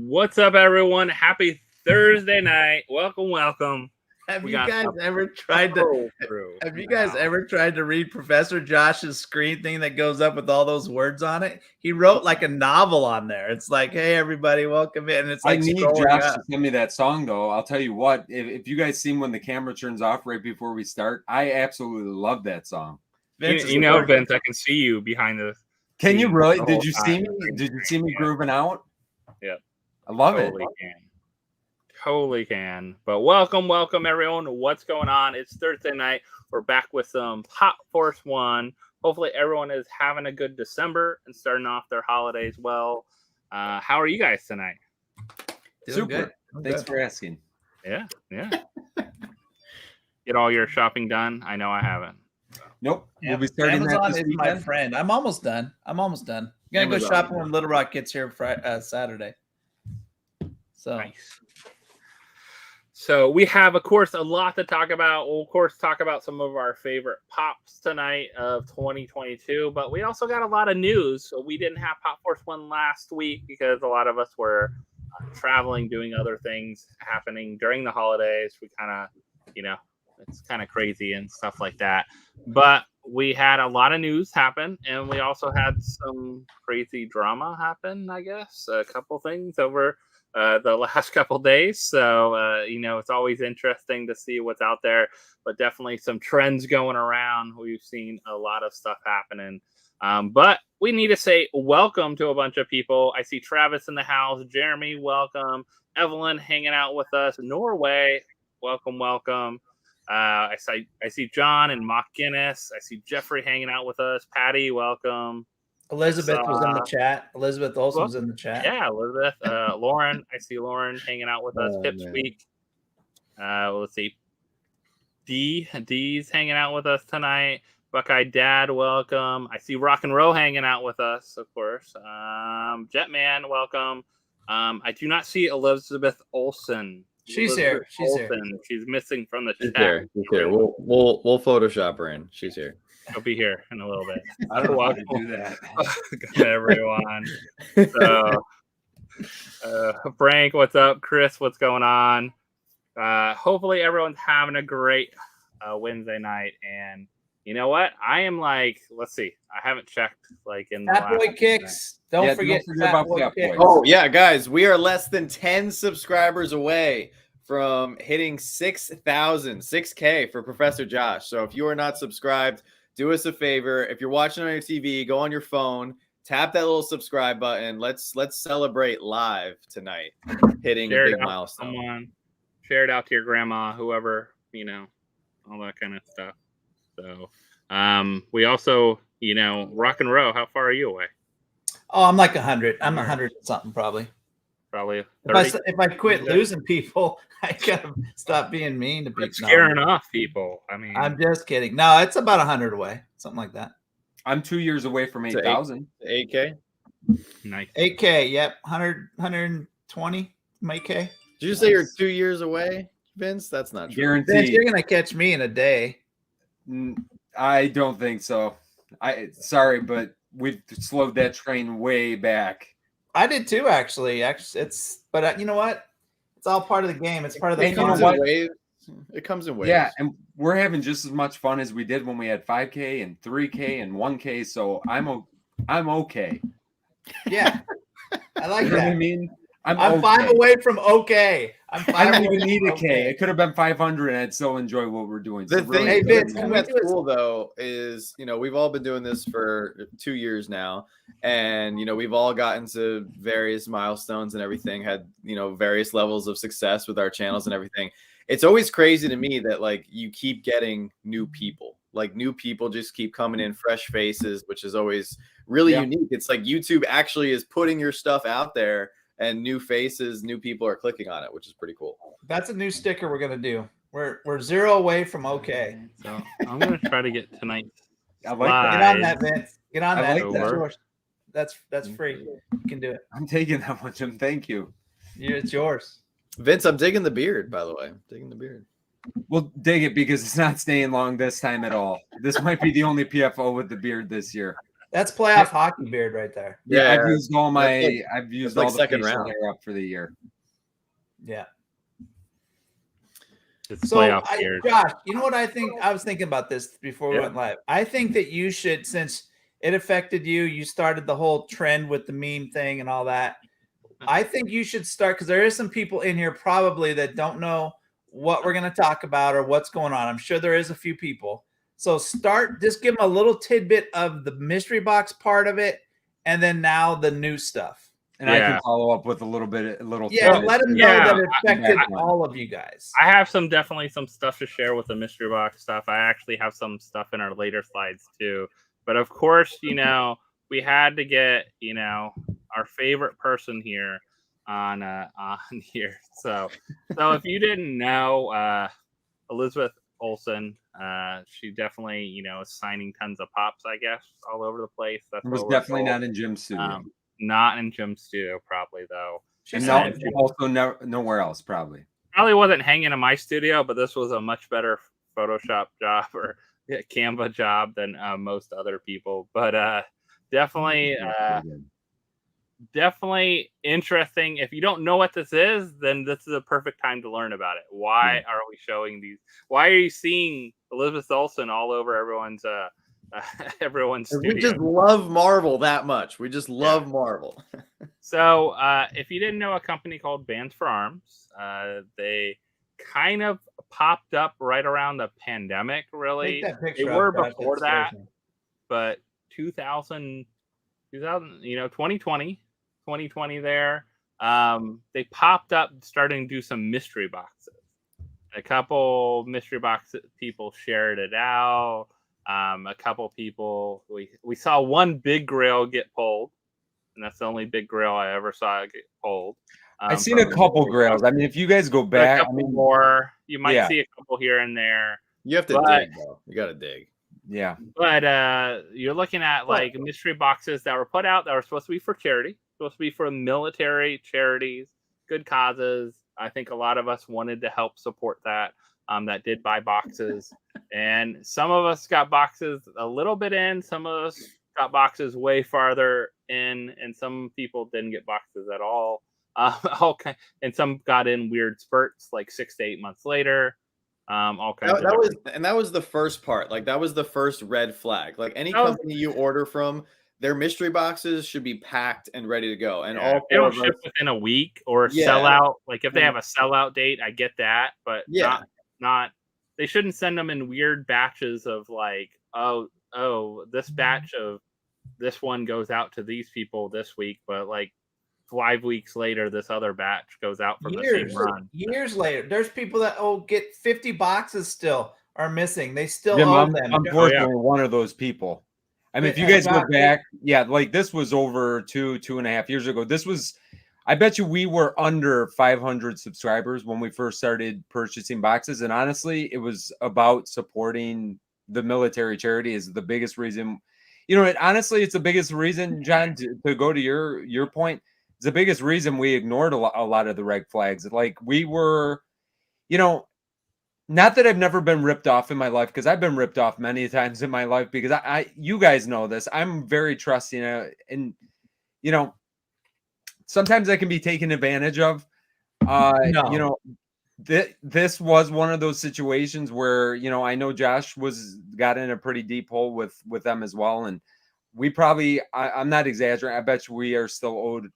What's up, everyone? Happy Thursday night. Welcome. Have you guys ever tried to read Professor Josh's screen thing that goes up with all those words on it? He wrote like a novel on there. It's like, hey, everybody, welcome in. And it's like, I need Josh to send me that song, though. I'll tell you what, if you guys seen when the camera turns off right before we start, I absolutely love that song. Vince, Vince, I can see you behind the. Can you really? Did you see me? Did you see me grooving out? Yeah. I love it. Totally can. But welcome, everyone. What's going on? It's Thursday night. We're back with some PopFourceOne. Hopefully, everyone is having a good December and starting off their holidays well. How are you guys tonight? Super. Good. Thanks for asking. Yeah. Get all your shopping done? I know I haven't. Nope. We'll be starting Amazon that this is my friend. I'm almost done. I'm gonna go shopping when Little Rock gets here Saturday. So nice. So we have, of course, a lot to talk about. We'll, of course, talk about some of our favorite pops tonight of 2022, but we also got a lot of news. So we didn't have PopFourceOne last week because a lot of us were traveling, doing other things happening during the holidays. We kind of, it's kind of crazy and stuff like that. But we had a lot of news happen, and we also had some crazy drama happen, I guess. A couple things over the last couple days. So, it's always interesting to see what's out there, but definitely some trends going around. We've seen a lot of stuff happening. But we need to say welcome to a bunch of people. I see Travis in the house. Jeremy, welcome. Evelyn hanging out with us. Norway, welcome. I see John and Mock Guinness. I see Jeffrey hanging out with us. Patty, welcome. Elizabeth was in the chat. Elizabeth Olsen was in the chat. Yeah, Elizabeth. Lauren. I see Lauren hanging out with us. Pipsqueak. Let's see. D's hanging out with us tonight. Buckeye Dad, welcome. I see RockNRowe hanging out with us, of course. Jetman, welcome. I do not see Elizabeth Olsen. She's here. She's missing from the chat. She's here. We'll Photoshop her in. She's here. I'll be here in a little bit. I don't want to do that. Everyone. So, Frank, what's up? Chris, what's going on? Hopefully everyone's having a great Wednesday night. And you know what? I am like, let's see. I haven't checked in Fat Boy Kicks. Don't forget about Fat Boy. Oh, yeah, guys. We are less than 10 subscribers away from hitting 6K for Professor Josh. So if you are not subscribed, do us a favor. If you're watching on your TV, go on your phone, tap that little subscribe button. Let's celebrate live tonight, hitting a big milestone. Someone share it out to your grandma, whoever, all that kind of stuff. So we also, RockNRowe. How far are you away? Oh, I'm like 100. I'm 100 something probably. Probably 30. If I quit losing people, I gotta stop being mean to people. Scaring off people. I mean, I'm just kidding. No, it's about 100 away, something like that. I'm 2 years away from 8,000. 8K. Nice. 8K. Yep. 120. 8K. Did you say you're 2 years away, Vince? That's not true. Guaranteed. Vince, you're gonna catch me in a day. I don't think so. Sorry, but we've slowed that train way back. I did too, actually. But you know what? It's all part of the game. It's part of the fun. It comes in waves. Yeah, and we're having just as much fun as we did when we had 5K and 3K and 1K. So I'm okay. Yeah, I like You know that. what I mean? I'm okay. 5 away from okay. I don't even need a K. It could have been 500, and I'd still enjoy what we're doing. The So really, thing, Vince, the can thing we that's do a- cool though is, we've all been doing this for 2 years now, and we've all gotten to various milestones and everything, had various levels of success with our channels and everything. It's always crazy to me that like you keep getting new people, like new people just keep coming in, fresh faces, which is always really unique. It's like YouTube actually is putting your stuff out there, and new faces, new people are clicking on it, which is pretty cool. That's a new sticker we're gonna do. We're 0 away from okay. So I'm gonna try to get tonight's I like that. Get on that, Vince. Get on I that. like That's that. yours. That's free. You can do it. I'm taking that one, Jim. Thank you. It's yours. Vince, I'm digging the beard, by the way. I'm digging the beard. We'll dig it because it's not staying long this time at all. This might be the only PFO with the beard this year. That's playoff hockey beard right there. Yeah, Yeah, I've used all my. that's like- I've used that's all like the second facial round. hair up for the year. Yeah. It's So, playoff year. Josh, you know what I think? I was thinking about this before we Yeah. went live. I think that you should, since it affected you, you started the whole trend with the meme thing and all that. I think you should start, because there is some people in here probably that don't know what we're going to talk about or what's going on. I'm sure there is a few people. So just give them a little tidbit of the mystery box part of it, and then now the new stuff. And I Yeah. can follow up with a little. Yeah, tidbit. let them know Yeah, that it affected I- all of you guys. I have definitely some stuff to share with the mystery box stuff. I actually have some stuff in our later slides too. But of course, we had to get, our favorite person here on here. So if you didn't know, Elizabeth Olsen, she definitely, is signing tons of pops, I guess, all over the place. That's It was what we're definitely told. not in Jim's studio. Not in Jim's studio, probably though. And signed no, also nowhere else, probably. Probably wasn't hanging in my studio, but this was a much better Photoshop job or Canva job than most other people. But definitely interesting. If you don't know what this is, then this is a perfect time to learn about it. Why are we showing these? Why are you seeing Elizabeth Olsen all over everyone's studio? We just love Marvel that much. We just love Marvel. So if you didn't know a company called Bands for Arms, they kind of popped up right around the pandemic, really. Take that picture They were up, Josh. before That that, but 2020 there, they popped up starting to do some mystery boxes. A couple mystery box people shared it out. A couple people, we saw one big grail get pulled, and that's the only big grail I ever saw get pulled. I've seen a couple grails. I mean, if you guys go back, a couple more. You might yeah. see a couple here and there. You have to But- dig, though. You got to dig. yeah. But you're looking at like mystery boxes that were put out that were supposed to be for charity, supposed to be for military charities, good causes. I think a lot of us wanted to help support that. That did buy boxes, and some of us got boxes a little bit in. Some of us got boxes way farther in, and some people didn't get boxes at all. Okay, and some got in weird spurts, like 6 to 8 months later. All kinds. That was the first part. Like that was the first red flag. Like any company you order from, their mystery boxes should be packed and ready to go. And all they don't four of ship us- within a week or Yeah. sell out. Like if they have a sellout date, I get that, but Yeah. not. They shouldn't send them in weird batches of like, oh, this batch of this one goes out to these people this week, but like 5 weeks later, this other batch goes out from the same run. Years later, there's people that get 50 boxes still are missing. They still Jim, owe I'm them. unfortunately one of those people. I mean, if you guys go back, like this was over 2.5 years ago. This was, I bet you we were under 500 subscribers when we first started purchasing boxes. And honestly, it was about supporting the military charity is the biggest reason. Honestly, it's the biggest reason, John, to go to your point. It's the biggest reason we ignored a lot of the red flags. Like we were, not that I've never been ripped off in my life, because I've been ripped off many times in my life, because you guys know this. I'm very trusting, and sometimes I can be taken advantage of. No. this was one of those situations where, you know, I know Josh got in a pretty deep hole with them as well, and we probably, I'm not exaggerating, I bet you we are still owed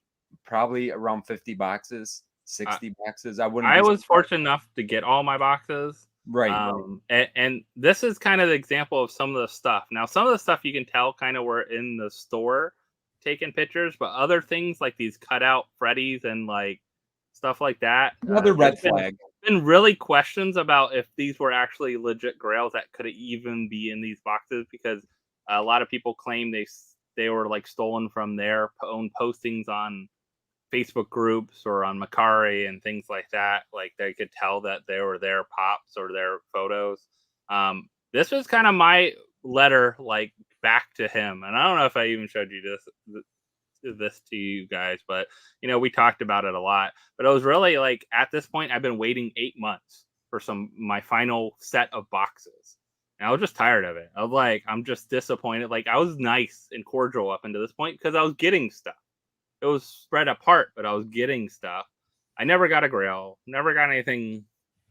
probably around 50 boxes, 60 boxes. I was fortunate enough to get all my boxes. Right. And this is kind of the example of some of the stuff. Now, some of the stuff you can tell kind of were in the store taking pictures, but other things like these cutout Freddies and like stuff like that. Another red flag. Been really questions about if these were actually legit grails that could even be in these boxes, because a lot of people claim they were like stolen from their own postings on Facebook groups or on Macari and things like that. Like they could tell that they were their pops or their photos. This was kind of my letter like back to him, and I don't know if I even showed you this to you guys, but you know, we talked about it a lot. But it was really like at this point I've been waiting 8 months for my final set of boxes, and I was just tired of it. I was like, I'm just disappointed. Like I was nice and cordial up until this point because I was getting stuff. It was spread apart, but I was getting stuff. I never got a grail, never got anything,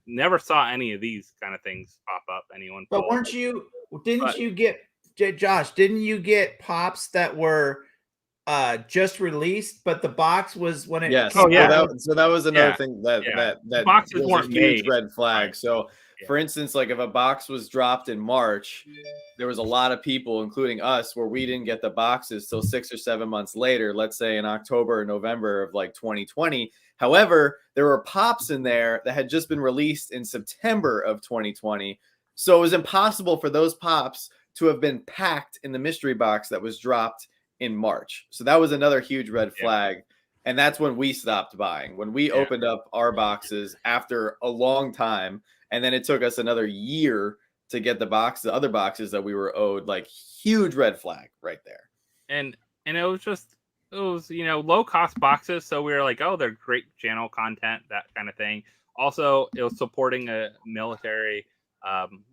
never saw any of these kind of things pop up. But didn't you get, Josh, didn't you get pops that were just released, but the box was when it came out? So that was another thing that boxes was weren't a huge made. red flag. Right. So for instance, like if a box was dropped in March, there was a lot of people, including us, where we didn't get the boxes till 6 or 7 months later, let's say in October or November of like 2020. However, there were pops in there that had just been released in September of 2020. So it was impossible for those pops to have been packed in the mystery box that was dropped in March. So that was another huge red flag. And that's when we stopped buying, when we opened up our boxes after a long time. And then it took us another year to get the other boxes that we were owed. Like huge red flag right there. And it was you know, low cost boxes, so we were like, oh, they're great channel content, that kind of thing. Also, it was supporting a military,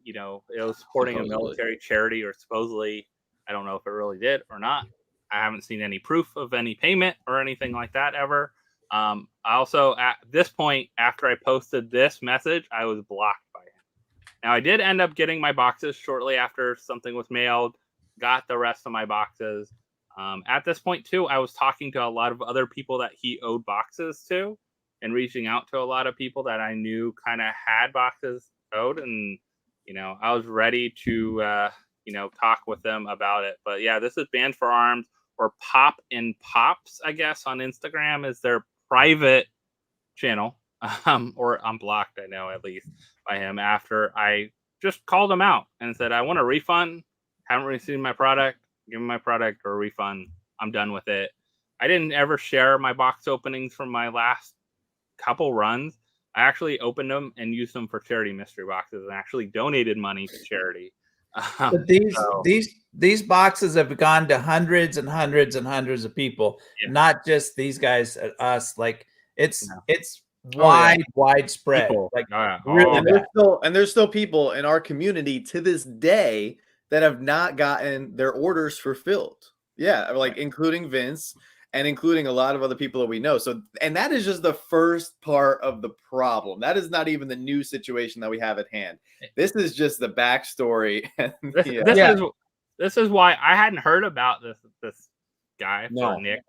you know, it was supporting a military charity, or supposedly. I don't know if it really did or not. I haven't seen any proof of any payment or anything like that ever. I also, at this point, after I posted this message, I was blocked by him. Now, I did end up getting my boxes shortly after something was mailed, got the rest of my boxes. At this point, too, I was talking to a lot of other people that he owed boxes to and reaching out to a lot of people that I knew kind of had boxes owed. And, you know, I was ready to, you know, talk with them about it. But yeah, this is Band for Arms, or Poppin Pops, I guess, on Instagram is their private channel. Or I'm blocked, I know, at least by him, after I just called him out and said, I want a refund. Haven't received my product. Give me my product or a refund. I'm done with it. I didn't ever share my box openings from my last couple runs. I actually opened them and used them for charity mystery boxes and actually donated money to charity. But these boxes have gone to hundreds and hundreds and hundreds of people, not just these guys, us. Like it's widespread. People. Like really, and there's still people in our community to this day that have not gotten their orders fulfilled. Yeah, like including Vince and including a lot of other people that we know. So, and that is just the first part of the problem. That is not even the new situation that we have at hand. This is just the backstory. This is why I hadn't heard about this guy for Nick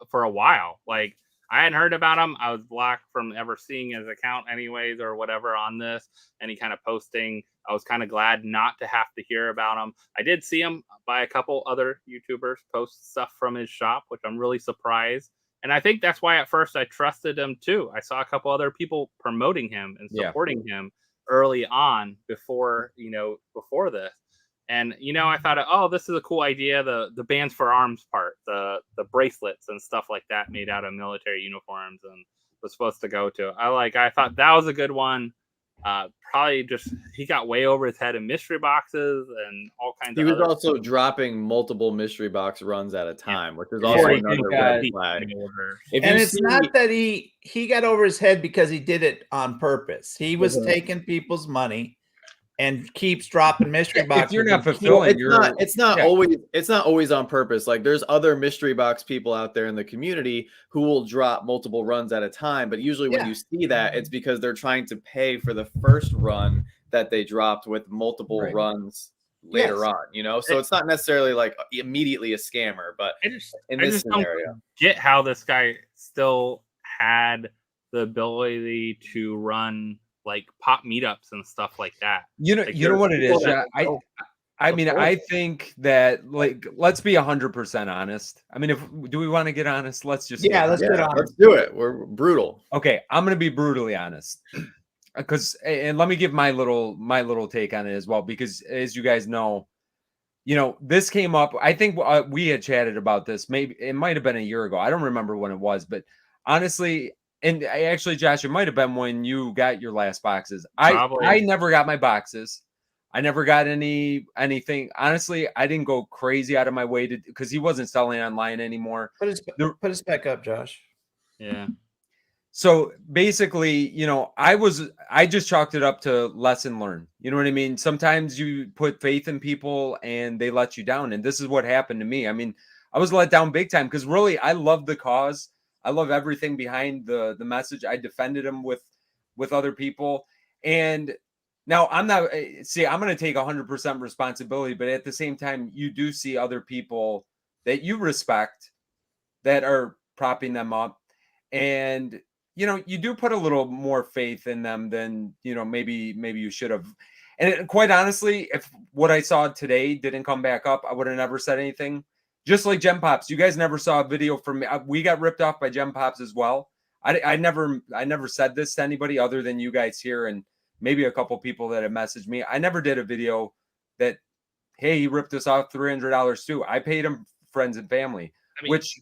for a while. Like I hadn't heard about him. I was blocked from ever seeing his account anyways or whatever on this, any kind of posting. I was kind of glad not to have to hear about him. I did see him by a couple other YouTubers post stuff from his shop, which I'm really surprised. And I think that's why at first I trusted him too. I saw a couple other people promoting him and supporting him early on before this. And, you know, I thought, oh, this is a cool idea. The Bands for Arms part, the bracelets and stuff like that made out of military uniforms and was supposed to go to. I thought that was a good one. Probably just he got way over his head in mystery boxes and all kinds of. He was also dropping multiple mystery box runs at a time, which is also another red flag. And it's not that he got over his head because he did it on purpose. He was taking people's money and keeps dropping mystery boxes. If you're not and fulfilling, it's not always on purpose. Like there's other mystery box people out there in the community who will drop multiple runs at a time, but usually when you see that, it's because they're trying to pay for the first run that they dropped with multiple runs later on, you know. So it's not necessarily like immediately a scammer, but in this scenario, don't get how this guy still had the ability to run like pop meetups and stuff like that. You know, like, you know what it is. Yeah, I mean, before. I think that, like, let's be 100% honest. I mean, do we want to get honest? Let's just let's get honest. Let's do it. We're brutal. Okay, I'm gonna be brutally honest, because and let me give my little take on it as well, because as you guys know, you know, this came up. I think we had chatted about this. Maybe it might have been a year ago. I don't remember when it was, but honestly. And actually, Josh, it might have been when you got your last boxes. I never got my boxes. I never got anything. Honestly, I didn't go crazy out of my way because he wasn't selling online anymore. Put us back up, Josh. Yeah. So basically, you know, I just chalked it up to lesson learned. You know what I mean? Sometimes you put faith in people and they let you down. And this is what happened to me. I mean, I was let down big time because really I love the cause. I love everything behind the message. I defended him with other people. And now I'm going to take 100% responsibility, but at the same time, you do see other people that you respect that are propping them up. And, you know, you do put a little more faith in them than, you know, maybe you should have. And quite honestly, if what I saw today didn't come back up, I would have never said anything. Just like Gem Pops, you guys never saw a video from me. We got ripped off by Gem Pops as well. I never said this to anybody other than you guys here and maybe a couple people that have messaged me. I never did a video that, hey, he ripped us off $300 too. I paid him friends and family, which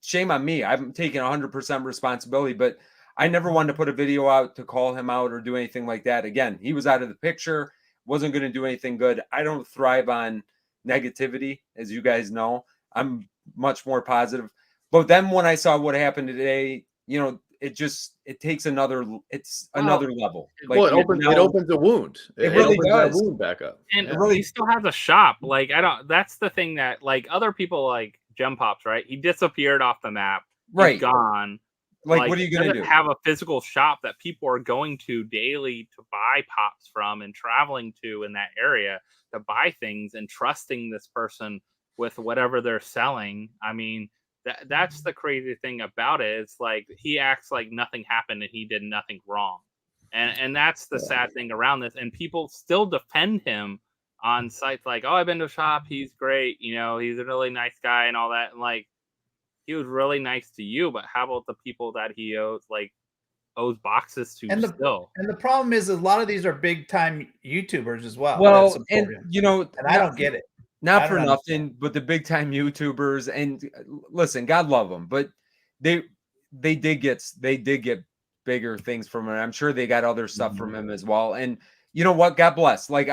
shame on me. I'm taking 100% responsibility, but I never wanted to put a video out to call him out or do anything like that. Again, he was out of the picture, wasn't going to do anything good. I don't thrive on negativity, as you guys know. I'm much more positive. But then when I saw what happened today, you know, it takes another level. Like, well, it opens a wound. It really opens does. that wound back up. And he still has a shop. Like, that's the thing that, like, other people like Gem Pops, right? He disappeared off the map. Right. He's gone. Like, what are you going to do? Have a physical shop that people are going to daily to buy pops from and traveling to in that area to buy things and trusting this person with whatever they're selling. I mean, that's the crazy thing about it. It's like he acts like nothing happened and he did nothing wrong. And that's the sad thing around this. And people still defend him on sites like, oh, I've been to a shop. He's great. You know, he's a really nice guy and all that. And like, he was really nice to you, but how about the people that he owes boxes to still? And the problem is a lot of these are big time YouTubers as well. Well, and you know, and I don't get it. Not for nothing, but the big time YouTubers, and listen, God love them, but they did get bigger things from him. I'm sure they got other stuff from him as well. And you know what? God bless. Like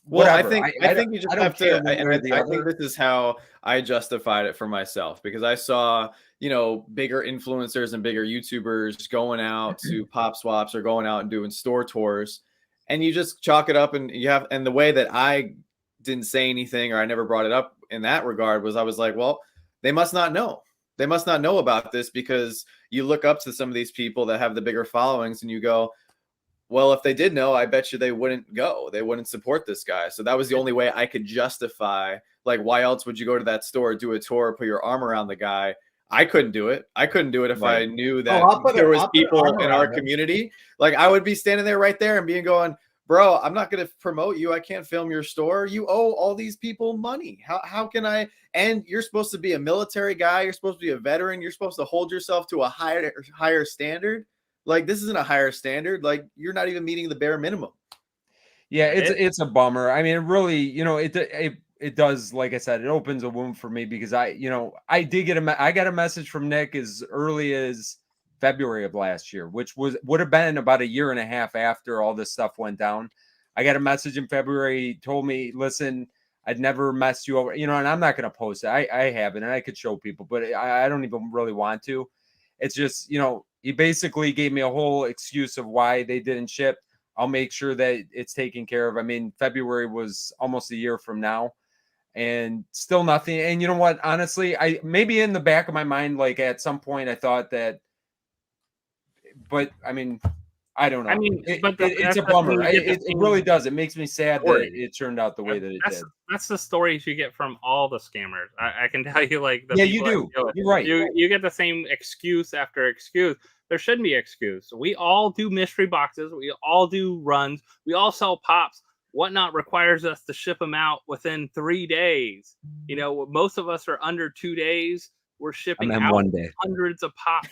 whatever. I think you just have to. I think this is how I justified it for myself, because I saw, you know, bigger influencers and bigger YouTubers going out to pop swaps or going out and doing store tours, and you just chalk it up, and the way that I didn't say anything or I never brought it up in that regard was I was like, well, they must not know. They must not know about this, because you look up to some of these people that have the bigger followings and you go, well, if they did know, I bet you they wouldn't go. They wouldn't support this guy. So that was the only way I could justify, like, why else would you go to that store, do a tour, put your arm around the guy? I couldn't do it. I couldn't do it if I knew that there was people in our community. Like, I would be standing there right there and going, bro, I'm not going to promote you. I can't film your store. You owe all these people money. How can I? And you're supposed to be a military guy. You're supposed to be a veteran. You're supposed to hold yourself to a higher standard. Like, this isn't a higher standard. Like, you're not even meeting the bare minimum. Yeah, it's a bummer. I mean, it really, you know, it does, like I said, it opens a wound for me, because I got a message from Nick as early as February of last year, which would have been about a year and a half after all this stuff went down. I got a message in February. He told me, listen, I'd never messed you over, you know, and I'm not going to post it. I haven't, and I could show people, but I don't even really want to. It's just, you know, he basically gave me a whole excuse of why they didn't ship. I'll make sure that it's taken care of. I mean, February was almost a year from now, and still nothing. And you know what? Honestly, I maybe in the back of my mind, like at some point, I thought that, but I mean, I don't know. I mean, but it's a bummer. It really does. It makes me sad that it turned out the way that it did. That's the stories you get from all the scammers. I can tell you, like, yeah, you do. You're right. You get the same excuse after excuse. There shouldn't be excuse. We all do mystery boxes. We all do runs. We all sell pops. Whatnot requires us to ship them out within 3 days. You know, most of us are under 2 days. We're shipping out 1 day. hundreds of pops.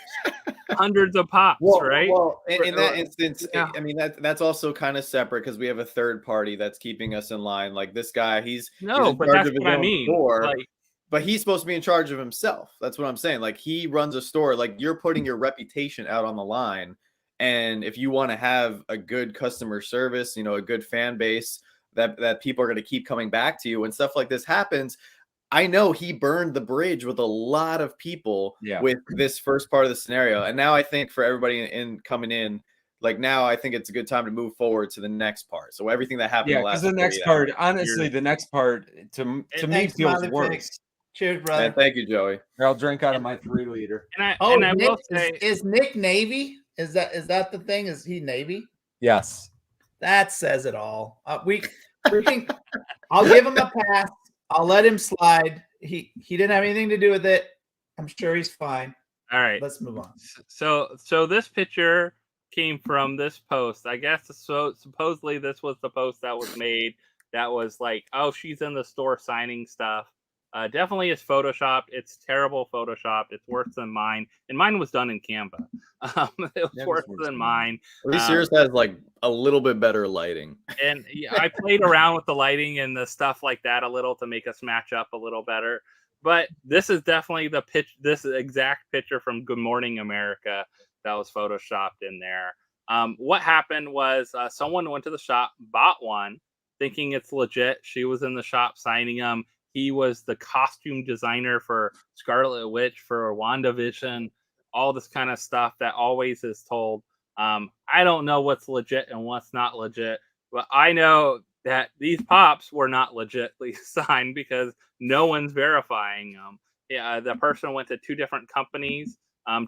Hundreds of pops, right? Well, in that instance, yeah. I mean that's also kind of separate because we have a third party that's keeping us in line. Like this guy, he's in but charge that's of his what I own mean. store, Like, but he's supposed to be in charge of himself. That's what I'm saying. Like he runs a store. Like you're putting your reputation out on the line, and if you want to have a good customer service, you know, a good fan base that people are going to keep coming back to you when stuff like this happens. I know he burned the bridge with a lot of people with this first part of the scenario. And now I think for everybody in coming in, like now I think it's a good time to move forward to the next part. So everything that happened. Yeah, because the next part, honestly, the next part to me feels worse. Cheers, brother. Man, thank you, Joey. I'll drink out of my 3-liter. And I Nick, will say, is Nick Navy? Is that the thing? Is he Navy? Yes. That says it all. We can. I'll give him a pass. I'll let him slide. He didn't have anything to do with it. I'm sure he's fine. All right, let's move on. So this picture came from this post. I guess so. Supposedly this was the post that was made. That was like, oh, she's in the store signing stuff. Definitely is photoshopped. It's terrible photoshopped. It's worse than mine, and mine was done in Canva. It was worse than mine. At least yours has like a little bit better lighting. And I played around with the lighting and the stuff like that a little to make us match up a little better. But this is definitely this exact picture from Good Morning America that was photoshopped in there. What happened was someone went to the shop, bought one, thinking it's legit. She was in the shop signing them. He was the costume designer for Scarlet Witch, for WandaVision, all this kind of stuff that always is told. I don't know what's legit and what's not legit, but I know that these pops were not legitly signed because no one's verifying them. Yeah, the person went to 2 different companies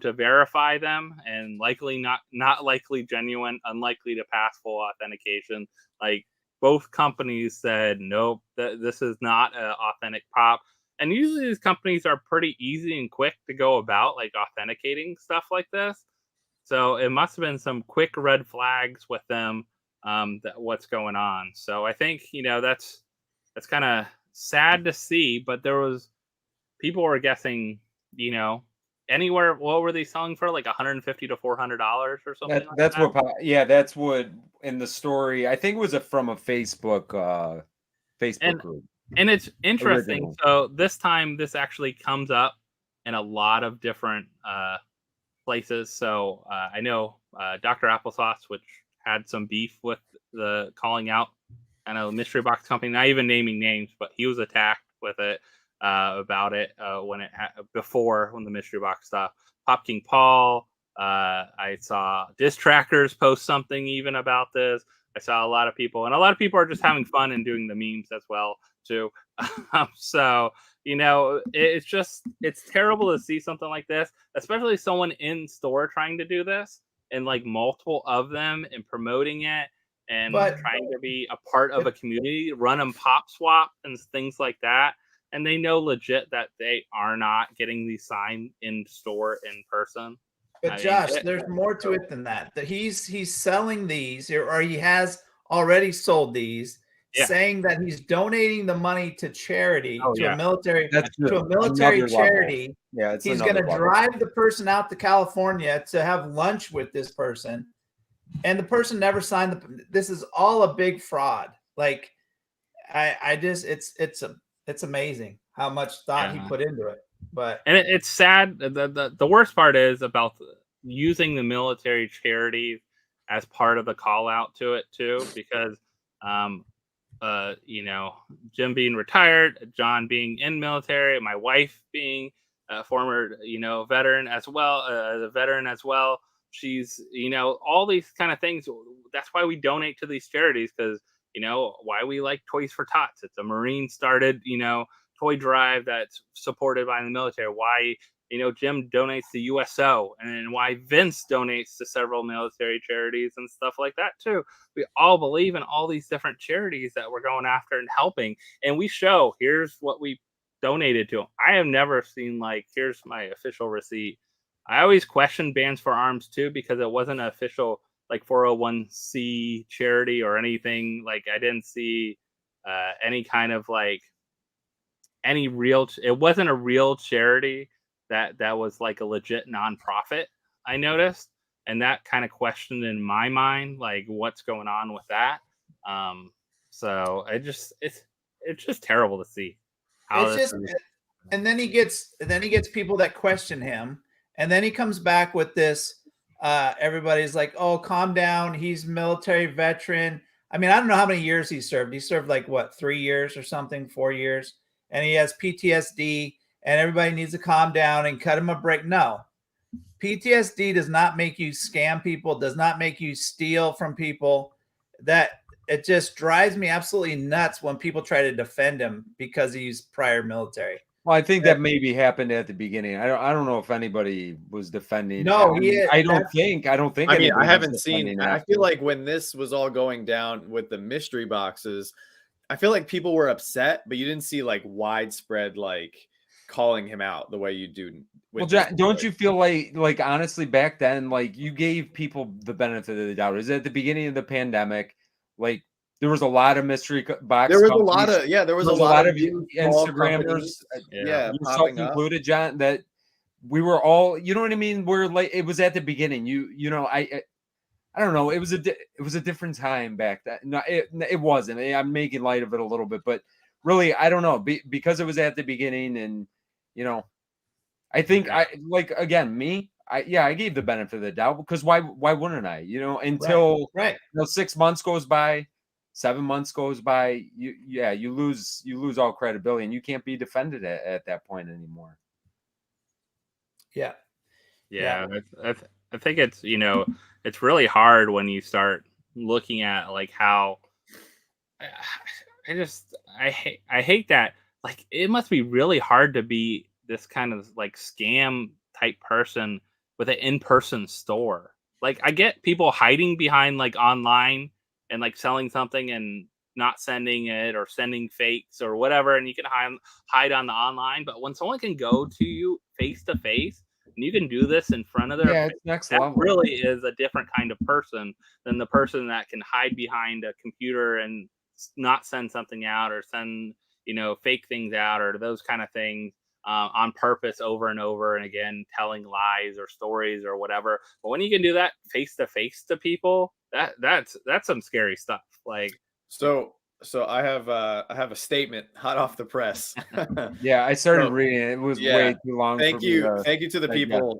to verify them, and likely not likely genuine, unlikely to pass full authentication. Like, both companies said, nope, this is not an authentic pop. And usually these companies are pretty easy and quick to go about, like authenticating stuff like this. So it must have been some quick red flags with them, that what's going on. So I think, that's kind of sad to see, but people were guessing, anywhere. What were they selling for? Like $150 to $400 or something. That's what in the story. I think it was from a Facebook group. And it's interesting. Original. So this time, this actually comes up in a lot of different places. So I know Dr. Applesauce, which had some beef with the calling out, I know, mystery box company, not even naming names, but he was attacked with it. About it when the mystery box stuff. Pop King Paul, I saw Diss Trackers post something even about this. I saw a lot of people, and a lot of people are just having fun and doing the memes as well too. So it's terrible to see something like this, especially someone in store trying to do this and like multiple of them and promoting it and trying to be a part of a community, run them pop swap and things like that. And they know legit that they are not getting these signed in store in person. But Josh, there's more to it than that. That he's selling these, or he has already sold these, saying that he's donating the money to charity, a military charity. Yeah, he's going to drive the person out to California to have lunch with this person, and the person never signed this is all a big fraud. Like, it's amazing how much thought he put into it. And it's sad. The worst part is about using the military charities as part of the call out to it too, because Jim being retired, John being in military, my wife being a former veteran as well, she's, all these kind of things. That's why we donate to these charities, because, why we like Toys for Tots. It's a Marine started, toy drive that's supported by the military. Why, Jim donates to USO, and why Vince donates to several military charities and stuff like that too. We all believe in all these different charities that we're going after and helping, and we show, here's what we donated to them. I have never seen, here's my official receipt. I always question Bands for Arms too, because it wasn't an official 401c charity or anything. I didn't see any kind of any real, it wasn't a real charity that was a legit nonprofit, I noticed. And that kind of questioned in my mind, what's going on with that. So it's just terrible to see how and then he gets people that question him, and then he comes back with this. Everybody's like, oh, calm down. He's military veteran. I mean, I don't know how many years he served. He served 3 years or something, 4 years. And he has PTSD, and everybody needs to calm down and cut him a break. No, PTSD does not make you scam people, does not make you steal from people. That it just drives me absolutely nuts when people try to defend him because he's prior military. Well, I think that maybe happened at the beginning. I don't know if anybody was defending. No, I don't think. I mean, I haven't seen. I feel like when this was all going down with the mystery boxes, I feel like people were upset, but you didn't see widespread calling him out the way you do. Well, John, don't you feel like honestly back then, you gave people the benefit of the doubt? Is at the beginning of the pandemic, there was a lot of mystery box. There was a lot of there was a lot of Instagrammers, yourself included, John. That we were all, you know what I mean. We're it was at the beginning. I don't know. It was a different time back then. No, it wasn't. I'm making light of it a little bit, but really, I don't know, because it was at the beginning, and I think I gave the benefit of the doubt, because why wouldn't I? Until 6 months goes by, 7 months goes by, you lose all credibility, and you can't be defended at that point anymore. Yeah. I think it's it's really hard when you start looking at how I hate that. It must be really hard to be this kind of scam type person with an in-person store. I get people hiding behind online and selling something and not sending it, or sending fakes or whatever, and you can hide on the online. But when someone can go to you face to face, and you can do this in front of their face, next that level. really is a different kind of person than the person that can hide behind a computer and not send something out, or send fake things out, or those kind of things on purpose over and over and again, telling lies or stories or whatever. But when you can do that face to face to people, that's some scary stuff. So I have a statement hot off the press. Yeah, I started reading it. It was way too long. Thank you to the people,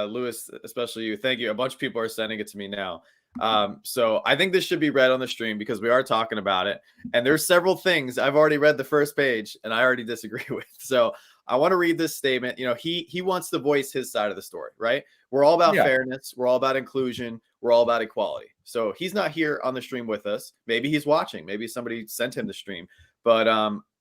Lewis, especially you. Thank you. A bunch of people are sending it to me now. So I think this should be read on the stream, because we are talking about it, and there's several things I've already read the first page and I already disagree with. So I want to read this statement. He wants to voice his side of the story, right? We're all about fairness. We're all about inclusion. We're all about equality. So he's not here on the stream with us. Maybe he's watching. Maybe somebody sent him the stream. But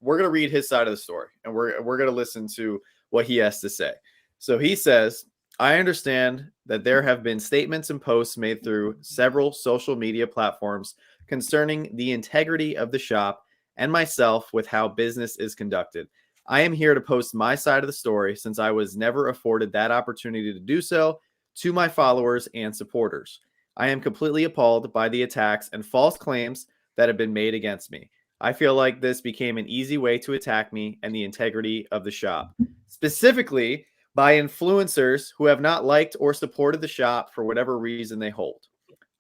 we're going to read his side of the story, and we're going to listen to what he has to say. So he says, I understand that there have been statements and posts made through several social media platforms concerning the integrity of the shop and myself with how business is conducted. I am here to post my side of the story, since I was never afforded that opportunity to do so, to my followers and supporters. I am completely appalled by the attacks and false claims that have been made against me. I feel like this became an easy way to attack me and the integrity of the shop, specifically by influencers who have not liked or supported the shop for whatever reason they hold.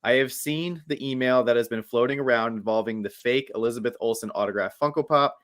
I have seen the email that has been floating around involving the fake Elizabeth Olsen autographed Funko Pop.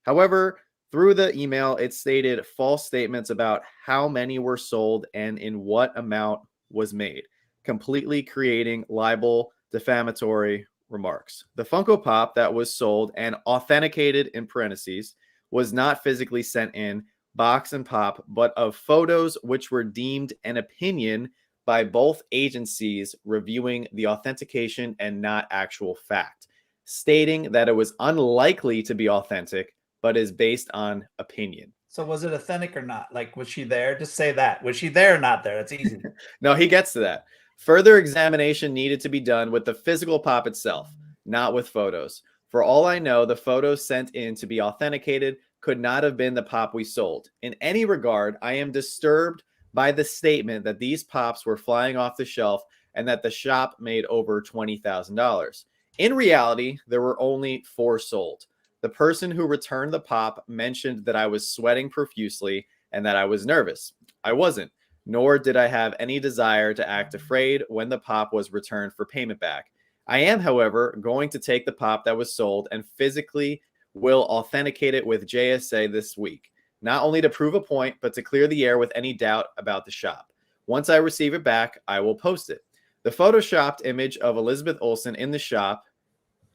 However, through the email, it stated false statements about how many were sold and in what amount was made, completely creating libel, defamatory remarks. The Funko Pop that was sold and authenticated in parentheses was not physically sent in box and pop, but of photos which were deemed an opinion by both agencies reviewing the authentication and not actual fact, stating that it was unlikely to be authentic, but is based on opinion. So was it authentic or not? Like, was she there? Just say that. Was she there or not there? That's easy. No, he gets to that. Further examination needed to be done with the physical pop itself, not with photos. For all I know, the photos sent in to be authenticated could not have been the pop we sold. In any regard, I am disturbed by the statement that these pops were flying off the shelf and that the shop made over $20,000. In reality, there were only 4 sold. The person who returned the pop mentioned that I was sweating profusely and that I was nervous. I wasn't, nor did I have any desire to act afraid when the pop was returned for payment back. I am, however, going to take the pop that was sold and physically will authenticate it with JSA this week, not only to prove a point, but to clear the air with any doubt about the shop. Once I receive it back, I will post it. The photoshopped image of Elizabeth Olsen in the shop,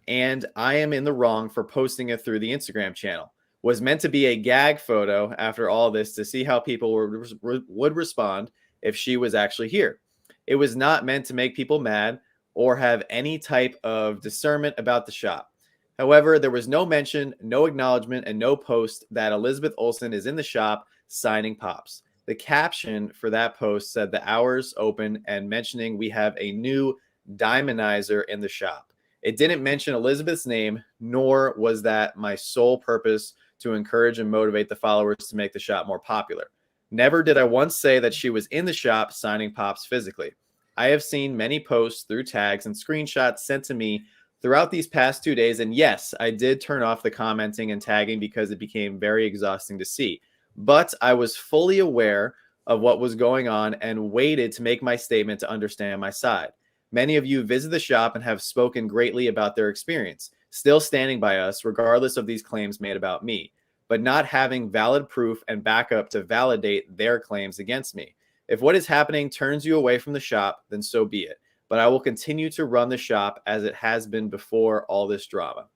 and I am in the wrong for posting it through the Instagram channel, was meant to be a gag photo after all this to see how people would respond if she was actually here. It was not meant to make people mad or have any type of discernment about the shop. However, there was no mention, no acknowledgement, and no post that Elizabeth Olsen is in the shop signing pops. The caption for that post said the hours open and mentioning we have a new diamondizer in the shop. It didn't mention Elizabeth's name, nor was that my sole purpose to encourage and motivate the followers to make the shop more popular. Never did I once say that she was in the shop signing pops physically. I have seen many posts through tags and screenshots sent to me throughout these past 2 days, and yes, I did turn off the commenting and tagging because it became very exhausting to see. But I was fully aware of what was going on and waited to make my statement to understand my side. Many of you visit the shop and have spoken greatly about their experience, still standing by us regardless of these claims made about me, but not having valid proof and backup to validate their claims against me. If what is happening turns you away from the shop, then so be it. But I will continue to run the shop as it has been before all this drama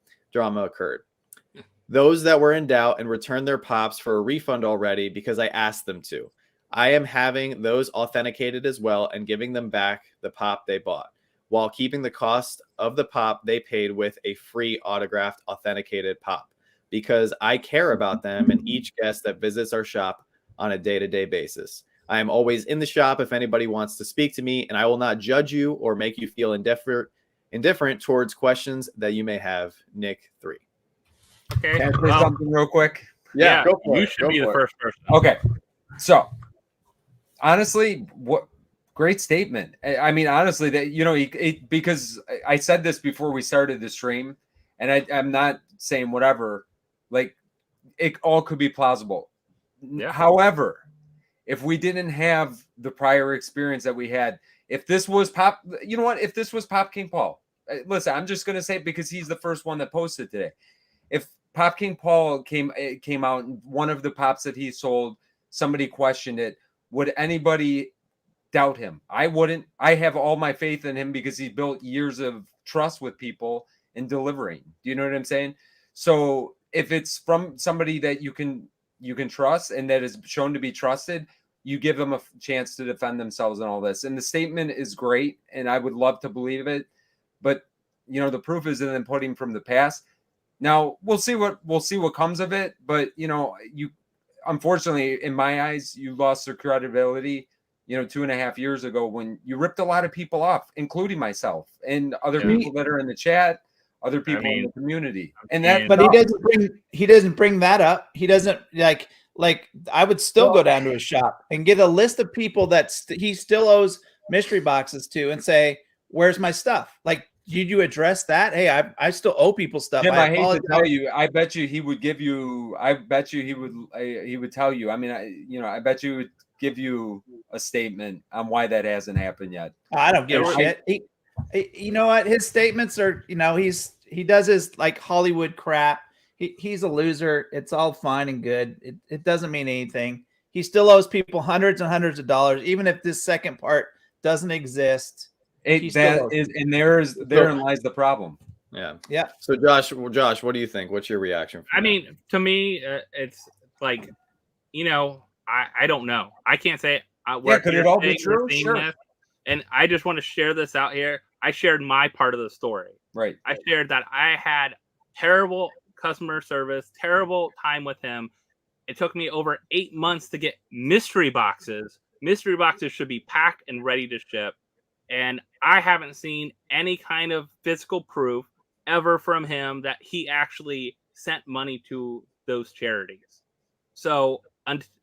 occurred. Those that were in doubt and returned their pops for a refund already because I asked them to. I am having those authenticated as well and giving them back the pop they bought, while keeping the cost of the pop they paid with a free autographed authenticated pop, because I care about them and each guest that visits our shop on a day-to-day basis. I am always in the shop if anybody wants to speak to me, and I will not judge you or make you feel indifferent towards questions that you may have. Nick 3. Okay. Can I say something real quick? Yeah, go for you it. should Go be the for it. first person. Okay. So, honestly, what great statement. I mean, honestly, that because I said this before we started the stream, and I'm not saying whatever. Like, it all could be plausible. Yeah. However, if we didn't have the prior experience that we had, if this was Pop, you know what? If this was Pop King Paul, listen, I'm just gonna say it because he's the first one that posted today. If Pop King Paul came out and one of the pops that he sold, somebody questioned it, would anybody doubt him? I wouldn't. I have all my faith in him because he built years of trust with people in delivering. Do you know what I'm saying? So if it's from somebody that you can trust and that is shown to be trusted, you give them a chance to defend themselves and all this. And the statement is great, and I would love to believe it, but the proof is in them putting from the past. Now we'll see what comes of it, but you unfortunately, in my eyes, you lost your credibility 2.5 years ago when you ripped a lot of people off, including myself and other people that are in the chat, other people in the community. And that, but he doesn't bring that up. He doesn't like I would still go down to his shop and get a list of people that he still owes mystery boxes to and say, where's my stuff? Like, did you address that? Hey, I still owe people stuff. Tim, I hate to tell you, I bet you he would give you. I bet you he would tell you. I mean, I bet you would give you a statement on why that hasn't happened yet. I don't give a shit. You know what? His statements are. He does his like Hollywood crap. He's a loser. It's all fine and good. It doesn't mean anything. He still owes people hundreds and hundreds of dollars, even if this second part doesn't exist. Therein lies the problem. Yeah. So Josh, what do you think? What's your reaction? I mean, to me, it's like, I don't know. I can't say. Could it all be true? Sure. and I just want to share this out here. I shared my part of the story. Right. I shared that I had terrible customer service, terrible time with him. It took me over 8 months to get mystery boxes. Mystery boxes should be packed and ready to ship. And I haven't seen any kind of physical proof ever from him that he actually sent money to those charities. So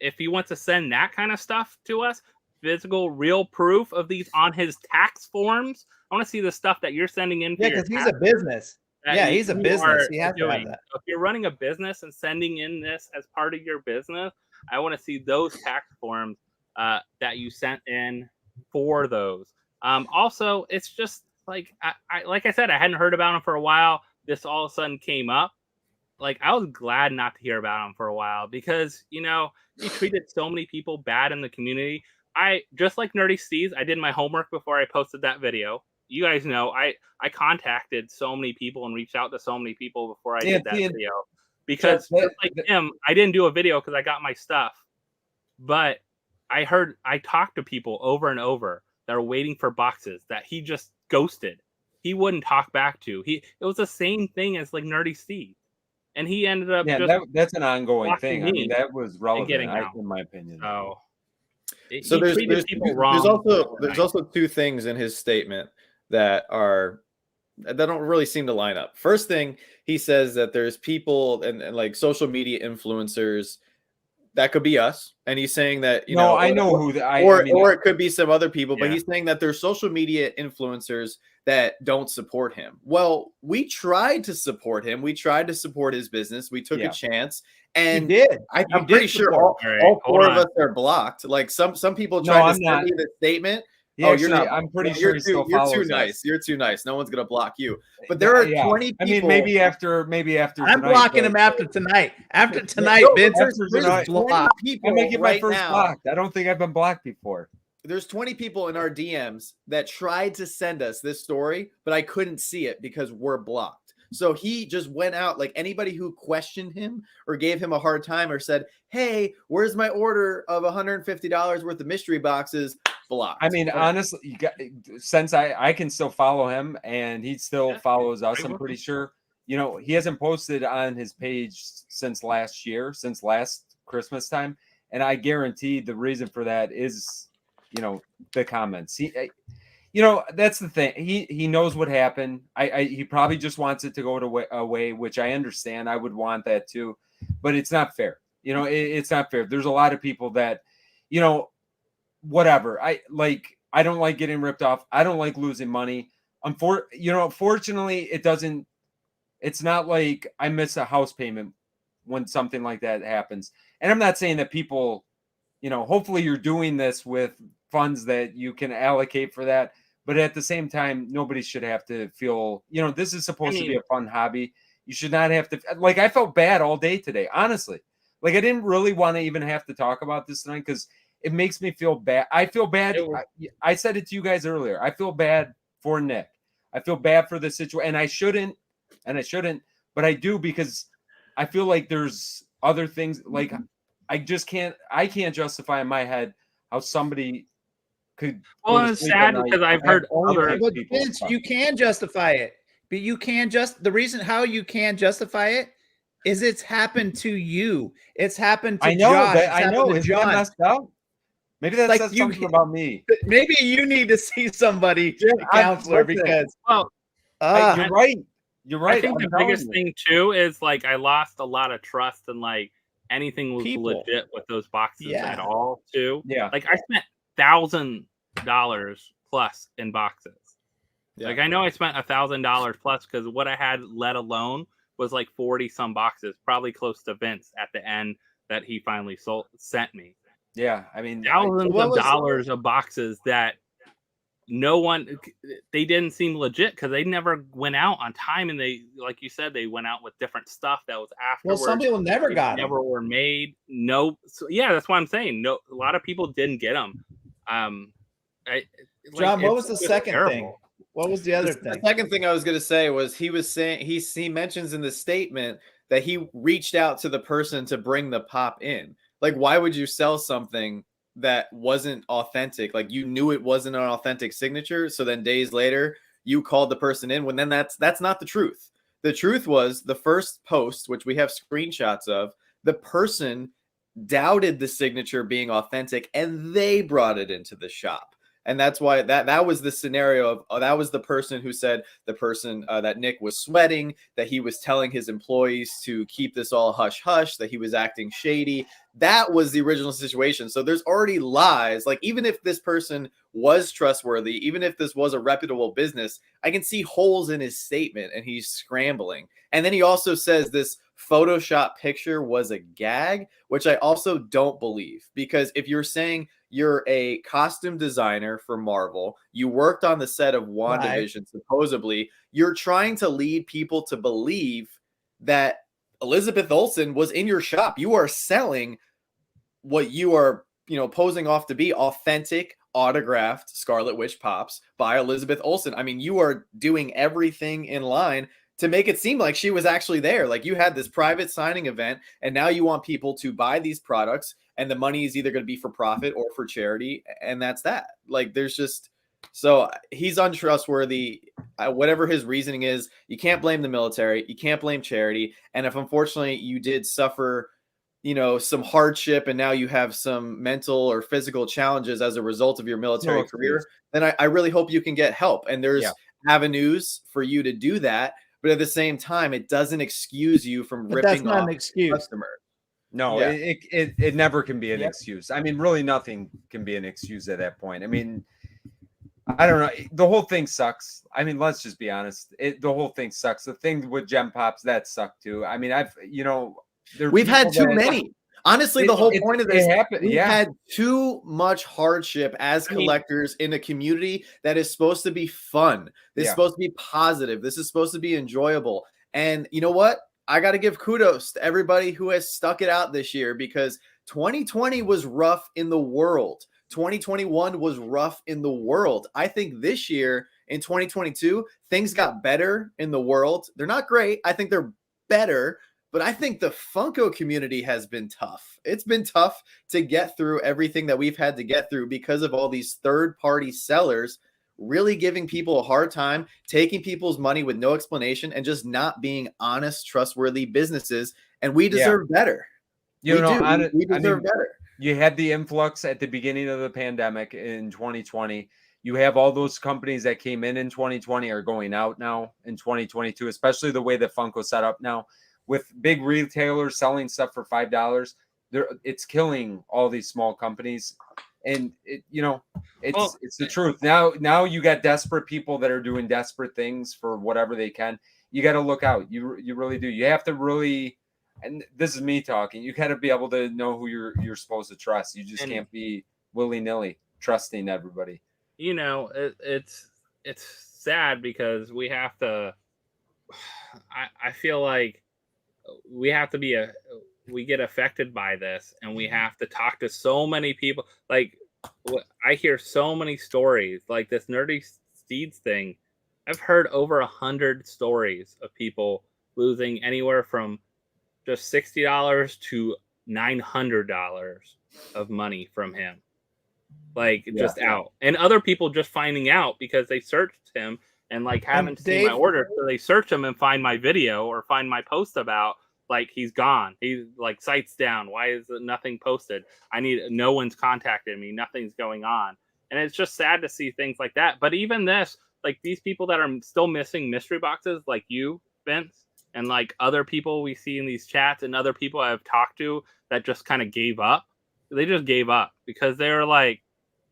if he wants to send that kind of stuff to us, physical, real proof of these on his tax forms, I want to see the stuff that you're sending in. Yeah, because he's a business. Yeah, he's a business. He has to have that. If you're running a business and sending in this as part of your business, I want to see those tax forms that you sent in for those. Also, it's just like like I said, I hadn't heard about him for a while. This all of a sudden came up. Like, I was glad not to hear about him for a while because, you know, he treated so many people bad in the community. I, just like Nerdy Steez, I did my homework before I posted that video. You guys know I contacted so many people and reached out to so many people before I did that video. Because just like him, I didn't do a video because I got my stuff. But I talked to people over and over that are waiting for boxes that he just ghosted. He wouldn't talk back to. It was the same thing as like Nerdy Steve. And he ended up that's an ongoing thing. I mean, that was relevant, in my opinion. So there's also two things in his statement that don't really seem to line up. First thing, he says that there's people and like social media influencers that could be us, and he's saying that I know who or it could be some other people, but he's saying that there's social media influencers that don't support him. Well, we tried to support him. We tried to support his business. We took a chance, and I'm pretty sure all four of us are blocked. Like some people tried to send me the statement. Yeah, you're not. I'm pretty sure he still follows You're too nice. You're too nice. No one's gonna block you. But there are 20 people. I mean, maybe after. I'm blocking him after tonight. After tonight, Vince. There's 20 people. I'm gonna get my first now. blocked. I don't think I've been blocked before. There's 20 people in our DMs that tried to send us this story, but I couldn't see it because we're blocked. So he just went out, like anybody who questioned him or gave him a hard time or said, "Hey, where's my order of $150 worth of mystery boxes?" Blocked. I mean, honestly, since I can still follow him and he still follows us, I'm pretty sure. You know, he hasn't posted on his page since last Christmas time, and I guarantee the reason for that is, the comments. That's the thing. He knows what happened. He probably just wants it to go away, which I understand. I would want that too, but it's not fair. It's not fair. There's a lot of people that, whatever. I don't like getting ripped off. I don't like losing money. Fortunately, it's not like I miss a house payment when something like that happens. And I'm not saying that people, hopefully you're doing this with funds that you can allocate for that. But at the same time, nobody should have to feel, this is supposed to be a fun hobby. You should not have to, I felt bad all day today, honestly. I didn't really want to even have to talk about this tonight because it makes me feel bad. I feel bad. I said it to you guys earlier. I feel bad for Nick. I feel bad for the situation. And I shouldn't, but I do because I feel like there's other things. I can't justify in my head how somebody could. Well, it's sad because I've heard other people. Vince, you can justify it, but you can the reason how you can justify it is it's happened to you. It's happened to Josh. I know. It's John messed up. Maybe that says something about me. Maybe you need to see somebody, a counselor, because you're right. You're right. I think the biggest thing too is I lost a lot of trust in anything was legit with those boxes at all too. Yeah. I spent $1,000 plus in boxes. Yeah. I know I spent $1,000 plus because what I had let alone was 40 some boxes, probably close to Vince at the end that he finally sent me. Yeah, I mean, thousands of dollars of boxes that they didn't seem legit because they never went out on time, and they, like you said, they went out with different stuff that was afterwards. Well, some people never got them. Never were made. No, so, yeah, that's what I'm saying. No, a lot of people didn't get them. John, what was the second thing? What was the other thing? The second thing I was going to say was he mentions in the statement that he reached out to the person to bring the pop in. Why would you sell something that wasn't authentic. Like you knew it wasn't an authentic signature. So then days later, you called the person in when then that's not the truth. The truth was the first post, which we have screenshots of, the person doubted the signature being authentic and they brought it into the shop. And that's why that was the scenario of that was the person who said the person that Nick was sweating, that he was telling his employees to keep this all hush hush, that he was acting shady. That was the original situation. So there's already lies. Like even if this person was trustworthy, even if this was a reputable business, I can see holes in his statement and he's scrambling. And then he also says this Photoshop picture was a gag, which I also don't believe, because if you're saying you're a costume designer for Marvel, you worked on the set of WandaVision, supposedly, you're trying to lead people to believe that Elizabeth Olsen was in your shop. You are selling what you are, posing off to be authentic, autographed Scarlet Witch pops by Elizabeth Olsen. I mean, you are doing everything in line to make it seem like she was actually there. Like you had this private signing event and now you want people to buy these products and the money is either going to be for profit or for charity. And that's that. Like there's just, so he's untrustworthy. Whatever his reasoning is, you can't blame the military. You can't blame charity. And if unfortunately you did suffer, some hardship and now you have some mental or physical challenges as a result of your military career, then I really hope you can get help. And there's avenues for you to do that. But at the same time, it doesn't excuse you from ripping off customers. No, it never can be an excuse. I mean, really nothing can be an excuse at that point. I mean, I don't know. The whole thing sucks. I mean, let's just be honest. The whole thing sucks. The thing with Gem Pops, that sucked too. I mean, we've had too many. Honestly, the whole point of this, we've had too much hardship as collectors in a community that is supposed to be fun. This is supposed to be positive. This is supposed to be enjoyable. And you know what? I got to give kudos to everybody who has stuck it out this year, because 2020 was rough in the world. 2021 was rough in the world. I think this year in 2022, things got better in the world. They're not great. I think they're better. But I think the Funko community has been tough. It's been tough to get through everything that we've had to get through because of all these third-party sellers really giving people a hard time, taking people's money with no explanation, and just not being honest, trustworthy businesses. And we deserve better. We deserve better. You had the influx at the beginning of the pandemic in 2020. You have all those companies that came in 2020 are going out now in 2022, especially the way that Funko set up now. With big retailers selling stuff for $5, it's killing all these small companies, and it's the truth. Now you got desperate people that are doing desperate things for whatever they can. You got to look out. You really do. You have to really, and this is me talking. You got to be able to know who you're supposed to trust. You just can't be willy-nilly trusting everybody. It's sad because we have to. I feel like we have to we get affected by this, and we have to talk to so many people. Like I hear so many stories like this Nerdy Steeds thing. I've heard over 100 stories of people losing anywhere from just $60 to $900 of money from him. Just out. And other people just finding out because they searched him and haven't seen my order. So they search him and find my video or find my post about he's gone. He's sites down. Why is nothing posted? No one's contacted me. Nothing's going on. And it's just sad to see things like that. But even this, these people that are still missing mystery boxes, like you, Vince, and other people we see in these chats and other people I've talked to that just kind of gave up. They just gave up because they're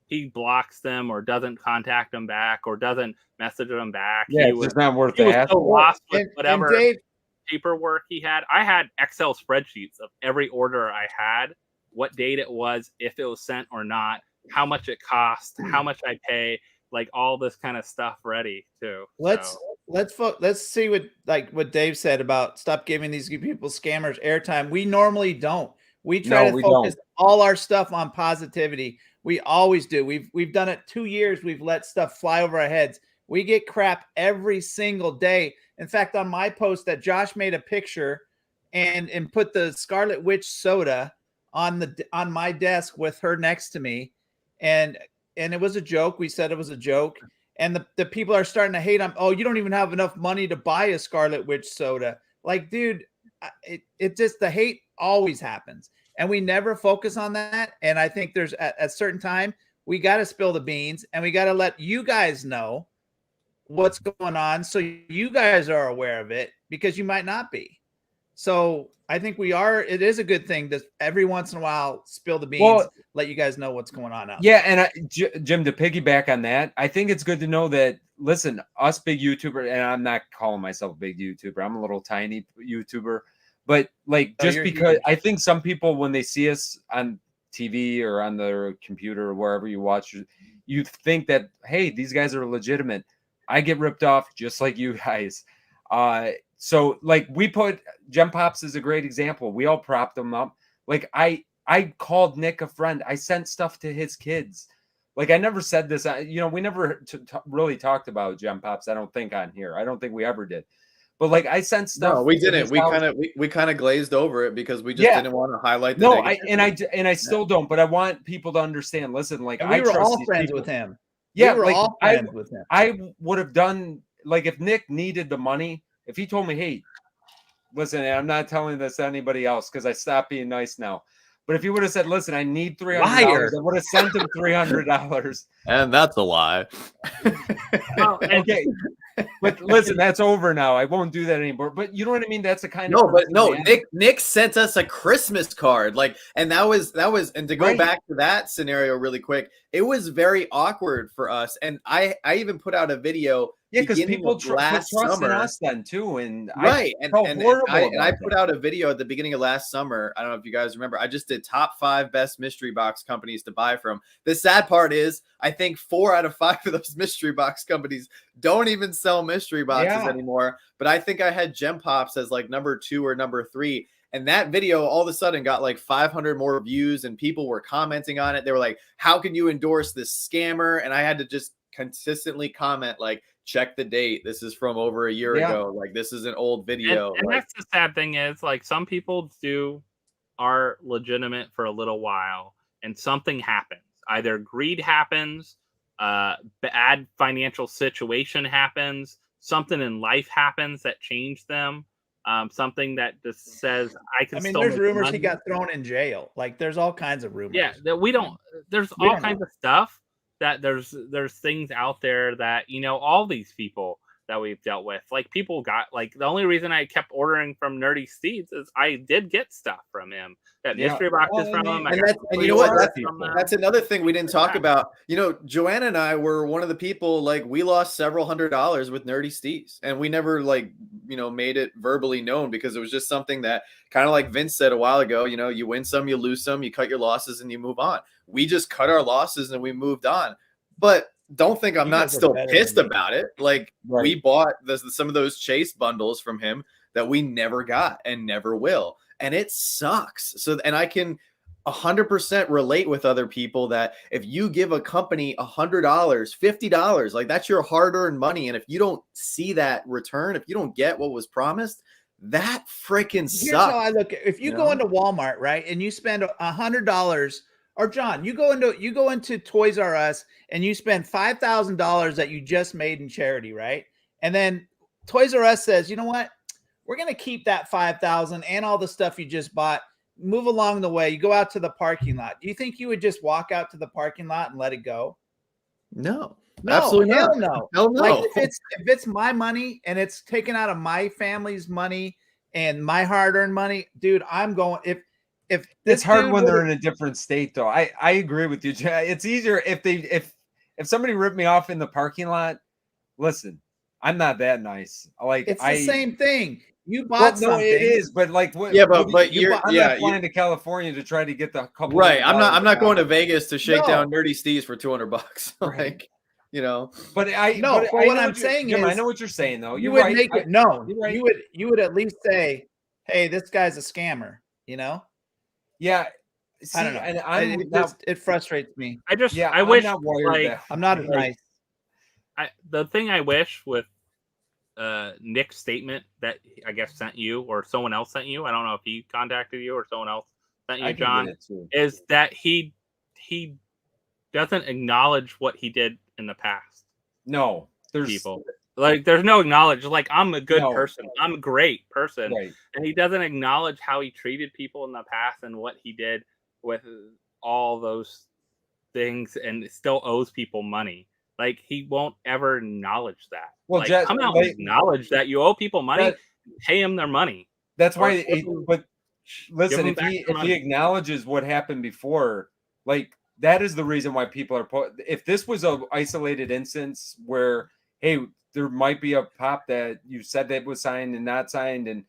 he blocks them or doesn't contact them back or doesn't message them back. Yeah, it's not worth it. So lost with whatever paperwork he had. I had Excel spreadsheets of every order I had, what date it was, if it was sent or not, how much it cost, how much I pay, all this kind of stuff ready too. Let's see what Dave said about stop giving these people scammers airtime. We normally don't. We try to focus all our stuff on positivity. We always do. We've done it 2 years. We've let stuff fly over our heads. We get crap every single day. In fact, on my post that Josh made a picture and put the Scarlet Witch soda on my desk with her next to me, and it was a joke. We said it was a joke, and the people are starting to hate on. Oh, you don't even have enough money to buy a Scarlet Witch soda. Like, dude, it just, the hate always happens, and we never focus on that. And I think there's at a certain time we got to spill the beans, and we got to let you guys know what's going on, so you guys are aware of it, because you might not be. So I think it is a good thing to every once in a while spill the beans, let you guys know what's going on out there. And Jim, to piggyback on that, I think it's good to know that, listen, us big YouTuber, and I'm not calling myself a big YouTuber, I'm a little tiny YouTuber, but like, just because huge. I think some people, when they see us on TV or on their computer or wherever you watch, you think that, hey, these guys are legitimate. I get ripped off just like you guys. So like, we put Gem Pops is a great example. We all propped them up. Like, I called Nick a friend. I sent stuff to his kids. Like, I never said this. We never really talked about Gem Pops, I don't think, on here. I don't think we ever did. But like, I sent stuff. No, we didn't. We kind of glazed over it because we just didn't want to highlight the I still don't. But I want people to understand. Listen, like, and we were all friends with him. Yeah, we were all friends with him. I would have done, like, if Nick needed the money, if he told me, hey, listen, I'm not telling this to anybody else because I stopped being nice now. But if he would have said, listen, I need $300, I would have sent him $300. And that's a lie. Okay. But listen, that's over now. I won't do that anymore. But you know what I mean? That's a kind of Nick sent us a Christmas card. Like, and that was and to go back to that scenario really quick, it was very awkward for us. And I even put out a video. Yeah, because people trust in us then too, and I put out a video at the beginning of last summer. I don't know if you guys remember. I just did top 5 best mystery box companies to buy from. The sad part is, I think 4 out of 5 of those mystery box companies don't even sell mystery boxes anymore. But I think I had Gem Pops as like number 2 or number 3. And that video all of a sudden got like 500 more views, and people were commenting on it. They were like, "How can you endorse this scammer?" And I had to just consistently comment like, check the date. This is from over a year ago. Like, this is an old video. And that's the sad thing is, like, some people are legitimate for a little while, and something happens. Either greed happens, bad financial situation happens, something in life happens that changed them. Something that just says there's rumors he got thrown in jail. Like, there's all kinds of rumors. Yeah, that we don't. There's all kinds of stuff. That there's things out there that, all these people that we've dealt with, like, people got, like, the only reason I kept ordering from Nerdy Steeds is I did get stuff from him, that mystery boxes from him. And you know what? That's another thing we didn't talk about. Joanna and I were one of the people, like, we lost several $100s with Nerdy Steeds, and we never, like, made it verbally known, because it was just something that, kind of like Vince said a while ago, you win some, you lose some, you cut your losses and you move on. We just cut our losses and we moved on. But don't think I'm not still pissed about it. Like, we bought some of those Chase bundles from him that we never got and never will. And it sucks. And I can 100% relate with other people that if you give a company $100, $50, like, that's your hard-earned money. And if you don't see that return, if you don't get what was promised, that freaking sucks. Here's how I look at it. If you go into Walmart, right, and you spend $100, or John, you go into Toys R Us and you spend $5,000 that you just made in charity, right? And then Toys R Us says, you know what? We're going to keep that $5,000 and all the stuff you just bought. Move along the way. You go out to the parking lot. Do you think you would just walk out to the parking lot and let it go? No, absolutely not. No. Hell no. Like, if it's my money and it's taken out of my family's money and my hard-earned money, dude, I'm going. If it's hard when they're in a different state, though. I agree with you. It's easier if somebody ripped me off in the parking lot. Listen, I'm not that nice. Like, it's the same thing. You bought something. No, it is, but like, what? Yeah, but I'm not flying to California to try to get the couple. Right, I'm not going to Vegas to shake down Nerdy Steeds for $200. Like, But what I'm saying is, I know what you're saying, though. You would make it known. You would at least say, "Hey, this guy's a scammer." Yeah. See, I don't know. It frustrates me. I wish, I'm not as nice. The thing I wish with Nick's statement that I guess sent you or someone else sent you, I don't know if he contacted you or someone else sent I you, can John, get it too. is that he doesn't acknowledge what he did in the past. No, there's People like there's no acknowledge. Like I'm a good No. person. I'm a great person, right. and he doesn't acknowledge how he treated people in the past and what he did with all those things, and still owes people money. Like he won't ever acknowledge that. Well, like Jess, come out like- and acknowledge that you owe people money. That- Pay them their money. That's Or why. give them- But listen, them if back he their money. acknowledges what happened before, like that is the reason why people are. If this was a isolated instance where, hey, there might be a pop that you said that was signed and not signed, and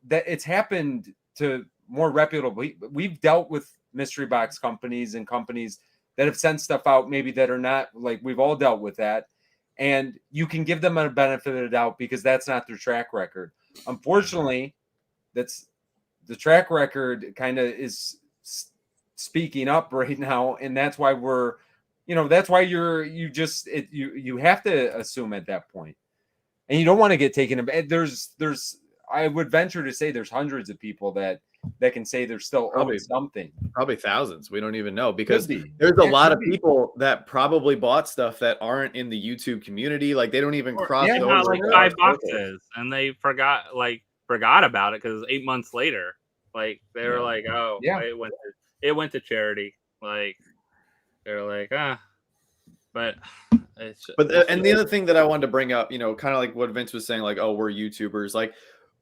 that it's happened to more reputable. We've dealt with mystery box companies and companies that have sent stuff out maybe that are not, like, we've all dealt with that, and you can give them a benefit of the doubt because that's not their track record. Unfortunately, that's the track record kind of is speaking up right now, and that's why that's why you have to assume at that point, and you don't want to get taken aback. There's I would venture to say there's hundreds of people that can say they're still owed something. Probably thousands. We don't even know, because Could be. there's a Yeah, lot could of be. people that probably bought stuff that aren't in the YouTube community. Like they don't even cross They over. bought like our 5 circles. boxes, and they forgot about it because 8 months later, like they were like, oh, Yeah. it went to charity. Like they're like, but it's And the other thing that I wanted to bring up, kind of like what Vince was saying, like, oh, we're YouTubers. Like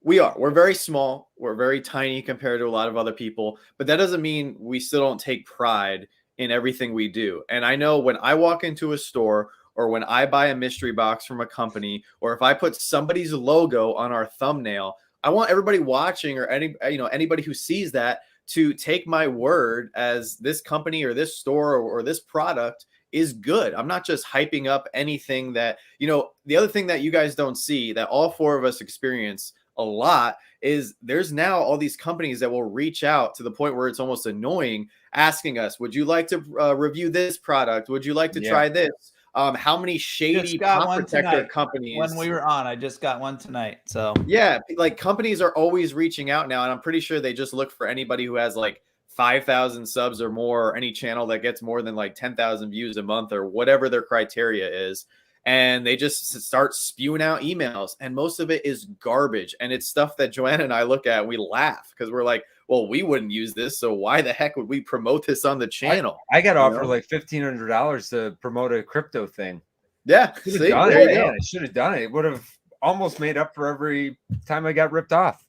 we're very small. We're very tiny compared to a lot of other people, but that doesn't mean we still don't take pride in everything we do. And I know when I walk into a store, or when I buy a mystery box from a company, or if I put somebody's logo on our thumbnail, I want everybody watching, or anybody who sees that, to take my word as this company or this store or this product is good. I'm not just hyping up anything that, the other thing that you guys don't see that all four of us experience a lot is there's now all these companies that will reach out to the point where it's almost annoying, asking us, would you like to review this product? Would you like to try this? How many shady pop protector companies? When we were on, I just got one tonight. So yeah, like companies are always reaching out now, and I'm pretty sure they just look for anybody who has like 5,000 subs or more, or any channel that gets more than like 10,000 views a month, or whatever their criteria is. And they just start spewing out emails, and most of it is garbage. And it's stuff that Joanna and I look at and we laugh, because we're like, well, we wouldn't use this, so why the heck would we promote this on the channel? I got offered like $1,500 to promote a crypto thing. Yeah, I should have done it. It would have almost made up for every time I got ripped off.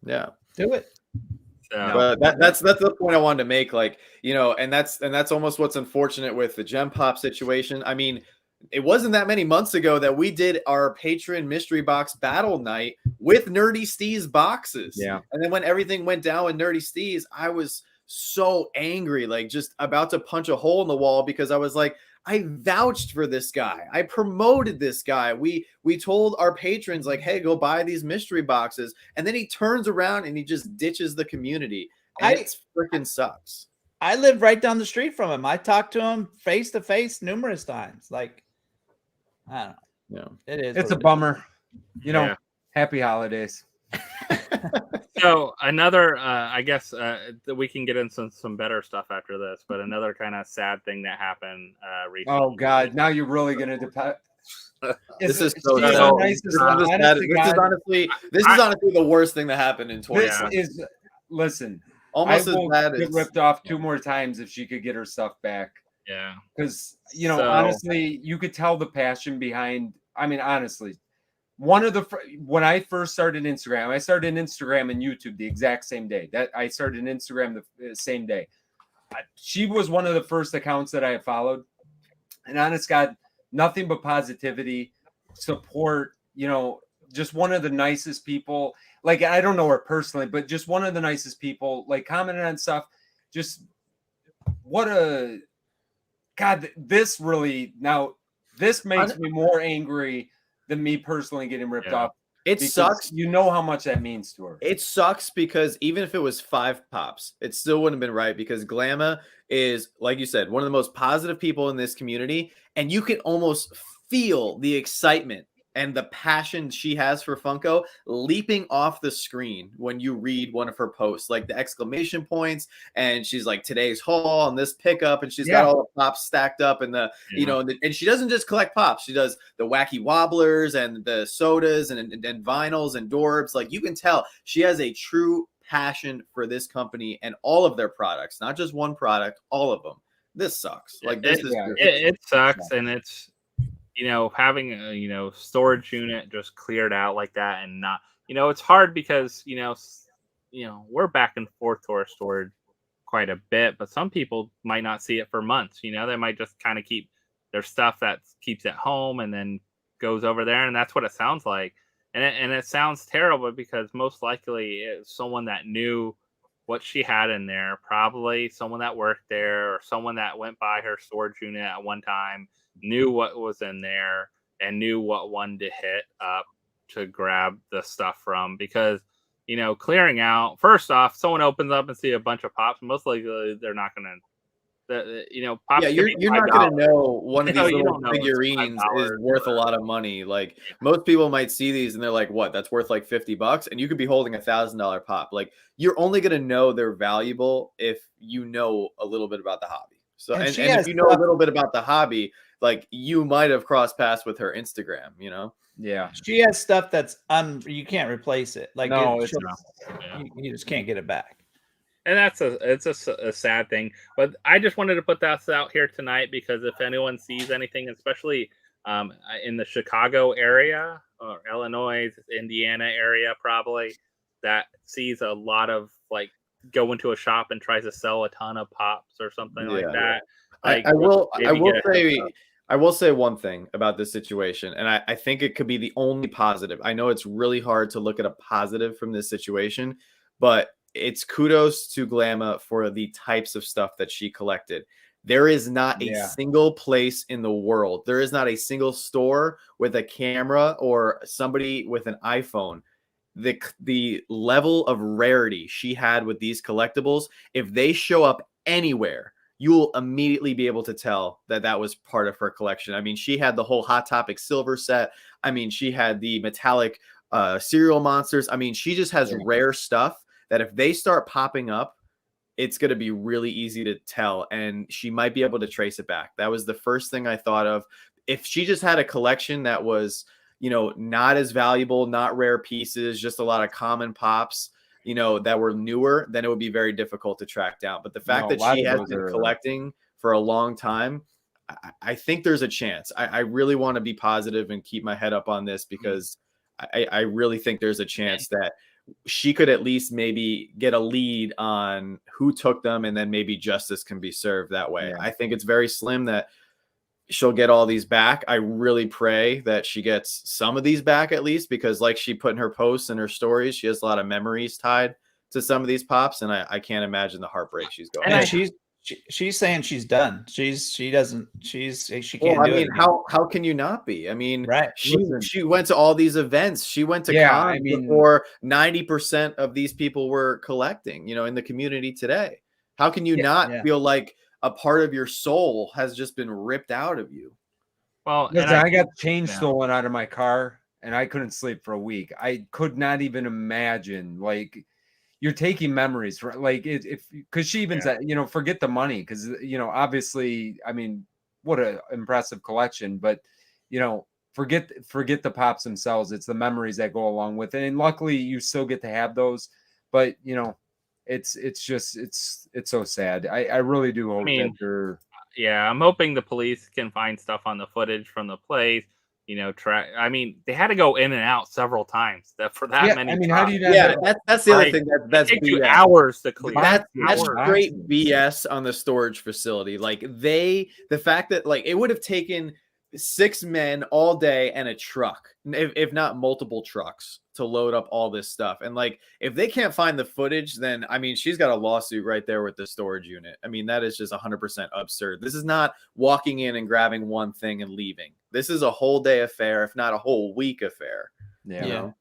Yeah, do it. But that's the point I wanted to make. Like, and that's almost what's unfortunate with the Gem Pop situation. I mean, it wasn't that many months ago that we did our patron mystery box battle night with Nerdy Steve's boxes. Yeah. And then when everything went down with Nerdy Steve's, I was so angry, like just about to punch a hole in the wall, because I was like, I vouched for this guy. I promoted this guy. We told our patrons, like, hey, go buy these mystery boxes. And then he turns around and he just ditches the community. And it freaking sucks. I live right down the street from him. I talked to him face to face numerous times. Like, I don't know. Yeah. It is. It's a bummer. Happy holidays. So another, I guess that we can get into some better stuff after this, but another kind of sad thing that happened recently. Oh God! Now you're really gonna depend. This is so sad. This is honestly the worst thing that happened in 2020. This is listen. Almost I as will bad get as ripped off 2 more times if she could get her stuff back. Yeah, because honestly, you could tell the passion behind. I mean, honestly, when I first started Instagram, I started Instagram and YouTube the exact same day. That I started Instagram the same day. She was one of the first accounts that I followed, and honest God, nothing but positivity, support. Just one of the nicest people. Like, I don't know her personally, but just one of the nicest people. Like, commented on stuff. Just what a God. This makes me more angry than me personally getting ripped off. It sucks. You know how much that means to her. It sucks because even if it was 5 pops, it still wouldn't have been right, because Glamma is, like you said, one of the most positive people in this community, and you can almost feel the excitement and the passion she has for Funko leaping off the screen when you read one of her posts, like the exclamation points, and she's like, today's haul on this pickup, and she's got all the pops stacked up, and and she doesn't just collect pops, she does the wacky wobblers and the sodas and vinyls and Dorbs. Like, you can tell she has a true passion for this company and all of their products, not just one product, all of them. This sucks. Like, it sucks, and it's, having a, storage unit just cleared out like that, and not, it's hard because, we're back and forth to our storage quite a bit, but some people might not see it for months. They might just kind of keep their stuff that keeps at home and then goes over there, and that's what it sounds like. And it sounds terrible because most likely it's someone that knew what she had in there, probably someone that worked there or someone that went by her storage unit at one time, knew what was in there and knew what one to hit up to grab the stuff from. Because, clearing out, first off, someone opens up and see a bunch of pops, most likely they're not going to, pops. Yeah, you're not going to know one of these little figurines is worth a lot of money. Like, most people might see these and they're like, what, that's worth like $50, and you could be holding $1,000 pop. Like, you're only going to know they're valuable if you know a little bit about the hobby. So, and if you know a little bit about the hobby, like, you might have crossed paths with her Instagram, Yeah, she has stuff that's you can't replace it. Like, no, you just can't get it back. And it's a sad thing, but I just wanted to put that out here tonight because if anyone sees anything, especially in the Chicago area or Illinois, Indiana area, probably, that sees a lot of, like, go into a shop and tries to sell a ton of pops or something like that. Like, I will say one thing about this situation, and I think it could be the only positive. I know it's really hard to look at a positive from this situation, but it's kudos to Glamma for the types of stuff that she collected. There is not a single place in the world, there is not a single store with a camera or somebody with an iPhone. The level of rarity she had with these collectibles, if they show up anywhere, you will immediately be able to tell that that was part of her collection. I mean, she had the whole Hot Topic silver set. I mean, she had the metallic cereal monsters. I mean, she just has rare stuff that if they start popping up, it's going to be really easy to tell, and she might be able to trace it back. That was the first thing I thought of. If she just had a collection that was, not as valuable, not rare pieces, just a lot of common pops, that were newer, then it would be very difficult to track down. But the fact that she has been collecting for a long time, I think there's a chance. I really want to be positive and keep my head up on this because I really think there's a chance that she could at least maybe get a lead on who took them, and then maybe justice can be served that way. I think it's very slim that she'll get all these back. I really pray that she gets some of these back at least, because like she put in her posts and her stories, she has a lot of memories tied to some of these pops, and I can't imagine the heartbreak she's going through. And she's saying she's done. She can't do it. How can you not be? I mean, right. She went to all these events. She went to cons before 90% of these people were collecting, in the community today. How can you not feel like a part of your soul has just been ripped out of you? Well, I got change stolen out of my car and I couldn't sleep for a week. I could not even imagine, like, you're taking memories, like, because she even said, forget the money, because obviously, I mean, what an impressive collection, but forget the pops themselves. It's the memories that go along with it, and luckily you still get to have those. But it's so sad. I really do hope that they're. Yeah, I'm hoping the police can find stuff on the footage from the place. I mean, they had to go in and out several times for that many. I mean, times. how do you? That's the other thing. That's takes you hours to clear. That's straight BS on the storage facility. Like, the fact that, like, it would have taken 6 men all day and a truck, if not multiple trucks, to load up all this stuff. And, like, if they can't find the footage, then I mean, she's got a lawsuit right there with the storage unit. I mean, that is just 100% absurd. This is not walking in and grabbing one thing and leaving. This is a whole day affair, if not a whole week affair. Yeah.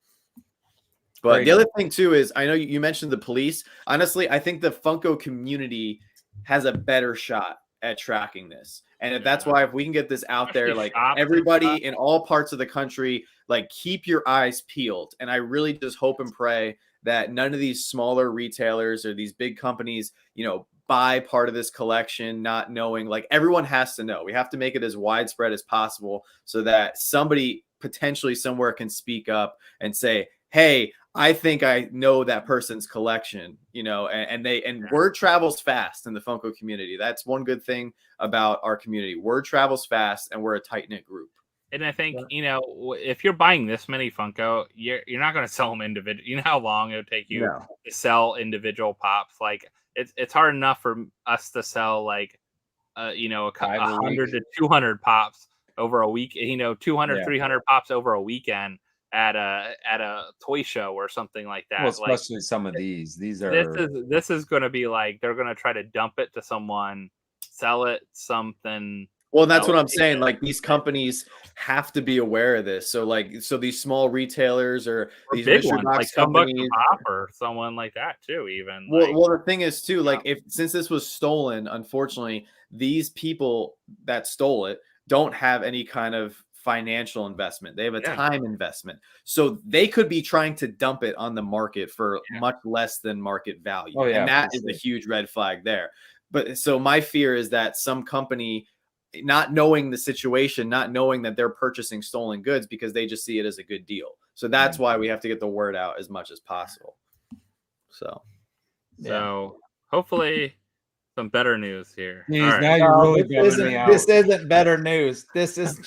But the other thing too is, I know you mentioned the police. Honestly, I think the Funko community has a better shot at tracking this. And if that's why, if we can get this out there, Especially like shops and everybody stuff. in all parts of the country, like keep your eyes peeled. And I really just hope and pray that none of these smaller retailers or these big companies, buy part of this collection, not knowing. Like everyone has to know. We have to make it as widespread as possible so that somebody potentially somewhere can speak up and say, hey, I think I know that person's collection, and word travels fast in the Funko community. That's one good thing about our community. Word travels fast, and we're a tight-knit group. And I think, if you're buying this many Funko, you're not going to sell them individually. You know how long it would take you to sell individual pops? Like it's hard enough for us to sell like, 100 to 200 pops over a week, 200, 300 pops over a weekend at a toy show or something like that. Well, especially some of these are. This is going to be like, they're going to try to dump it to someone, sell it something. Well, and that's what I'm saying. Like these companies have to be aware of this. So these small retailers or these big mystery ones, box like companies, Pop or someone like that too. Even well, the thing is too, like since this was stolen, unfortunately, these people that stole it don't have any kind of financial investment. They have a time investment, so they could be trying to dump it on the market for much less than market value. And that is a huge red flag there. But so my fear is that some company, not knowing the situation, not knowing that they're purchasing stolen goods because they just see it as a good deal. So that's why we have to get the word out as much as possible. So hopefully some better news here. Jeez, now you're really bumming me out. This isn't better news. This isn't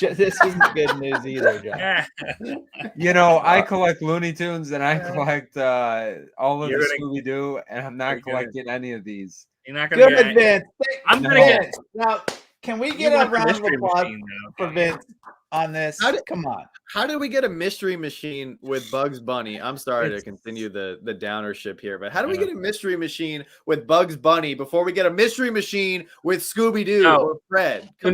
good news either, John. I collect Looney Tunes and I collect all of the Scooby Doo, and I'm not collecting any of these. You're not gonna get Vince. I'm gonna get now. Can we get a round of applause for Vince on this? Come on. How did we get a mystery machine with Bugs Bunny? I'm sorry to continue the downership here, but how do we get a mystery machine with Bugs Bunny before we get a mystery machine with Scooby Doo or Fred? To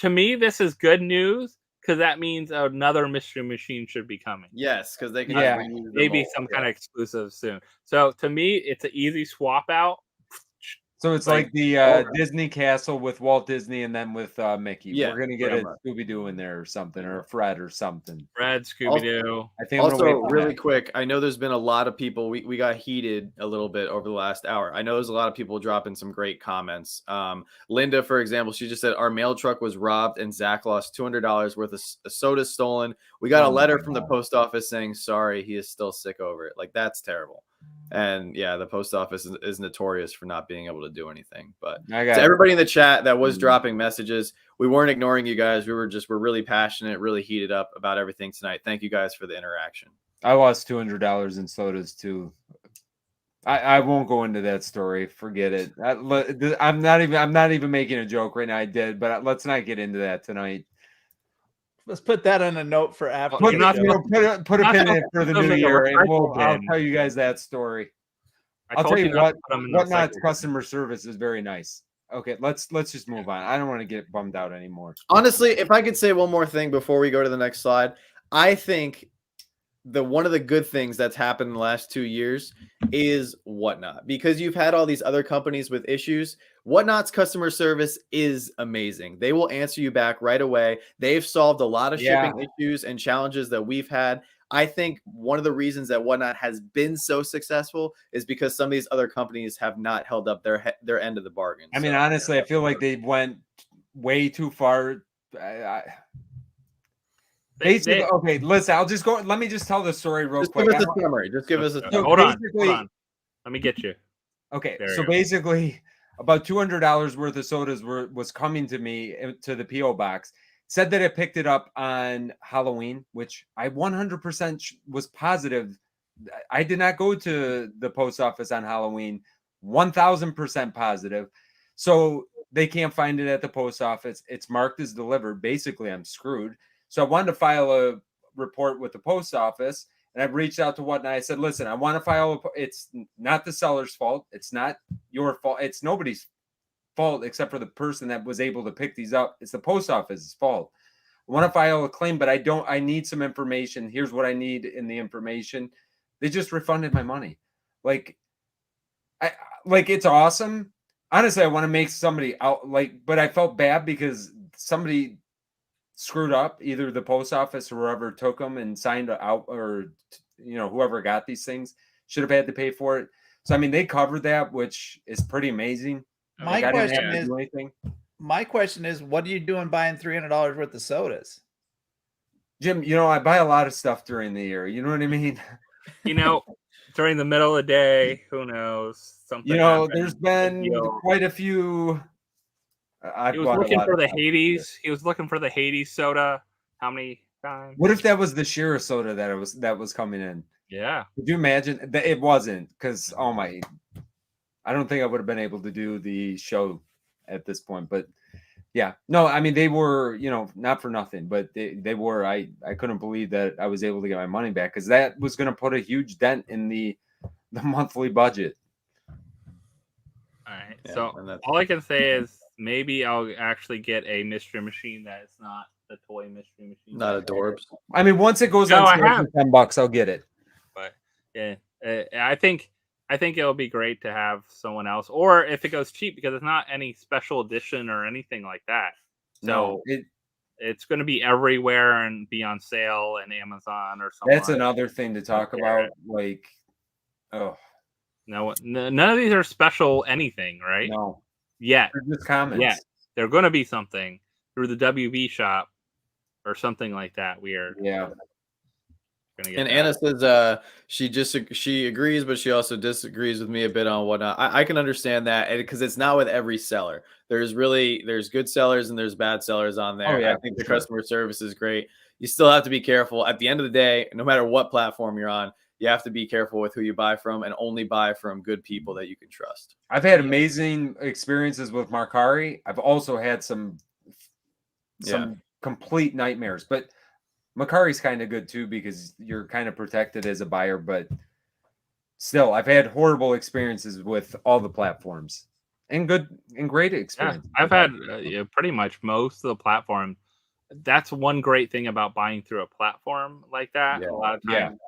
me, this is good news because that means another mystery machine should be coming. Yes, because they can maybe some kind of exclusive soon. So to me, it's an easy swap out. So it's like the Disney castle with Walt Disney and then with Mickey. Yeah, we're gonna get a Scooby-Doo in there or something, or a Fred or something. Fred, Scooby-Doo. I think also really quick, I know there's been a lot of people, we got heated a little bit over the last hour. I know there's a lot of people dropping some great comments. Linda, for example, she just said our mail truck was robbed and Zach lost $200 worth of soda stolen. We got a letter from the post office saying sorry, he is still sick over it. Like, that's terrible. And the post office is notorious for not being able to do anything. But to everybody in the chat that was dropping messages, we weren't ignoring you guys. We're really passionate, really heated up about everything tonight. Thank you guys for the interaction. I lost $200 in sodas too. I won't go into that story. Forget it. I'm not even making a joke right now. I did, but let's not get into that tonight. Let's put that on a note for after. Put a pin in it for the new year, and I'll tell you guys that story. I'll tell you Whatnot's customer service is very nice. Okay, let's just move on. I don't want to get bummed out anymore. Honestly, if I could say one more thing before we go to the next slide, I think one of the good things that's happened in the last 2 years is Whatnot, because you've had all these other companies with issues. Whatnot's customer service is amazing. They will answer you back right away. They've solved a lot of shipping issues and challenges that we've had. I think one of the reasons that Whatnot has been so successful is because some of these other companies have not held up their end of the bargain. I mean, honestly, I feel like they went way too far. Basically, okay, listen, I'll just go. Let me just tell the story real quick. Give us a summary. Just give us a summary. Hold on. Let me get you. Okay, so basically, about $200 worth of sodas was coming to me to the PO box. Said that I picked it up on Halloween, which I 100% was positive. I did not go to the post office on Halloween. 1,000% positive. So they can't find it at the post office. It's marked as delivered. Basically, I'm screwed. So I wanted to file a report with the post office, and I've reached out to Whatnot. I said, listen, I want to file it's not the seller's fault. It's not your fault. It's nobody's fault except for the person that was able to pick these up. It's the post office's fault. I want to file a claim, but I need some information. Here's what I need in the information. They just refunded my money. Like it's awesome, honestly, I want to make somebody out but I felt bad because somebody screwed up, either the post office or whoever took them and signed out, or whoever got these things should have had to pay for it. So I mean, they covered that, which is pretty amazing. My I didn't question have to is, do anything. My question is, what are you doing buying $300 worth of sodas? Jim, I buy a lot of stuff during the year. You know what I mean? During the middle of the day, who knows? Something. There's been quite a few. He was looking for the Hades. He was looking for the Hades soda. How many times? What if that was the Shira soda that was coming in? Yeah. Could you imagine that it wasn't? Because I don't think I would have been able to do the show at this point. But yeah, no, I mean, they were, not for nothing, but they were. I couldn't believe that I was able to get my money back, because that was going to put a huge dent in the monthly budget. All right. Yeah, so all I can say is maybe I'll actually get a mystery machine that is not the toy mystery machine. Not adorbs. I mean, once it goes on sale for $10, I'll get it. But yeah, I think it'll be great to have someone else, or if it goes cheap, because it's not any special edition or anything like that. So it's going to be everywhere and be on sale and Amazon or something. That's another thing to talk about. No, none of these are special anything, right? No. Yet. They're just comments. Yeah. They're going to be something through the WB shop or something like that. Yeah. And Anna says she agrees, but she also disagrees with me a bit on whatnot. I can understand that, because it's not with every seller. There's good sellers and there's bad sellers on there. Oh, yeah, I think the customer service is great. You still have to be careful. At the end of the day, no matter what platform you're on, you have to be careful with who you buy from, and only buy from good people that you can trust. I've had amazing experiences with Mercari. I've also had some complete nightmares, but Mercari's kind of good too, because you're kind of protected as a buyer. But still, I've had horrible experiences with all the platforms, and great experience. Yeah, I've had pretty much most of the platform. That's one great thing about buying through a platform like that. Yeah. A lot of times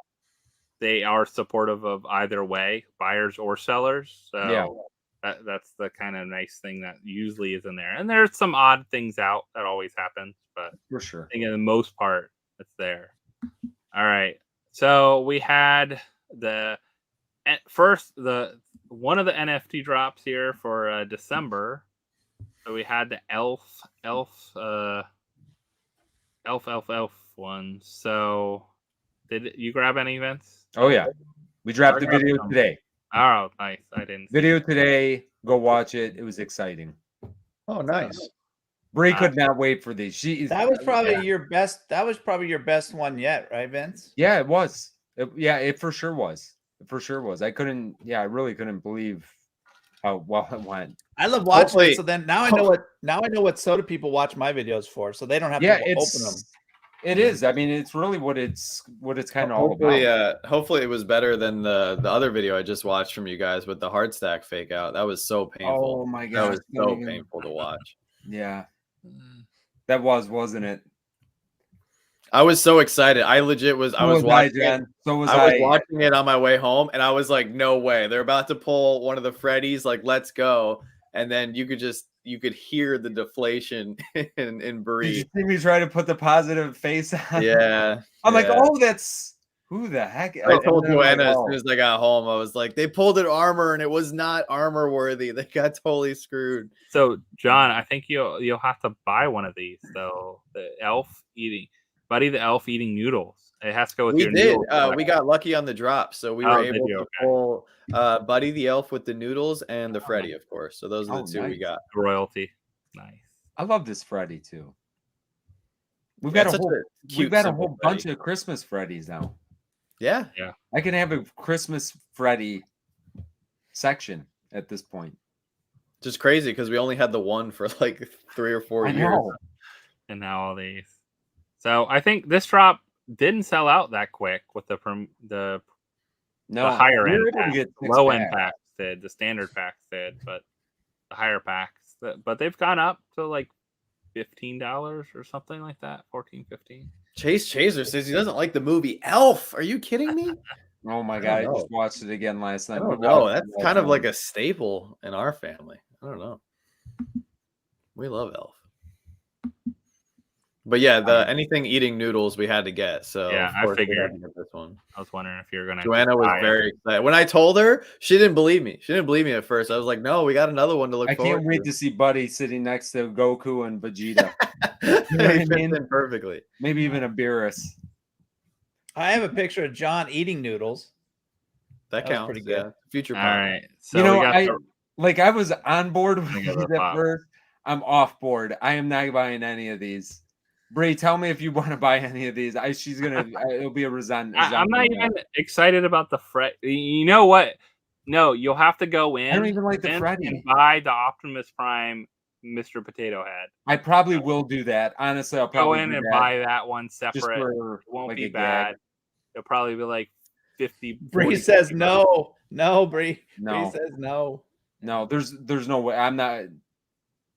they are supportive of either way, buyers or sellers. So that's the kind of nice thing that usually is in there. And there's some odd things out that always happens, but for sure, I think in the most part, it's there. All right. So we had one of the NFT drops here for December. So we had the elf one. So did you grab any, Vince? Oh yeah, we dropped the video today. Oh, nice. I didn't video today. Go watch it. It was exciting. Oh, nice. Bree could not wait for these. That was probably your best. That was probably your best one yet, right, Vince? Yeah, it was. It for sure was. It for sure was. I really couldn't believe how well it went. I love watching it. So then now I know what soda people watch my videos for, so they don't have to open them. It is. I mean, it's really what it's kind of all about. Hopefully, it was better than the other video I just watched from you guys with the hard stack fake out. That was so painful. Oh my god, that was so painful to watch. Yeah, that wasn't it? I was so excited. I legit was. I was watching it. So was I was watching it on my way home, and I was like, "No way! They're about to pull one of the Freddies. Like, let's go!" And then you could hear the deflation in Bree. Did you see me try to put the positive face on? Yeah. I'm like, oh, that's who the heck? I told Joanna as soon as I got home, I was like, they pulled an armor and it was not armor worthy. They got totally screwed. So, John, I think you'll have to buy one of these though. The Buddy the elf eating noodles. It has to go with your noodles. We got lucky on the drop, so we were able to pull Buddy the elf with the noodles and the Freddy, of course. So those are the two we got. Royalty. Nice. I love this Freddy too. We've got a whole bunch of Christmas Freddies now. Yeah. I can have a Christmas Freddy section at this point. Just crazy because we only had the one for like 3 or 4 years. And now all these. So I think this drop didn't sell out that quick with the higher end packs. Low end packs did, the standard packs did, but the higher packs, but they've gone up to like $15 or something like that, 14, 15. Chase Chaser says he doesn't like the movie Elf. Are you kidding me? Oh my god, I just watched it again last night. No, that's kind of like a staple in our family. I don't know. We love Elf. But yeah, anything eating noodles we had to get. So Yeah, of I course we had figured. to get this one. I was wondering if you were gonna. Joanna was very excited. When I told her, she didn't believe me. She didn't believe me at first. I was like, no, we got another one to look I forward can't wait to see Buddy sitting next to Goku and Vegeta. You know what I fits mean? in perfectly. Maybe even a Beerus. I have a picture of John eating noodles. That was counts. pretty good. Yeah. Future All pop. right. So You know, we got I was on board with I these got the at pop. first. I'm off board. I am not buying any of these. Bree, tell me if you want to buy any of these. She's gonna. It'll be a resent. I'm not even excited about the Fred. You know what? No, you'll have to go in. I don't even like the and Freddy. buy the Optimus Prime Mr. Potato Head. I probably will do that. Honestly, I'll Go probably in do and that buy that one just separate. for It won't like be a bad. gag. It'll probably be like 50. Bree 40, says 50 no. No, Bree. No. Bree says no. No, there's no way. I'm not.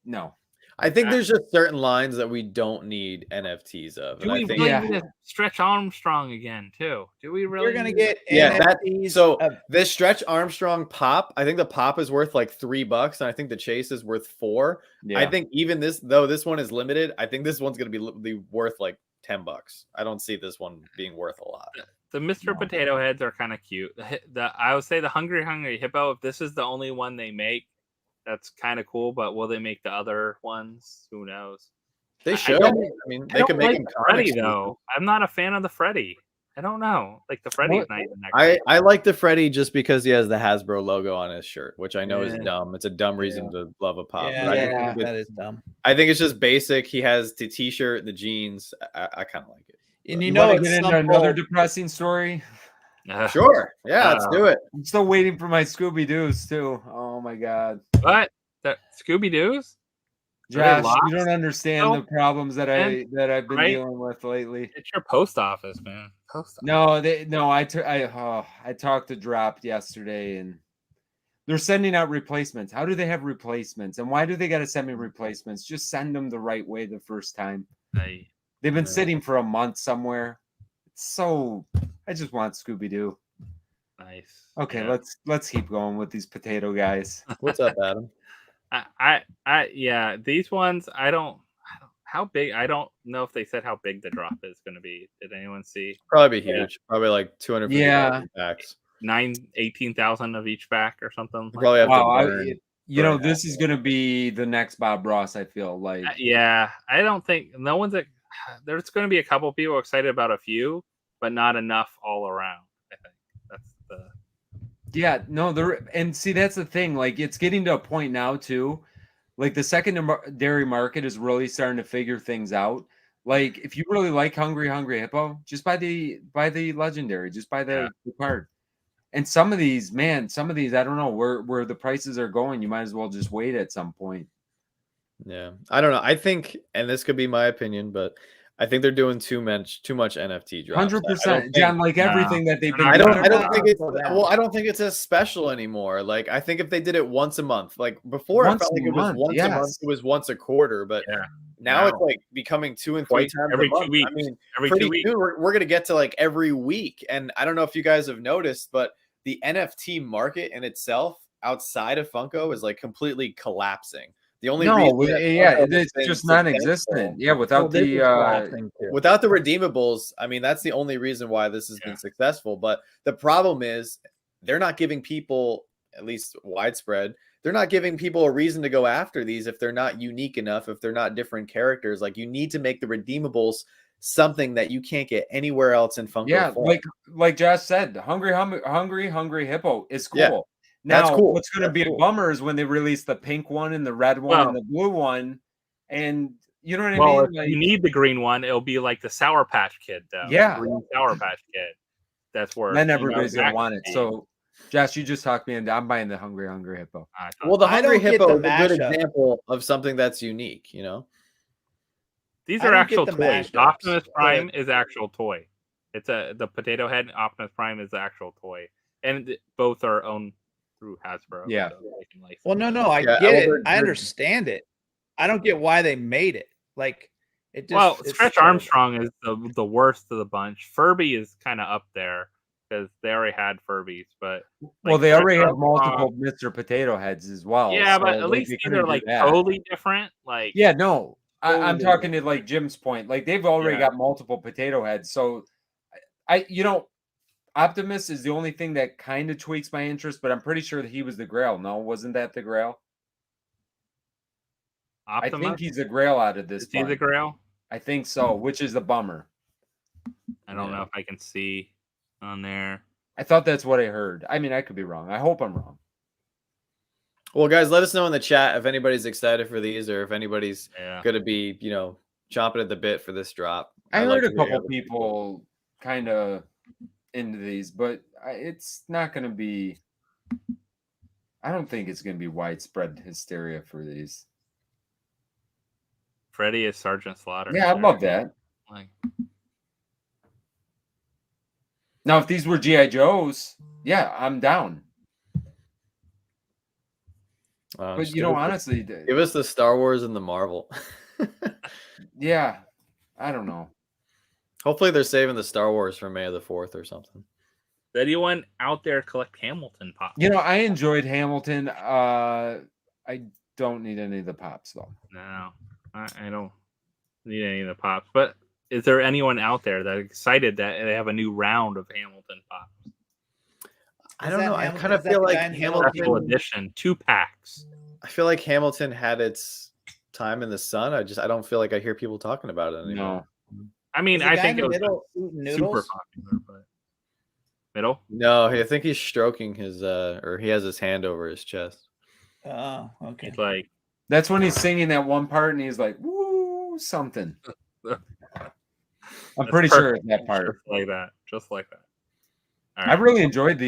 No. I think there's just certain lines that we don't need NFTs of. Do And we I think really need to Stretch Armstrong again too? Do we really? You're gonna need get that so of- this Stretch Armstrong pop, I think the pop is worth like $3 and I think the chase is worth $4. Yeah. I think even this one is limited, I think this one's gonna be worth like $10. I don't see this one being worth a lot. The Mr. Potato Heads are kind of cute. I would say the Hungry Hippo, if this is the only one they make, that's kind of cool. But will they make the other ones? Who knows? They should. I mean, they could make like them Freddy though. I'm not a fan of the Freddy. I don't know. Like the Freddy's night. I like the Freddy just because he has the Hasbro logo on his shirt, which I know is dumb. It's a dumb reason to love a pop. Yeah, that is dumb. I think it's just basic. He has the t-shirt, the jeans. I kind of like it. And you know, know, get into another depressing story. Sure. Yeah, let's do it. I'm still waiting for my Scooby Doo's too. Oh my god. What? The Scooby Doo's? Josh, you don't understand the problems that I've been right? dealing with lately. It's your post office, man. Post office. I talked to Dropped yesterday, and they're sending out replacements. How do they have replacements? And why do they got to send me replacements? Just send them the right way the first time. They've been sitting for a month somewhere. I just want Scooby Doo. Nice. Okay, let's keep going with these potato guys. What's up, Adam? Yeah, these ones I don't how big. I don't know if they said how big the drop is going to be. Did anyone see? Probably huge. Probably like 250 packs. 18,000 of each pack or something. Probably have to burn. This is going to be the next Bob Ross. I feel like. Yeah, I don't think no one's. There's going to be a couple people excited about a few, but not enough all around. I think that's the. Yeah, no, and see that's the thing. Like it's getting to a point now too. Like the secondary market is really starting to figure things out. Like if you really like Hungry Hippo, just buy the legendary, just buy the card. And some of these, I don't know where the prices are going. You might as well just wait at some point. Yeah, I don't know. I think, and this could be my opinion, but I think they're doing too much NFT drops. 100%, John. Like everything that they've been. I don't think it's I don't think it's as special anymore. Like I think if they did it once a month, like before, I felt like it was once a month, it was once a quarter, but now it's like becoming 2 and 3 times every a month. 2 weeks. I mean, every 2 weeks. Soon we're gonna get to like every week, and I don't know if you guys have noticed, but the NFT market in itself outside of Funko is like completely collapsing. The only it's just non-existent. Yeah, without the redeemables, I mean that's the only reason why this has been successful. But the problem is they're not giving people, at least widespread, they're not giving people a reason to go after these if they're not unique enough, if they're not different characters. Like you need to make the redeemables something that you can't get anywhere else in Funko. Yeah, form. like Josh said, Hungry Hippo is cool. Yeah. Now, that's cool. What's going to be a bummer is when they release the pink one and the red one and the blue one, and you know what I mean. If you need the green one, it'll be like the Sour Patch Kid, though. Yeah, the green Sour Patch Kid. That's where then everybody's gonna want it. So, Josh, you just talked me into. I'm buying the Hungry Hippo. Well, the Hungry Hippo is a good example of something that's unique. You know, these are actual toys. Optimus Prime is actual toy. It's the Potato Head. Optimus Prime is the actual toy, and both are owned through Hasbro. Yeah. Well, no, I get it. I understand it. I don't get why they made it. Like it just. Stretch Armstrong is the worst of the bunch. Furby is kind of up there because they already had Furbies. But Well, like, they already have Funko, multiple Mr. Potato Heads as well. yeah, but so, at least they these are couldn't do like that. totally different. Like, Yeah, no, I'm Totally talking to like Jim's point. Like they've already Yeah. got multiple potato heads. So Optimus is the only thing that kind of tweaks my interest, but I'm pretty sure that he was the Grail. No, wasn't that the Grail? Optimus? I think he's the Grail out of this. Is he the Grail? I think so, which is the bummer. I don't know if I can see on there. I thought that's what I heard. I mean, I could be wrong. I hope I'm wrong. Well, guys, let us know in the chat if anybody's excited for these or if anybody's Yeah. going to be, chomping at the bit for this drop. I I'd heard like a to hear couple other people kind of into these, but it's not going to be. I don't think it's going to be widespread hysteria for these. Freddy is Sergeant Slaughter. Yeah, I love that. Like, now, if these were G.I. Joes, yeah, I'm down. But just give us honestly, give us the Star Wars and the Marvel. yeah, I don't know. Hopefully, they're saving the Star Wars for May the 4th or something. Did anyone out there collect Hamilton pops? I enjoyed Hamilton. I don't need any of the pops though. No, I don't need any of the pops. But is there anyone out there that's excited that they have a new round of Hamilton pops? I don't know. I kind of feel like Special Hamilton edition, 2 packs. I feel like Hamilton had its time in the sun. I don't feel like I hear people talking about it anymore. No. I mean, I think it was super noodles? popular, but middle. No, I think he's stroking his or he has his hand over his chest. Oh, okay. It's like That's when he's singing that one part and he's like, woo, something. I'm pretty sure it's that part. Just like that. All I right. really enjoyed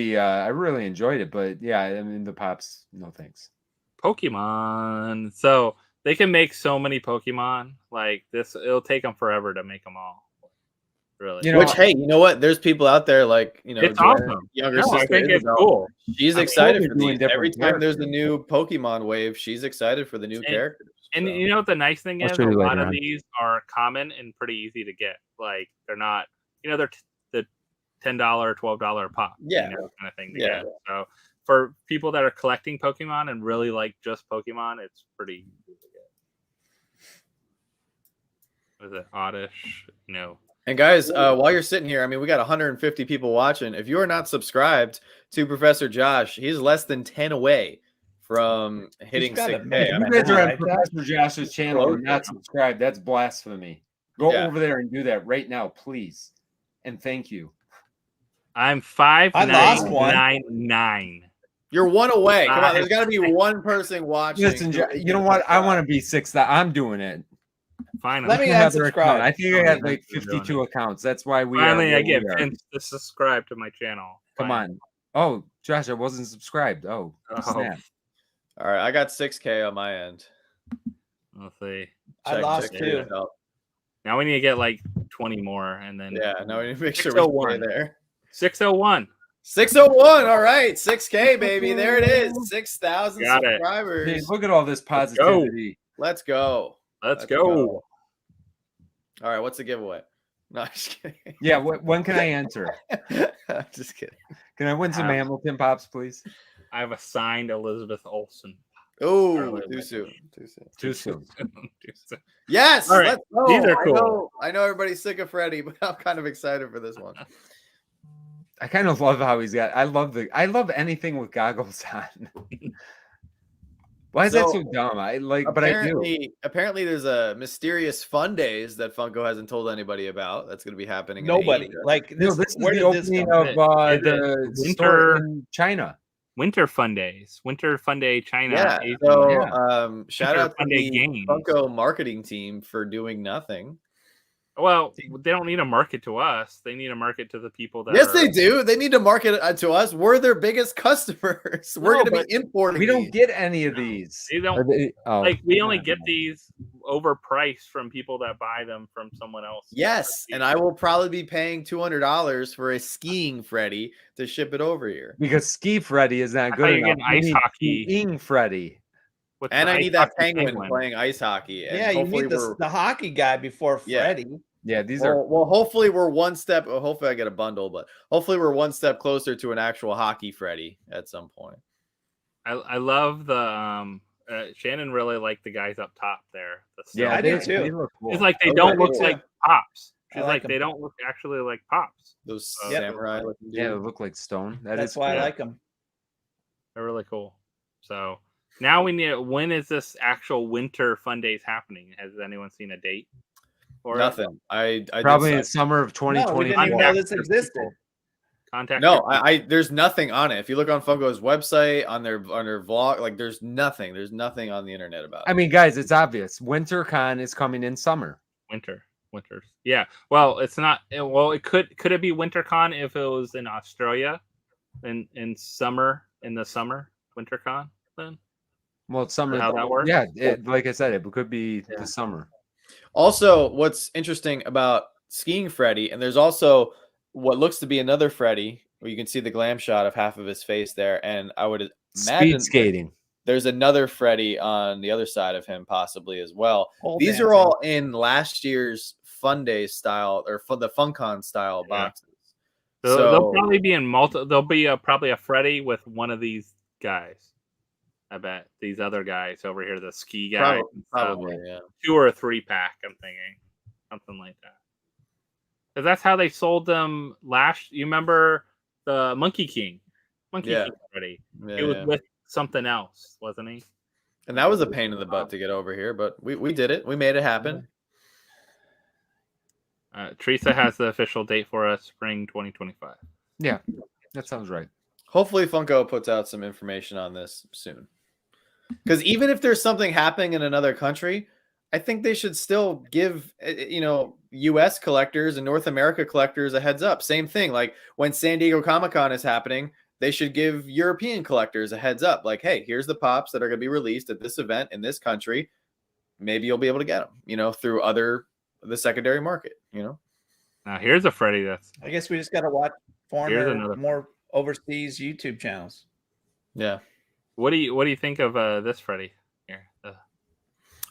it, but yeah, I mean the pops, no thanks. Pokemon. So they can make so many Pokemon. Like this, it'll take them forever to make them all. Really. Which, hey, you know what? There's people out there like it's Jen, awesome. younger No, I sister think it's Isabel. cool. She's I'm excited totally for doing these. different Every time there's a characters. new Pokemon wave, she's excited for the new characters. And so. you know what the nice thing I'll is? show A you lot later of on. these are common and pretty easy to get. Like they're not, they're the $10, $12 pop. Yeah. Kind of thing to Yeah. get. So for people that are collecting Pokemon and really like just Pokemon, it's pretty easy to get. Was it Oddish? And guys, while you're sitting here, I mean, we got 150 people watching. If you are not subscribed to Professor Josh, he's less than 10 away from hitting got a 6K. million. I You mean, guys are on Right. Professor Josh's channel and not subscribed. That's blasphemy. Go over there and do that right now, please. And thank you. I'm I lost one. 5,999. You're one away. Come on, there's got to be one person watching. Listen, you know what? I want to be 6. I'm doing it. Finally. Let me Another unsubscribe. account. I think I had like You're doing 52 accounts. That's why we Finally, are I where get we are. Vince to subscribe to my channel. Come Finally. on. Oh, Josh, I wasn't subscribed. Oh, snap. All right, I got 6K on my end. Let's see. I lost check 2. it out. Now we need to get like 20 more, and then Yeah, now we need to make sure 601. we stay there. 601. 601. All right, 6K, baby. There it is. 6,000 Got it. subscribers. Hey, look at all this positivity. Let's go. Let's go. All right, what's the giveaway? No, I'm just kidding. Yeah, when can I enter? I'm just kidding. Can I win some Hamilton pops, please? I have a signed Elizabeth Olsen. Oh, too soon. Too soon. Too soon. Yes, All right, let's go. these are cool. I know everybody's sick of Freddy, but I'm kind of excited for this one. I kind of love how he's got. I love anything with goggles on. Why is that so dumb? But I do. Apparently, there's a mysterious fun days that Funko hasn't told anybody about. That's going to be happening. Nobody. In Asia. Like This this. is Where the did this opening come of from? the Winter- store in China. Winter Fun Days. Winter Fun Day China. Yeah. Asian- So, Yeah. shout out to Fun Day the Games. Funko marketing team for doing nothing. Well, they don't need to market to us. They need to market to the people that Yes, are- they do. They need to market it to us. We're their biggest customers. We're No, going to but be importing. We don't these. get any of these. They don't like we only get these overpriced from people that buy them from someone else. Yes, and I will probably be paying $200 for a skiing Freddy to ship it over here. because Ski Freddy is not I good thought you enough. get an ice hockey. Skiing Freddy. with And the I ice need that hockey penguin playing ice hockey. And Yeah, you hopefully need the hockey guy before Yeah. Freddy. Yeah, these well, are well, hopefully we're one step. Well, hopefully I get a bundle, but hopefully we're one step closer to an actual hockey Freddy at some point. I love the Shannon really liked the guys up top there. yeah, I do too. they look cool. It's like they Oh, don't I look do like too. pops. I She's like like they 'em. don't look actually like pops. Those Yep. samurai looking Yeah, they dudes. look like stone. That's why I yeah. like them. They're really cool. So now we need. When is this actual winter fun days happening? Has anyone seen a date? Or Nothing. I Probably did in summer of No, we 2024. didn't even know Contact this your existed. people. Contact. No, your people. there's nothing on it. If you look on Funko's website, on their vlog, like there's nothing. There's nothing on the internet about it. I mean, guys, it's obvious. WinterCon is coming in summer. Winters. Yeah. Well, it's not. Well, it could it be WinterCon if it was in Australia, in the summer WinterCon then. Well, it's summer. How that works? Yeah, like I said, it could be the summer. Also, what's interesting about Skiing Freddy, and there's also what looks to be another Freddy, where you can see the glam shot of half of his face there, and I would imagine Speed skating. there's another Freddy on the other side of him possibly as well. Pole These dancing. are all in last year's Fun Day style or the FunCon style boxes. They'll probably be in There'll be probably a Freddy with one of these guys. I bet these other guys over here, the ski guys, probably, yeah. 2 or 3 pack. I'm thinking something like that. Because that's how they sold them last. You remember the Monkey King Freddy? Yeah, It was yeah. with something else, wasn't he? And that was a pain in the butt to get over here, but we did it. We made it happen. Teresa has the official date for us, spring 2025. Yeah, that sounds right. Hopefully Funko puts out some information on this soon. Because even if there's something happening in another country, I think they should still give, U.S. collectors and North America collectors a heads up. Same thing. Like when San Diego Comic-Con is happening, they should give European collectors a heads up. Like, hey, here's the pops that are going to be released at this event in this country. Maybe you'll be able to get them, through the secondary market, Now here's a Freddy that's. I guess we just got to watch more overseas YouTube channels. Yeah. What do you think of this Freddy here?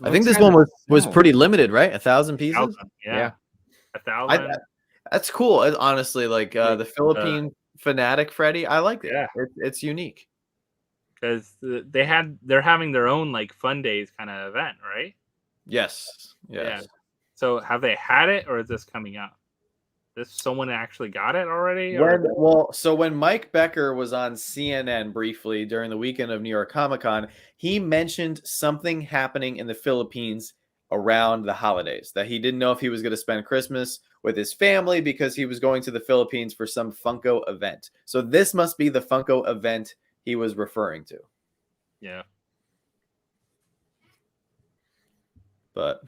I think this one was pretty limited, right? 1,000 pieces. 1,000, yeah. 1,000. That's cool. Honestly, like the Philippine Fanatic Freddy, I like it. Yeah. It's unique. Because they're having their own like fun days kind of event, right? Yes. Yeah. So have they had it, or is this coming up? Someone actually got it already? So when Mike Becker was on CNN briefly during the weekend of New York Comic-Con, he mentioned something happening in the Philippines around the holidays, that he didn't know if he was going to spend Christmas with his family because he was going to the Philippines for some Funko event. So this must be the Funko event he was referring to. Yeah. But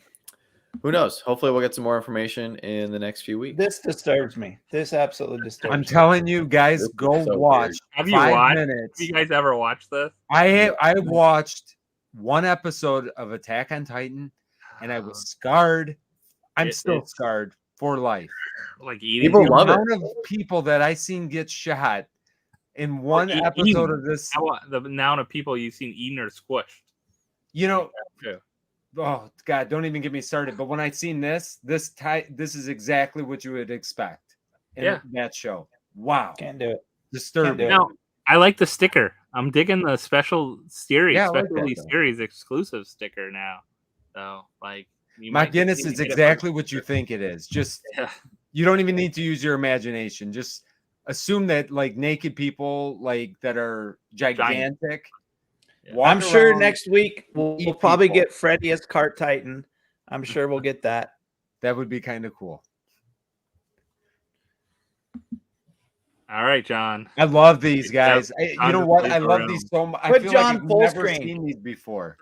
who knows? Hopefully we'll get some more information in the next few weeks. This disturbs me. This absolutely disturbs me. I'm telling you guys, go watch. Have you 5 watched? minutes. Have you guys ever watched this? I watched one episode of Attack on Titan, and I was scarred. I'm still scarred for life. Like eating. People The love it. amount of people that I seen get shot in one episode of this. The amount of people you've seen eaten or squished. Oh God, don't even get me started. But when I seen this is exactly what you would expect in that show. Wow. Can't do it. Disturbing. No, I like the sticker. I'm digging the special series, Yeah, I like specialty that, series exclusive sticker now. So like My Guinness is exactly what you think it is. Just you don't even need to use your imagination. Just assume that like naked people like that are gigantic. I'm sure next week we'll probably get Freddy as Cart Titan. I'm sure we'll get that. That would be kind of cool. All right, John. I love these guys. You know what? I love these so much. I feel like I've never seen these before.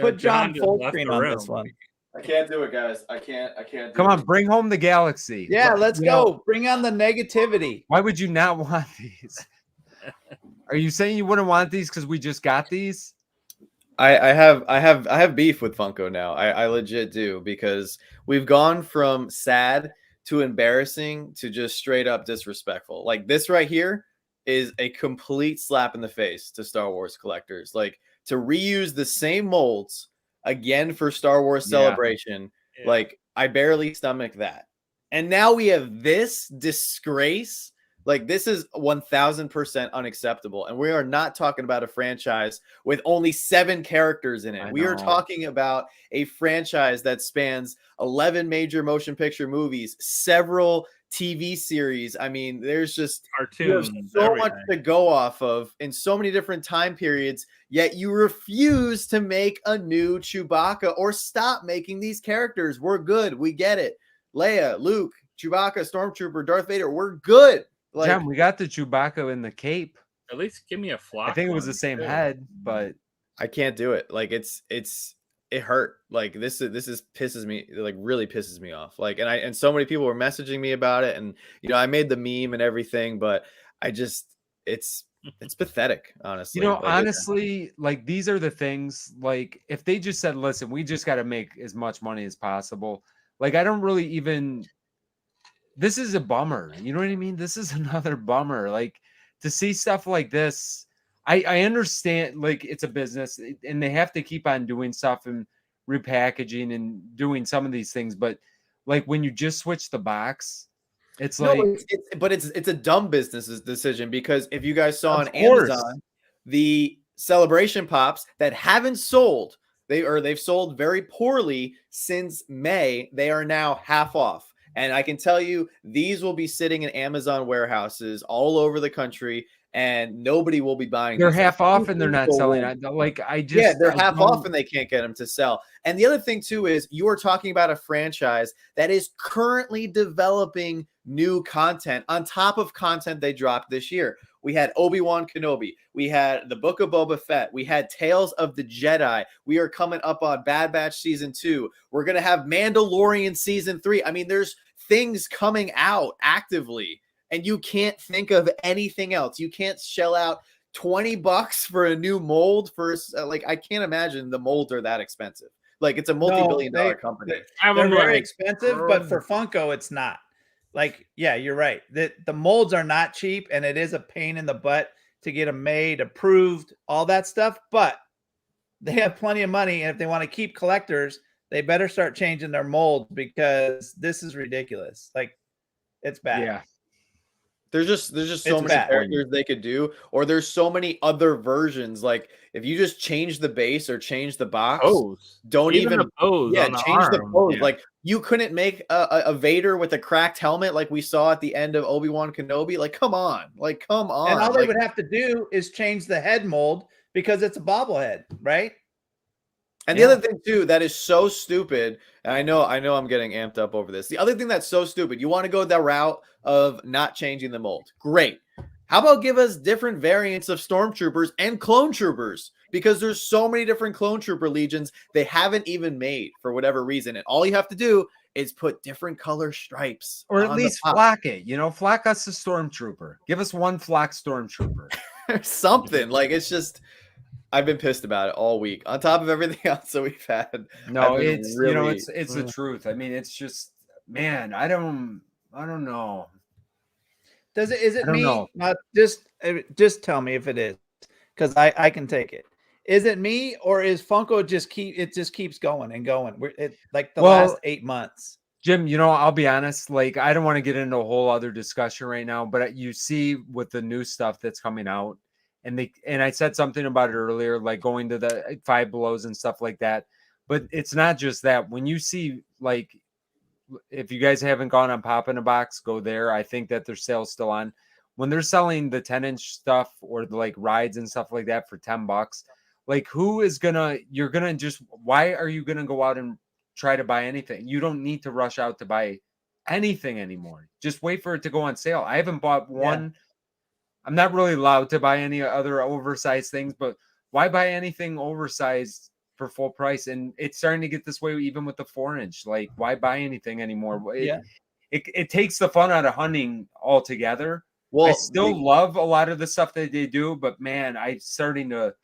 Put John full screen on this one. I can't do it, guys. I can't. Come on, bring home the galaxy. Yeah, let's go. Bring on the negativity. Why would you not want these? Are you saying you wouldn't want these because we just got these? I have beef with Funko now. I legit do, because we've gone from sad to embarrassing to just straight up disrespectful. Like this right here is a complete slap in the face to Star Wars collectors. Like to reuse the same molds again for Star Wars Celebration. Like I barely stomach that. And now we have this disgrace. Like, this is 1000% unacceptable. And we are not talking about a franchise with only 7 characters in it. We are talking about a franchise that spans 11 major motion picture movies, several TV series. I mean, there's just Cartoons, so much to go off of in so many different time periods, yet you refuse to make a new Chewbacca or stop making these characters. We're good. We get it. Leia, Luke, Chewbacca, Stormtrooper, Darth Vader, we're good. Like, John, we got the Chewbacca in the cape. At least give me a flock. I think it was the same head, but I can't do it. Like, it hurt. Like, this is pisses me, like, really pisses me off. Like, and so many people were messaging me about it, and I made the meme and everything, but I just it's pathetic, honestly. Like, honestly, like, these are the things, like, if they just said, listen, we just got to make as much money as possible. Like, I don't really even, this is a bummer. You know what I mean? This is another bummer. Like, to see stuff like this, I understand, like, it's a business and they have to keep on doing stuff and repackaging and doing some of these things. But, like, when you just switch the box, it's it's a dumb business decision, because if you guys saw on Amazon, the Celebration Pops that haven't sold, they've sold very poorly since May, they are now half off. And I can tell you, these will be sitting in Amazon warehouses all over the country, and nobody will be buying. They're half off and they're not selling. They're half off and they can't get them to sell. And the other thing too is, you are talking about a franchise that is currently developing new content on top of content they dropped this year. We had Obi-Wan Kenobi. We had the Book of Boba Fett. We had Tales of the Jedi. We are coming up on Bad Batch Season 2. We're going to have Mandalorian Season 3. I mean, there's things coming out actively, and you can't think of anything else. You can't shell out $20 for a new mold for, like, I can't imagine the molds are that expensive. Like, it's a multi-billion-dollar company. They're very expensive, but for Funko, it's not. Like, yeah, you're right. The molds are not cheap, and it is a pain in the butt to get them made, approved, all that stuff. But they have plenty of money, and if they want to keep collectors, they better start changing their molds, because this is ridiculous. Like, it's bad. Yeah. There's just so many characters they could do, or there's so many other versions. Like, if you just change the base or change the box, change the pose. Like, you couldn't make a Vader with a cracked helmet like we saw at the end of Obi-Wan Kenobi. Like, come on. And all they would have to do is change the head mold, because it's a bobblehead, right? And the other thing too that is so stupid, and I know I'm getting amped up over this. The other thing that's so stupid, you want to go the route of not changing the mold. Great. How about give us different variants of stormtroopers and clone troopers? Because there's so many different clone trooper legions they haven't even made for whatever reason. And all you have to do is put different color stripes. Or at least flock it. Flock us a stormtrooper. Give us one flock stormtrooper. Something. Like, it's just, I've been pissed about it all week, on top of everything else that we've had. No, it's really, it's the truth. I mean, it's just, man, I don't know. Is it me? Just tell me if it is, because I can take it. Is it me, or is Funko just keeps going and going? Like the last 8 months. Jim, I'll be honest. Like, I don't want to get into a whole other discussion right now, but you see with the new stuff that's coming out, and I said something about it earlier, like going to the Five Belows and stuff like that. But it's not just that. When you see, like, if you guys haven't gone on Pop in a Box, go there. I think that their sale's still on. When they're selling the 10-inch stuff, or the, like, rides and stuff like that for $10, like, why are you gonna go out and try to buy anything? You don't need to rush out to buy anything anymore. Just wait for it to go on sale. I haven't bought one. I'm not really allowed to buy any other oversized things, but why buy anything oversized for full price? And it's starting to get this way even with the 4-inch. Like, why buy anything anymore? It takes the fun out of hunting altogether. Well, I still love a lot of the stuff that they do, but man, I'm starting to,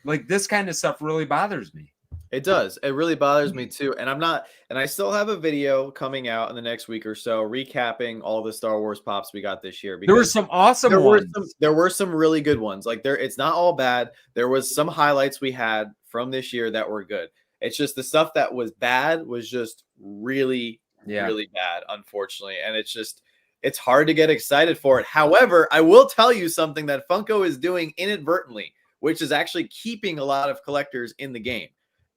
like, this kind of stuff really bothers me. It does. It really bothers me too. And I still have a video coming out in the next week or so recapping all the Star Wars pops we got this year. There were some awesome ones. There were some really good ones. Like, it's not all bad. There was some highlights we had from this year that were good. It's just the stuff that was bad was just really, really bad, unfortunately. And it's hard to get excited for it. However, I will tell you something that Funko is doing inadvertently, which is actually keeping a lot of collectors in the game.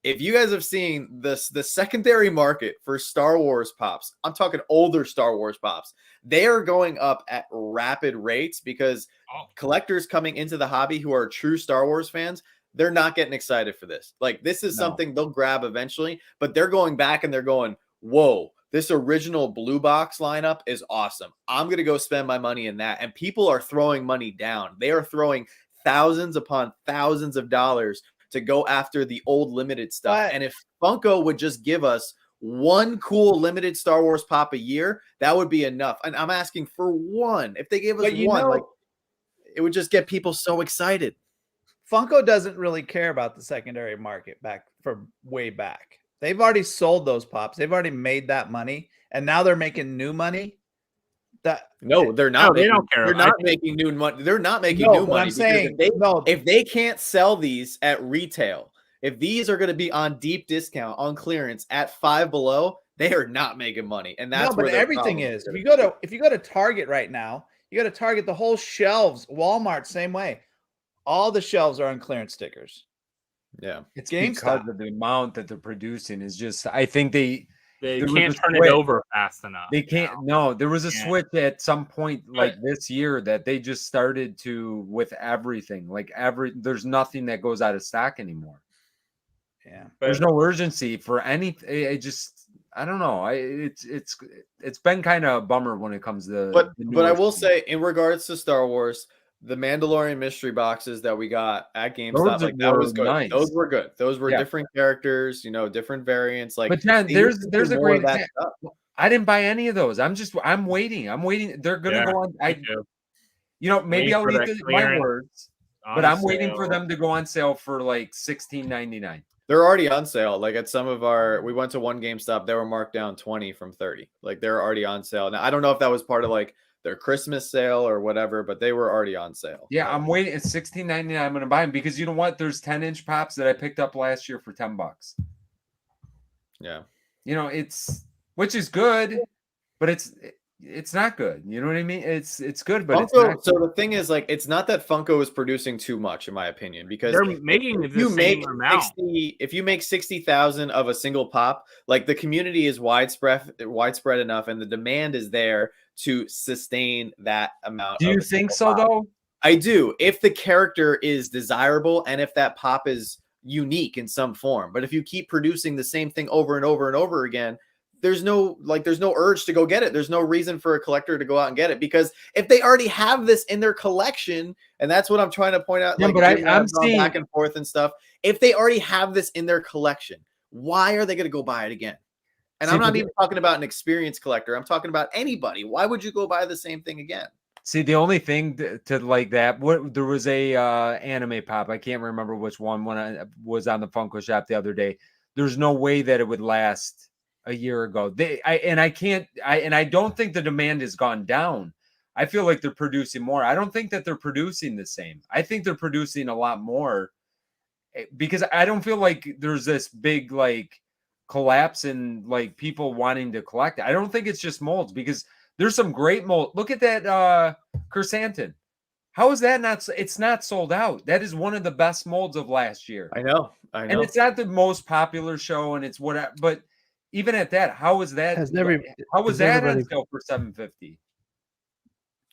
If you guys have seen the secondary market for Star Wars pops, I'm talking older Star Wars pops, they are going up at rapid rates because collectors coming into the hobby who are true Star Wars fans, they're not getting excited for this. Like, this is something they'll grab eventually, but they're going back and they're going, whoa, this original blue box lineup is awesome. I'm going to go spend my money in that. And people are throwing money down. They are throwing thousands upon thousands of dollars to go after the old limited stuff. And if Funko would just give us one cool limited Star Wars pop a year, that would be enough. And I'm asking for one. If they gave us one, like, it would just get people so excited. Funko doesn't really care about the secondary market back from way back. They've already sold those pops. They've already made that money, and now they're making new money. No, they're not. They don't care. They're not making new money. They're not making new money. I'm saying, if they can't sell these at retail, if these are going to be on deep discount, on clearance at $5 below, they are not making money. And that's where everything is. If you go to Target right now, you go to Target, the whole shelves, Walmart, same way. All the shelves are on clearance stickers. Yeah, it's because of the amount that they're producing is just. I think they can't turn it over fast enough. They can't. No, there was a switch at some point like this year that they just started to with everything. Like there's nothing that goes out of stock anymore. Yeah, there's no urgency for anything. I don't know. It's been kind of a bummer when it comes to. But I will say, in regards to Star Wars, the Mandalorian mystery boxes that we got at GameStop, like, that was good. Nice. Those were good. Those were different characters, different variants. Like, but John, there's a great example. I didn't buy any of those. I'm waiting. They're gonna go on. Maybe I'll leave my words, but I'm waiting for them to go on sale for like $16.99. They're already on sale. Like, at some of we went to one GameStop, they were marked down 20 from 30. Like, they're already on sale. Now, I don't know if that was part of like their Christmas sale or whatever, but they were already on sale. Yeah, I'm waiting. It's $16.99. I'm gonna buy them because you know what? There's 10-inch pops that I picked up last year for $10. Yeah, which is good, but it's not good. You know what I mean? It's good, but Funko, it's not. So the thing is, like, it's not that Funko is producing too much, in my opinion, because they're making the same amount. If you make 60,000 of a single pop, like, the community is widespread enough, and the demand is there to sustain that amount. Do you think so, though? I do. If the character is desirable and if that pop is unique in some form. But if you keep producing the same thing over and over and over again, there's no urge to go get it. There's no reason for a collector to go out and get it, because if they already have this in their collection, and that's what I'm trying to point out. Yeah, but I'm seeing back and forth and stuff. If they already have this in their collection, why are they going to go buy it again? And I'm not even talking about an experienced collector. I'm talking about anybody. Why would you go buy the same thing again? See, the only thing to like that, there was a anime pop. I can't remember which one when I was on the Funko shop the other day. There's no way that it would last a year ago. I don't think the demand has gone down. I feel like they're producing more. I don't think that they're producing the same. I think they're producing a lot more, because I don't feel like there's this big like collapse in like people wanting to collect. I don't think it's just molds, because there's some great mold. Look at that Chrysanthemum. How is that not? It's not sold out. That is one of the best molds of last year. I know. And it's not the most popular show, and it's whatever. But even at that, how was that? How was that on sale for $750?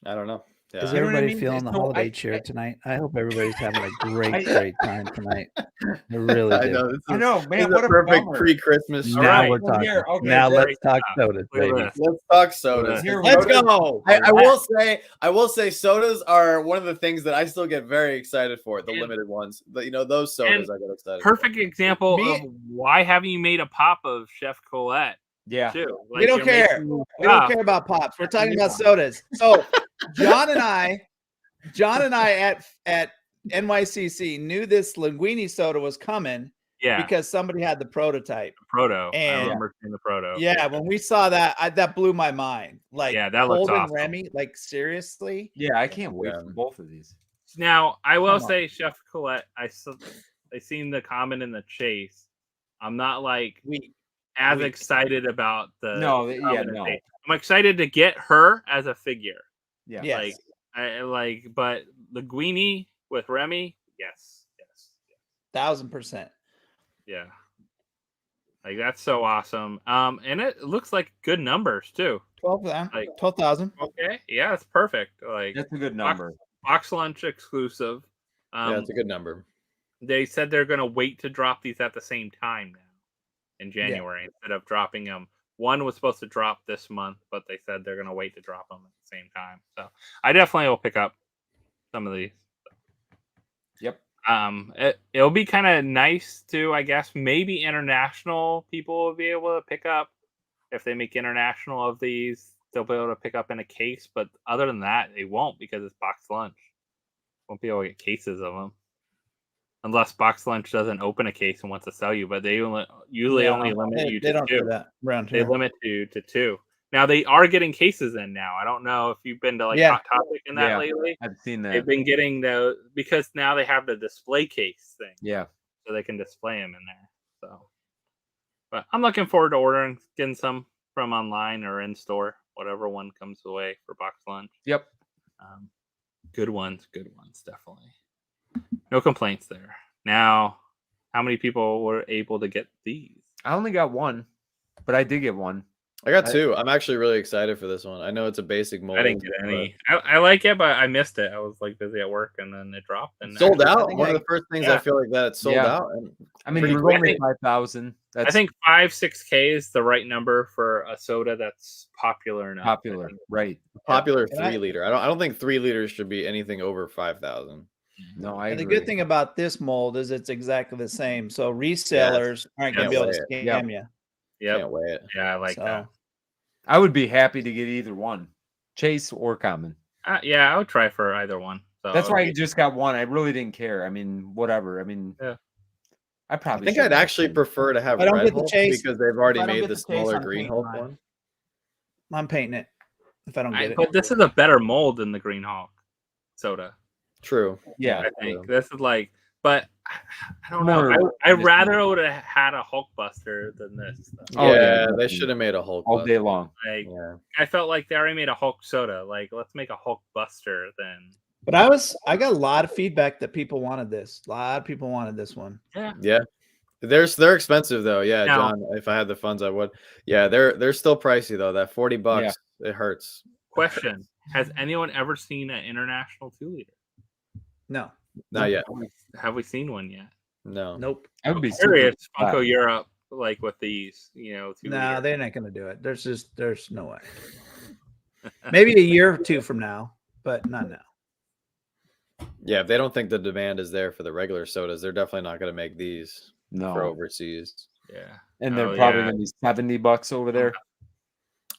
I don't know. Yeah. Is everybody feeling the holiday cheer tonight? I hope everybody's having a great time tonight. I really do. I know, man. What a perfect pre-Christmas. Now we're talking. Okay, now let's talk sodas, baby. Let's talk sodas. Let's go. I will say sodas are one of the things that I still get very excited for. The limited ones, those sodas I get excited. Perfect example of why haven't you made a pop of Chef Colette? Yeah, too. Like, we don't care. We don't care about pops. We're talking about sodas. So John and I at NYCC knew this linguine soda was coming. Yeah, because somebody had the prototype. I remember seeing the proto. Yeah, when we saw that, that blew my mind. Like, yeah, that looks awesome. Remy, like, seriously? Yeah, I can't wait for both of these. Now, I will say, Chef Colette, I seen the comment in the chase. I'm not like as excited about the. No, yeah, Common no. Estate. I'm excited to get her as a figure. Yeah. Yes. But the Guini with Remy, yes. 1000%. Yeah. Like that's so awesome. And it looks like good numbers too. 12,000. Okay, yeah, it's perfect. Like That's a good number. Box Lunch exclusive. Yeah, it's a good number. They said they're gonna wait to drop these at the same time now in January instead of dropping them. One was supposed to drop this month, but they said they're gonna wait to drop them at the same time. So I definitely will pick up some of these. Yep. It'll be kind of nice to, I guess, maybe international people will be able to pick up if they make international of these. They'll be able to pick up in a case, but other than that, they won't because it's Box Lunch. Won't be able to get cases of them unless Box Lunch doesn't open a case and wants to sell you. But they usually only limit you to two. That around They here. limit you to two. Now they are getting cases in now. I don't know if you've been to Hot Topic in that lately. I've seen that. They've been getting those because now they have the display case thing. Yeah. So they can display them in there. So, but I'm looking forward to getting some from online or in store, whatever one comes away for Box Lunch. Yep. Good ones, definitely. No complaints there. Now, how many people were able to get these? I only got one, but I did get one. I got two. I'm actually really excited for this one. I know it's a basic mold. I didn't get any. I like it, but I missed it. I was like busy at work, and then it dropped. And sold out. One of the first things I feel like that it's sold out. And I mean, pretty it was quick. only 5,000. I think 5-6K is the right number for a soda that's popular enough. Popular, right? Popular 3 liter. I don't think 3 liters should be anything over 5,000. No, I And the agree. good thing about this mold is it's exactly the same. So resellers aren't going to be able to scam you. Yeah, Can't wait. Yeah, I like that. I would be happy to get either one, Chase or Common. Yeah, I would try for either one. So That's why I just got one. I really didn't care. I mean, whatever. I mean, I probably. I think I'd actually prefer to have I don't Red get the Hulk Chase. because they've already If I don't made get the the Chase, smaller I'm Green painting Hulk mine. one. I'm painting it if I don't get it. But this is a better mold than the Green Hulk soda. True. Yeah, I think this is like, but I don't More know. I rather would have had a Hulkbuster than this. Oh, yeah, yeah. they should have made a Hulk all one. day long. Like, Yeah. I felt like they already made a Hulk soda. Like, let's make a Hulkbuster then. But I got a lot of feedback that people wanted this. A lot of people wanted this one. Yeah. They're expensive though. Yeah, Now- John. If I had the funds, I would. Yeah, they're still pricey though. That $40, it hurts. Question: has anyone ever seen an international 2-liter? No. Not yet. Have we seen one yet? No. Nope. I would be Curious. super Funko glad. Europe, like with these, 2-liter. No, they're not going to do it. There's no way. Maybe a year or two from now, but not now. Yeah, if they don't think the demand is there for the regular sodas, they're definitely not going to make these for No, overseas. Yeah. and they're Oh, probably yeah. gonna be $70 over there.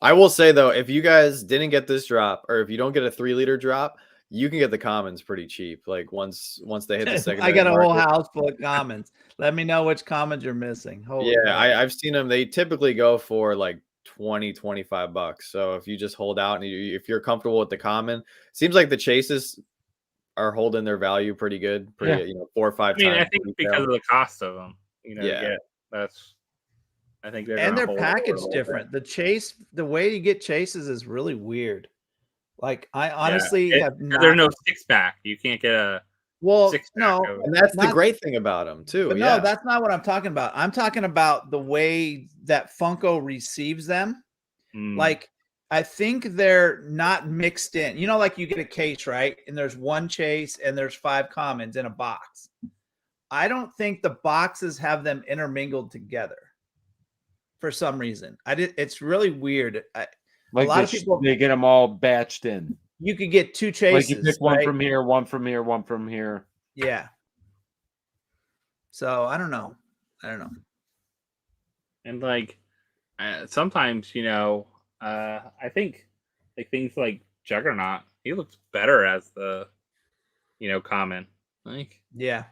I will say though, if you guys didn't get this drop, or if you don't get a 3-liter drop, you can get the commons pretty cheap. Like once they hit the second. I got a whole house full of commons. Let me know which commons you're missing. Holy Yeah, crap. I've seen them. They typically go for like $20-$25. So if you just hold out and if you're comfortable with the common, seems like the chases are holding their value pretty good. 4 or 5 I mean, times. I think because of the cost of them, Yeah. that's. I think they're And gonna they're hold it for a packaged little different. The way you get chases is really weird. Like I bit. honestly Yeah. have not. There's no 6-pack. You can't get a Well, 6-pack. no, of it. And that's the Not- great thing about them too. but Yeah. no, that's not what I'm talking about. I'm talking about the way that Funko receives them. Mm. Like I think they're not mixed in. Like you get a case, right? And there's one chase and there's 5 commons in a box. I don't think the boxes have them intermingled together for some reason. It's really weird. Like lot of people- they get them all batched in. You could get 2 chases. Like you pick one right? from here, one from here, one from here. Yeah. So I don't know. And like sometimes, I think like things like Juggernaut, he looks better as the, common. Like Yeah.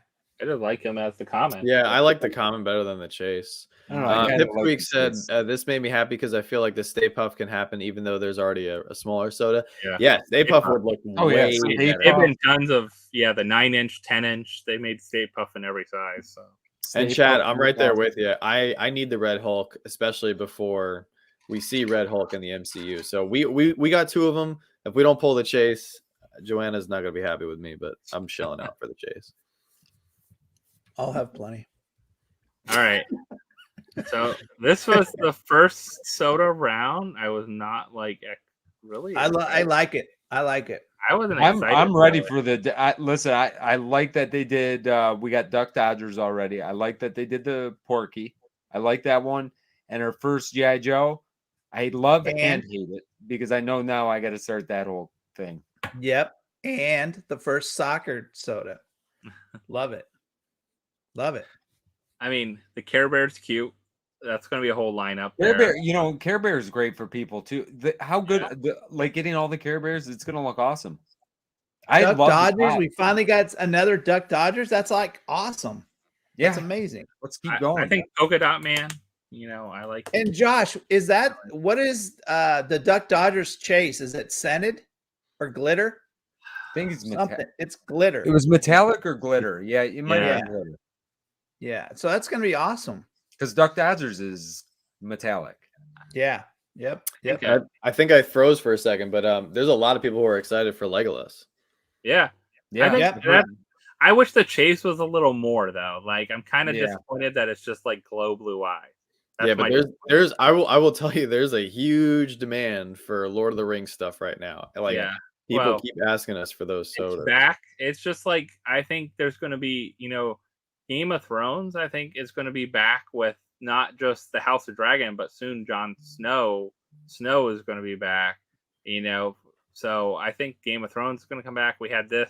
I just like him as the common. Yeah, I like the common better than the chase. I don't know. I kinda like Pipsqueak the said Chase. this made me happy because I feel like the Stay Puff can happen even though there's already a smaller soda. Yeah. Yeah, Stay Puff Puff. would look Oh, yeah, way Stay better. They've been tons of the 9-inch, 10-inch. They made Stay Puff in every size. So And Chad, I'm right there with you. I need the Red Hulk, especially before we see Red Hulk in the MCU. So we got 2 of them. If we don't pull the chase, Joanna's not gonna be happy with me, but I'm shelling out for the chase. I'll have plenty. All right. So this was the first soda round. I was not like really. I like it. I like it. I wasn't excited. I'm ready for the. Listen, I like that they did. We got Duck Dodgers already. I like that they did the Porky. I like that one. And our first G.I. Joe. I love and hate it because I know now I got to start that whole thing. Yep. And the first soccer soda. Love it. Love it. I mean, the Care Bear's cute. That's going to be a whole lineup. Care Bear, Care Bear is great for people too. How good, like getting all the Care Bears, it's going to look awesome. Duck Dodgers. We finally got another Duck Dodgers. That's like awesome. Yeah, that's amazing. Let's keep going. I think Polka Dot Man. I like. And Josh, what is the Duck Dodgers chase? Is it scented or glitter? I think it's something. It's glitter. It was metallic or glitter. Yeah, it might have glitter. Yeah, so that's gonna be awesome. Because Duck Dodgers is metallic. Yeah. Yep. I think I froze for a second, but there's a lot of people who are excited for Legolas. Yeah. I wish the chase was a little more though. Like I'm kind of disappointed that it's just like glow blue eyes. But I will tell you there's a huge demand for Lord of the Rings stuff right now. Like people keep asking us for those sodas. It's just like I think there's going to be Game of Thrones. I think is going to be back with not just the House of Dragon, but soon Jon Snow. Snow is going to be back. So I think Game of Thrones is going to come back. We had this.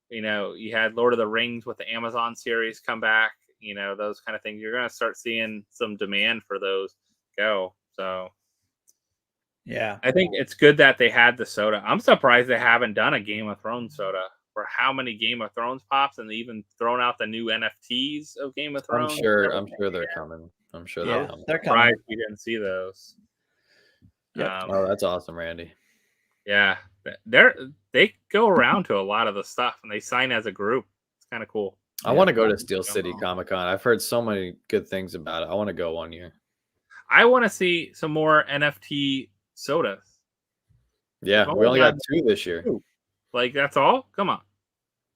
You had Lord of the Rings with the Amazon series come back. Those kind of things. You're going to start seeing some demand for those go. So, yeah, I think it's good that they had the soda. I'm surprised they haven't done a Game of Thrones soda for how many Game of Thrones pops, and they even thrown out the new NFTs of Game of Thrones. I'm sure they're coming. I'm sure they're coming. They're coming. Surprised we didn't see those. Yep. Oh, that's awesome, Randy. Yeah, they go around to a lot of the stuff, and they sign as a group. It's kind of cool. I want to go to Steel City Comic-Con. I've heard so many good things about it. I want to go one year. I want to see some more NFT sodas. Yeah, we only got 2 this year. Like that's all? Come on.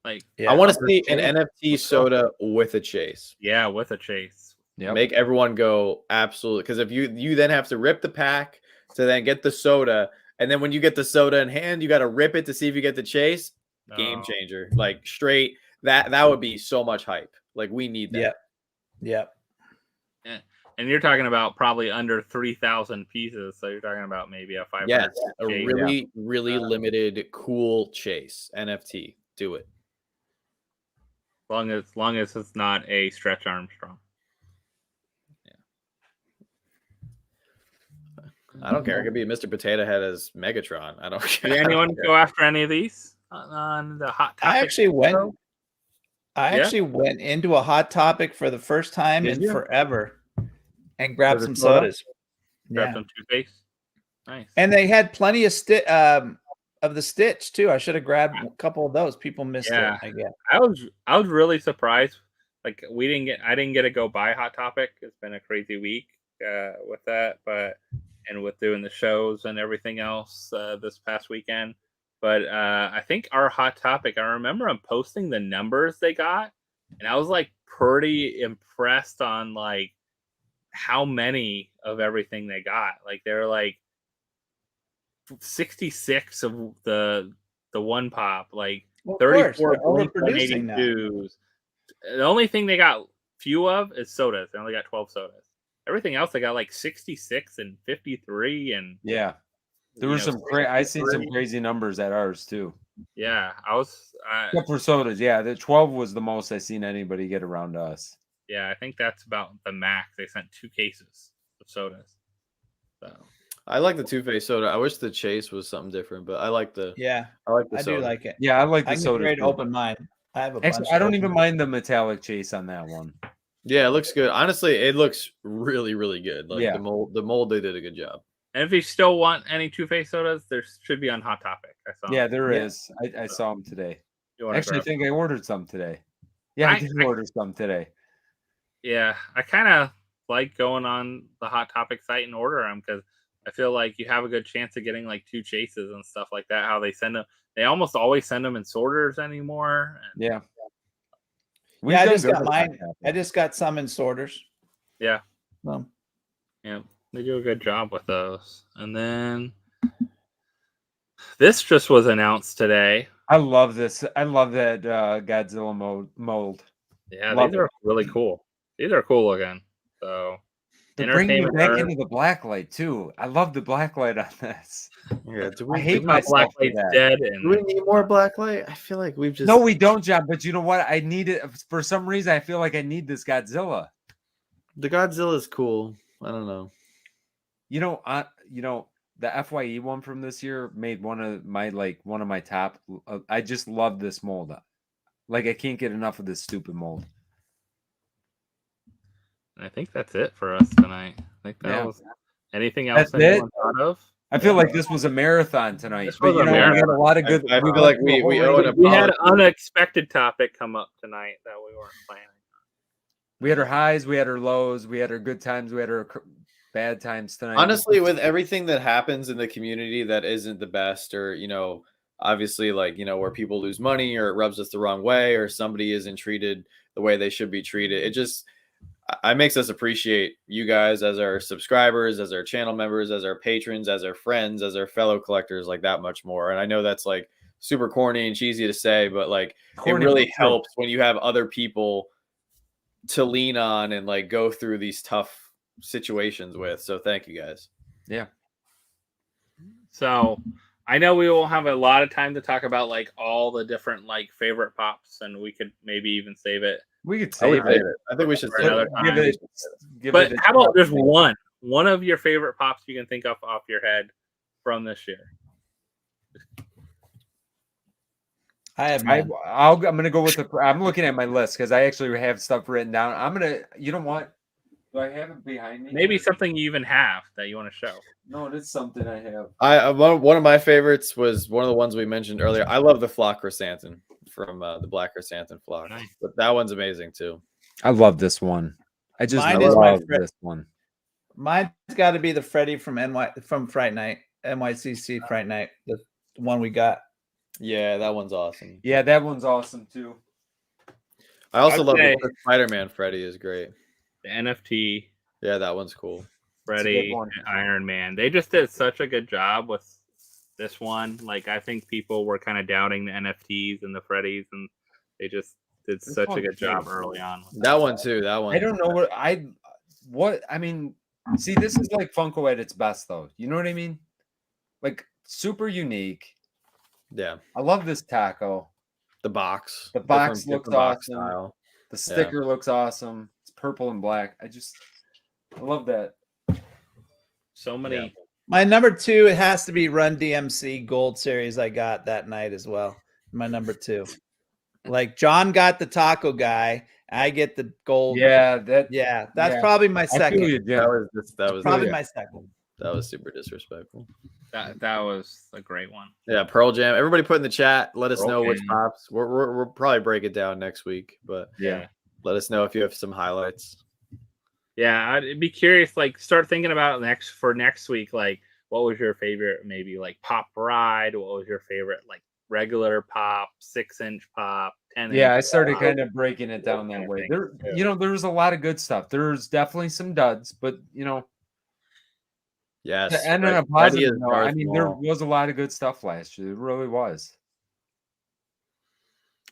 Like I want to see an NFT soda with a chase. Yeah, with a chase. Yep. Make everyone go absolutely, because if you then have to rip the pack to then get the soda, and then when you get the soda in hand, you got to rip it to see if you get the chase. Game changer. Like straight. That would be so much hype. Like we need that. Yep. Yeah. And you're talking about probably under 3,000 pieces. So you're talking about maybe a 500. Yes, a really limited cool chase NFT. Do it. As long as it's not a Stretch Armstrong. Yeah. I don't care. It could be Mr. Potato Head as Megatron. I don't care. Did anyone go after any of these on the hot topic? I actually went into a Hot Topic for the first time in forever and grabbed some sodas. Grabbed some toothpaste. Nice. And they had plenty of the Stitch too. I should have grabbed a couple of those. People missed it, I guess. I was really surprised. Like I didn't get to go buy Hot Topic. It's been a crazy week with that, and with doing the shows and everything else this past weekend. But I think our Hot Topic, I remember them posting the numbers they got, and I was like pretty impressed on like how many of everything they got. Like they're like 66 of the one pop, like 34 182s. The only thing they got few of is sodas. They only got 12 sodas. Everything else they got like 66 and 53 and There were some I seen some crazy numbers at ours too. Yeah, except for sodas. Yeah, the 12 was the most I seen anybody get around us. Yeah, I think that's about the max. They sent 2 cases of sodas. So I like the Two-Face soda. I wish the chase was something different, but I like the I do like it. Yeah, I like the soda. Great open mind. I have a bunch. I don't even mind the metallic chase on that one. Yeah, it looks good. Honestly, it looks really, really good. Like the mold, they did a good job. And if you still want any Two-Face sodas, there should be on Hot Topic. I saw. Yeah, there is. I saw them today. Actually, I think I ordered some today. Yeah, I did order some today. Yeah, I kind of like going on the Hot Topic site and order them because I feel like you have a good chance of getting like 2 chases and stuff like that. How they send them, they almost always send them in sorters anymore. And Yeah. Yeah, I done just good got with mine. that. I just got some in sorters. yeah, Yeah. they do a good job with those. And then this just was announced today. I love this. I love that Godzilla mold. Yeah, Love these are really cool. These are cool looking. So They're bringing it Entertainment back Earth. into the black light too. I love the black light on this. Yeah, I hate My myself black for light's that. dead. Do we And need more blacklight? I feel like we've just No, we don't, John. But you know what? I need it for some reason. I feel like I need this Godzilla. the Godzilla's cool. I don't know. You know, the FYE one from this year made one of my top. I just love this mold. Like I can't get enough of this stupid mold. I think that's it for us tonight. I think that Yeah. was anything else That's it? anyone thought of. I feel like this was a marathon tonight. This But was you a know, we had marathon. a lot of good. I feel got like through we a whole owe range an of- We had an apology. unexpected topic come up tonight that we weren't planning. We had our highs, we had our lows, we had our good times, we had our bad times tonight. Honestly, with everything that happens in the community that isn't the best, or obviously where people lose money or it rubs us the wrong way or somebody isn't treated the way they should be treated, it makes us appreciate you guys as our subscribers, as our channel members, as our patrons, as our friends, as our fellow collectors, like that much more. And I know that's like super corny and cheesy to say, but like Corny, it really but true. helps when you have other people to lean on and like go through these tough situations with. So thank you guys. Yeah. So I know we won't have a lot of time to talk about like all the different like favorite pops, and we could maybe even save it. We could I would save save it. it. I think we should For save another it. time. Give But it a how about shot. there's one of your favorite pops you can think of off your head from this year? I have I'm none. gonna go with I'm looking at my list because I actually have stuff written down. You know what? Do I have it behind me? Maybe something you even have that you want to show. No, it is something I have. One of my favorites was one of the ones we mentioned earlier. I love the flock chrysanthemum from the black chrysanthemum flock. Nice. But that one's amazing too. I love this one. I just Mine is my love favorite. this one. Mine's got to be the Freddy from Fright Night, NYCC Fright Night, the one we got. Yeah, that one's awesome. Yeah, that one's awesome too. I also I'd love say- the Spider-Man Freddy is great. The NFT, Yeah, that one's cool. Freddy, good one. and Iron Man. They just did such a good job with this one. Like I think people were kind of doubting the NFTs and the Freddys, and they just did This such a one good too. job early on. with That one too. That one. I don't know what I mean. See, this is like Funko at its best, though. You know what I mean? Like super unique. Yeah. I love this taco. The box. The box looks box awesome. style. The sticker looks awesome. It's purple and black. I love that. So many. Yeah. My number 2, it has to be Run DMC Gold Series I got that night as well. My number 2. Like John got the taco guy, I get the gold. Yeah, that's yeah. probably my I feel second. you, Jim. That was Probably yeah. my second. that was super disrespectful. That was a great one. Yeah, Pearl Jam. Everybody put in the chat. Let us Pearl know which Jam. pops. We'll probably break it down next week, but Yeah. let us know if you have some highlights. Yeah, I'd be curious. Like, start thinking about next week. Like, what was your favorite? Maybe like pop ride. What was your favorite? Like regular pop, 6-inch pop, 10. Yeah, I started kind of breaking it down that way. There, Yeah. there was a lot of good stuff. There's definitely some duds, but Yes. to end on a Freddy is positive note, Darth there Maul. was a lot of good stuff last year. It really was.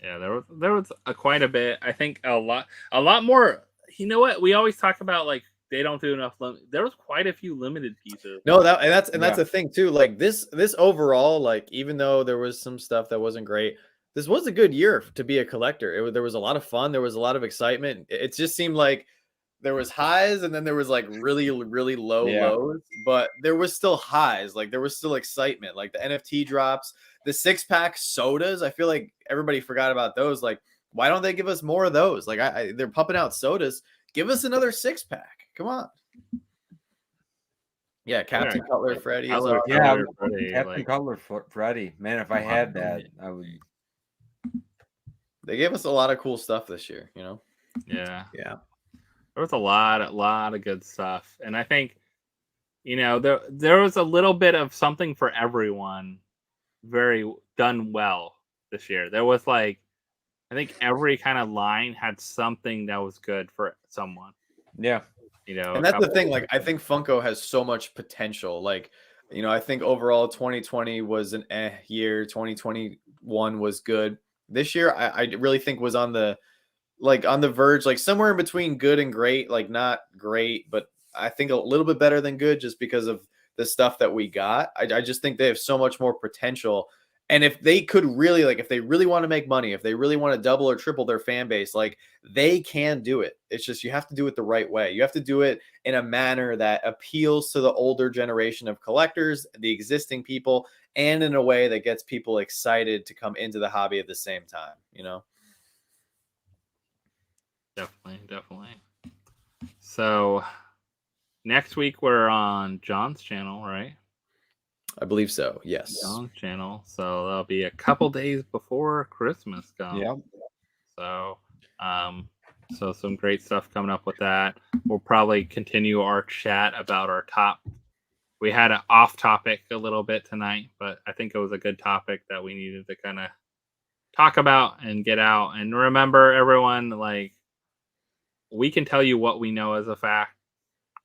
Yeah, there was quite a bit. I think a lot more. You know what? We always talk about like they don't do enough. There was quite a few limited pieces. No, that's Yeah. the thing too. Like this overall, like even though there was some stuff that wasn't great, this was a good year to be a collector. There was a lot of fun. There was a lot of excitement. It just seemed like there was highs and then there was like really, really low Yeah. lows, but there was still highs. Like there was still excitement. Like the NFT drops, the 6-pack sodas. I feel like everybody forgot about those. Like, why don't they give us more of those? Like they're pumping out sodas. Give us another 6-pack. Come on. Yeah, Captain Cutler Freddy. Is Cutler, awesome. Yeah, Cutler Freddy, Captain like- Cutler Freddy. Man, if I had that, I would. They gave us a lot of cool stuff this year, Yeah. Yeah. There was a lot of good stuff, and I think there was a little bit of something for everyone. Very done well this year. There was I think every kind of line had something that was good for someone. Yeah. And that's the thing. I think Funko has so much potential. I think overall 2020 was an year. 2021 was good. This year, I really think was on the verge, somewhere in between good and great. Not great, but I think a little bit better than good, just because of the stuff that we got. I just think they have so much more potential. And if they could really, if they really want to make money, if they really want to double or triple their fan base, they can do it. It's just, you have to do it the right way. You have to do it in a manner that appeals to the older generation of collectors, the existing people, and in a way that gets people excited to come into the hobby at the same time, Definitely. So next week we're on John's channel, right? I believe so. Yes. John's channel. So that'll be a couple days before Christmas comes. Yeah. So, so some great stuff coming up with that. We'll probably continue our chat about our top. We had an off topic a little bit tonight, but I think it was a good topic that we needed to kind of talk about and get out. And remember, everyone, we can tell you what we know as a fact.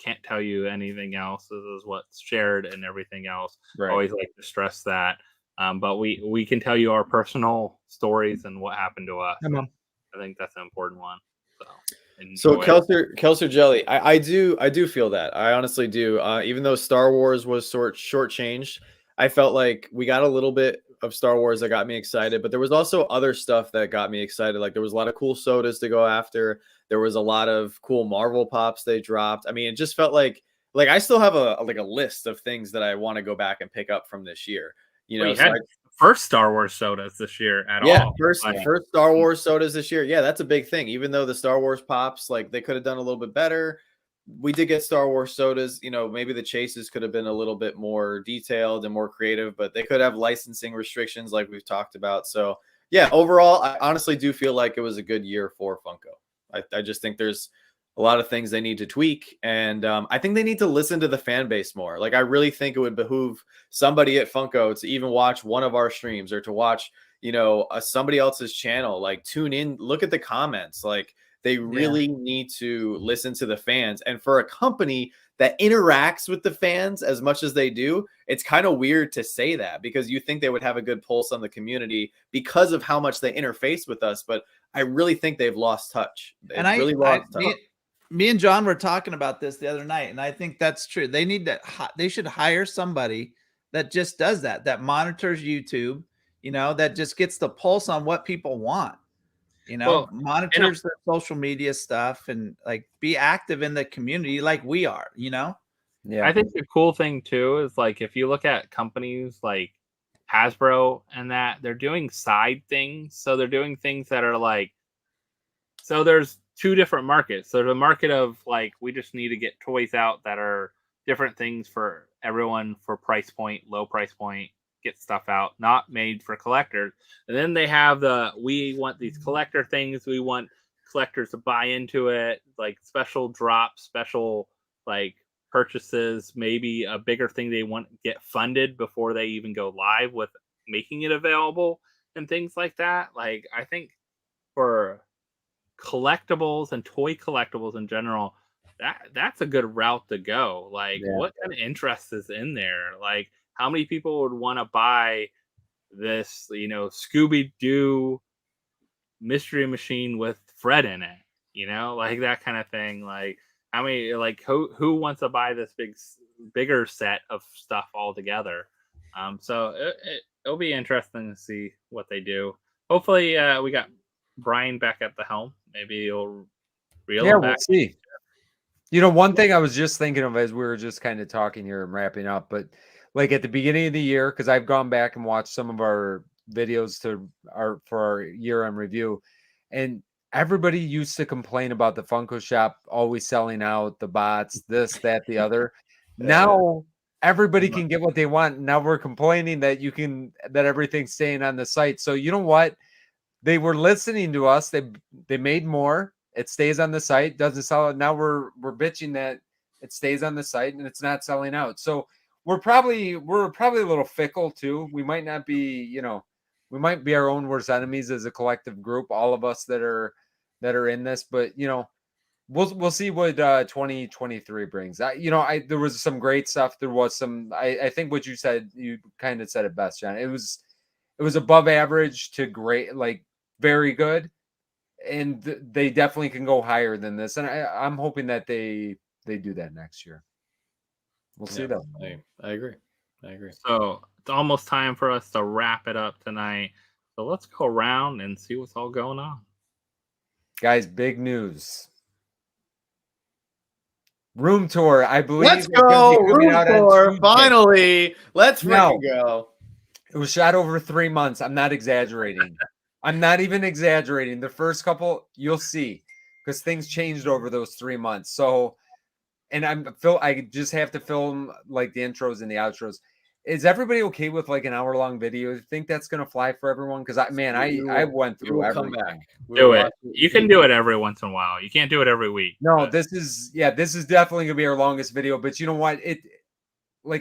Can't tell you anything else. This is what's shared and everything else. Right. Always like to stress that. But we can tell you our personal stories and what happened to us. I think that's an important one. So Kelser Jelly, I do feel that. I honestly do. Even though Star Wars was shortchanged, I felt like we got a little bit of Star Wars that got me excited, but there was also other stuff that got me excited. There was a lot of cool sodas to go after. There was a lot of cool Marvel pops they dropped. I mean, it just felt like I still have a list of things that I want to go back and pick up from this year. First Star Wars sodas this year at all. Yeah, first Star Wars sodas this year. Yeah, that's a big thing. Even though the Star Wars pops, they could have done a little bit better. We did get Star Wars sodas. Maybe the chases could have been a little bit more detailed and more creative, but they could have licensing restrictions like we've talked about. So yeah, overall, I honestly do feel like it was a good year for Funko. I just think there's a lot of things they need to tweak, and I think they need to listen to the fan base more. I really think it would behoove somebody at Funko to even watch one of our streams, or to watch somebody else's channel. Tune in, look at the comments. They really need to listen to the fans. And for a company that interacts with the fans as much as they do, it's kind of weird to say that, because you think they would have a good pulse on the community because of how much they interface with us. But I really think they've lost touch. Me and John were talking about this the other night, and I think that's true. They should hire somebody that just does that monitors YouTube, that just gets the pulse on what people want. Monitors their social media stuff, and be active in the community like we are, Yeah. I think the cool thing too is if you look at companies like Hasbro and that, they're doing side things. So they're doing things that are so there's two different markets. There's a market of we just need to get toys out that are different things for everyone, for price point, low price point, get stuff out, not made for collectors. And then they have we want these collector things. We want collectors to buy into it, special drops, special purchases, maybe a bigger thing they want to get funded before they even go live with making it available and things like that. I think for collectibles and toy collectibles in general, that's a good route to go. What kind of interest is in there? How many people would want to buy this, Scooby-Doo mystery machine with Fred in it? That kind of thing. How many, who wants to buy this bigger set of stuff all together? So it'll be interesting to see what they do. Hopefully, we got Brian back at the helm. Maybe he'll reel it back. We'll see. One thing I was just thinking of as we were just kind of talking here and wrapping up, but at the beginning of the year, because I've gone back and watched some of our videos for our year-end review, and everybody used to complain about the Funko shop always selling out, the bots, this, that, the other. Now everybody can get what they want. Now we're complaining that everything's staying on the site. So you know what? They were listening to us. They made more. It stays on the site, doesn't sell it. Now we're bitching that it stays on the site and it's not selling out. So we're probably a little fickle too. We might not be, we might be our own worst enemies as a collective group, all of us that are in this, but we'll see what 2023 brings. There was some great stuff. There was some, I think what you said, you kind of said it best, John. It was above average to great, like very good. And they definitely can go higher than this. And I'm hoping that they do that next year. We'll see though. I agree. So it's almost time for us to wrap it up tonight. So let's go around and see what's all going on. Guys, big news. Room tour, I believe. Let's go. Room tour. Finally. Let's freaking go. It was shot over 3 months. I'm not exaggerating. I'm not even exaggerating. The first couple, you'll see, because things changed over those 3 months. So, and I just have to film like the intros and the outros. Is everybody okay with like an hour-long video? You think that's gonna fly for everyone? Because I went through everything. Come back. Do it. You can do it every once in a while. You can't do it every week. No, but this is definitely gonna be our longest video. But you know what?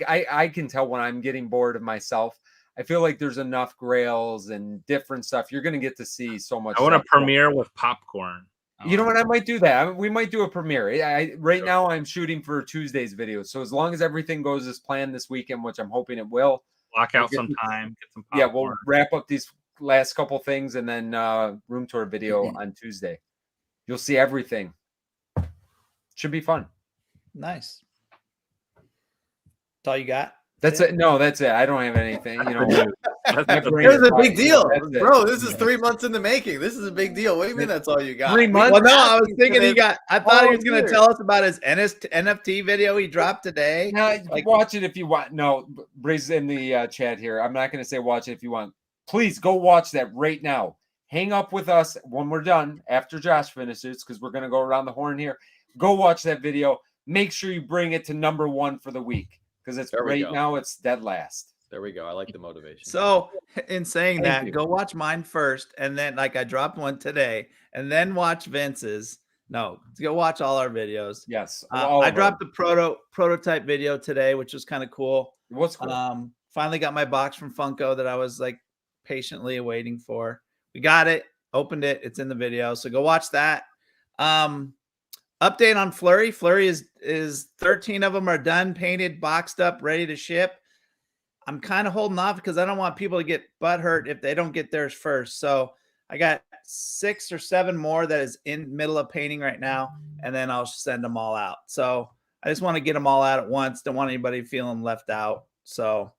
I can tell when I'm getting bored of myself. I feel like there's enough grails and different stuff. You're gonna get to see so much. I want to premiere with popcorn. You know what? I might do that. We might do a premiere. Right now I'm shooting for Tuesday's videos. So as long as everything goes as planned this weekend, which I'm hoping it will, block out some time, get some popcorn. Yeah, we'll wrap up these last couple things and then room tour video on Tuesday. You'll see everything. Should be fun. Nice. That's all you got? That's it. No, that's it. I don't have anything. It was a big deal, bro. This is 3 months in the making. This is a big deal. What do you mean that's all you got? 3 months? Well, no, I was thinking I thought he was going to tell us about his NFT video he dropped today. No, watch it if you want. No, Breeze in the chat here. I'm not going to say watch it if you want. Please go watch that right now. Hang up with us when we're done after Josh finishes, because we're going to go around the horn here. Go watch that video. Make sure you bring it to #1 for the week. Because it's right now, it's dead last. There we go. I like the motivation. So, in saying that, go watch mine first, and then I dropped one today, and then watch Vince's. No, go watch all our videos. Yes, I dropped the prototype video today, which was kind of cool. What's cool? Finally got my box from Funko that I was like patiently waiting for. We got it, opened it. It's in the video, so go watch that. Update on Flurry. Flurry is 13 of them are done, painted, boxed up, ready to ship. I'm kind of holding off because I don't want people to get butthurt if they don't get theirs first. So I got 6 or 7 more that is in middle of painting right now, and then I'll send them all out. So I just want to get them all out at once. Don't want anybody feeling left out. So,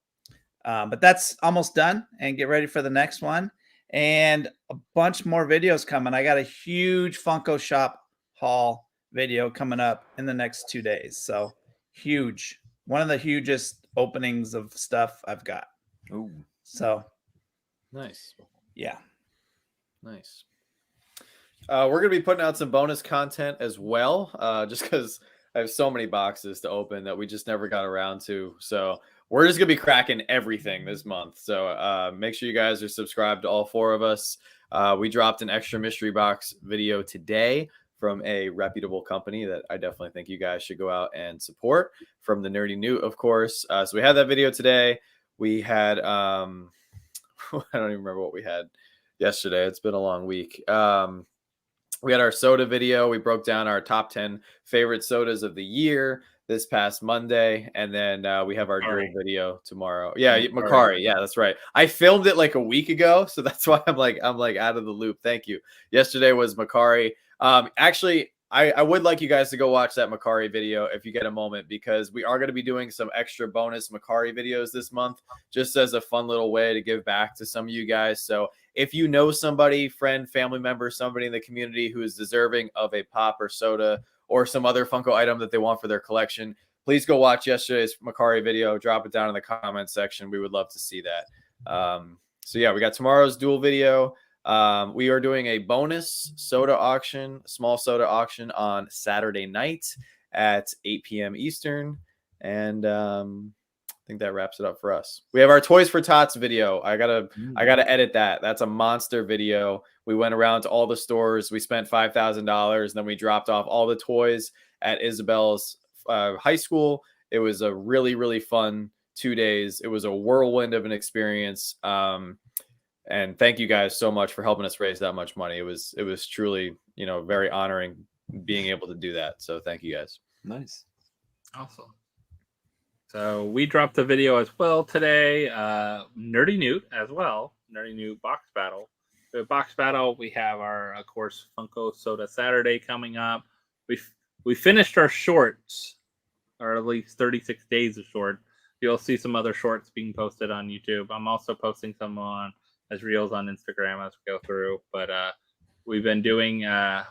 but that's almost done, and get ready for the next one. And a bunch more videos coming. I got a huge Funko Shop haul video coming up in the next 2 days. So huge. One of the hugest openings of stuff I've got. Ooh. So nice. Yeah. Nice. We're going to be putting out some bonus content as well, just because I have so many boxes to open that we just never got around to. So we're just going to be cracking everything this month. So make sure you guys are subscribed to all 4 of us. We dropped an extra mystery box video today from a reputable company that I definitely think you guys should go out and support, from the Nerdy Newt, of course. So we had that video today. We had, I don't even remember what we had yesterday. It's been a long week. We had our soda video. We broke down our top 10 favorite sodas of the year this past Monday. And then we have our dual video tomorrow. Yeah, Macari. Yeah, that's right. I filmed it like a week ago. So that's why I'm like out of the loop. Thank you. Yesterday was Macari. Actually, I would like you guys to go watch that Macari video if you get a moment, because we are going to be doing some extra bonus Macari videos this month, just as a fun little way to give back to some of you guys. So if you know somebody, friend, family member, somebody in the community who is deserving of a pop or soda or some other Funko item that they want for their collection, please go watch yesterday's Macari video. Drop it down in the comments section. We would love to see that. So yeah, we got tomorrow's dual video. We are doing a bonus soda auction, small soda auction on Saturday night at 8 p.m. Eastern. And think that wraps it up for us. We have our Toys for Tots video. I gotta edit that. That's a monster video. We went around to all the stores. We spent $5,000. Then we dropped off all the toys at Isabel's high school. It was a really, really fun 2 days. It was a whirlwind of an experience. And thank you guys so much for helping us raise that much money. It was truly, very honoring being able to do that. So thank you guys. Nice. Awesome. So we dropped the video as well today. Nerdy Newt as well. Nerdy Newt box battle. The box battle, we have our, of course, Funko Soda Saturday coming up. We finished our shorts, or at least 36 days of short. You'll see some other shorts being posted on YouTube. I'm also posting some on as reels on Instagram as we go through. But we've been doing,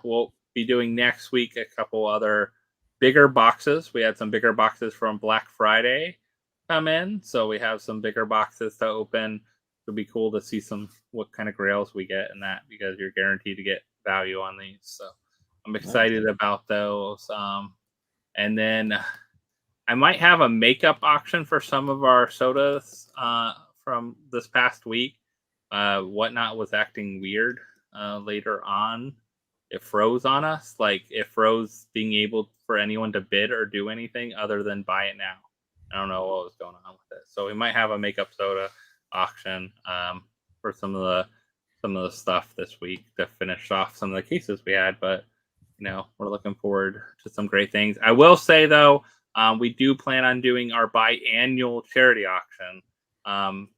we'll be doing next week a couple other bigger boxes. We had some bigger boxes from Black Friday come in. So we have some bigger boxes to open. It'll be cool to see what kind of grails we get in that, because you're guaranteed to get value on these. So I'm excited about those. And then I might have a makeup auction for some of our sodas from this past week. Whatnot was acting weird later on. It froze on us. Like, it froze being able for anyone to bid or do anything other than buy it now. I don't know what was going on with it. So we might have a makeup soda auction for some of the stuff this week to finish off some of the cases we had. But we're looking forward to some great things. I will say though, we do plan on doing our biannual charity auction.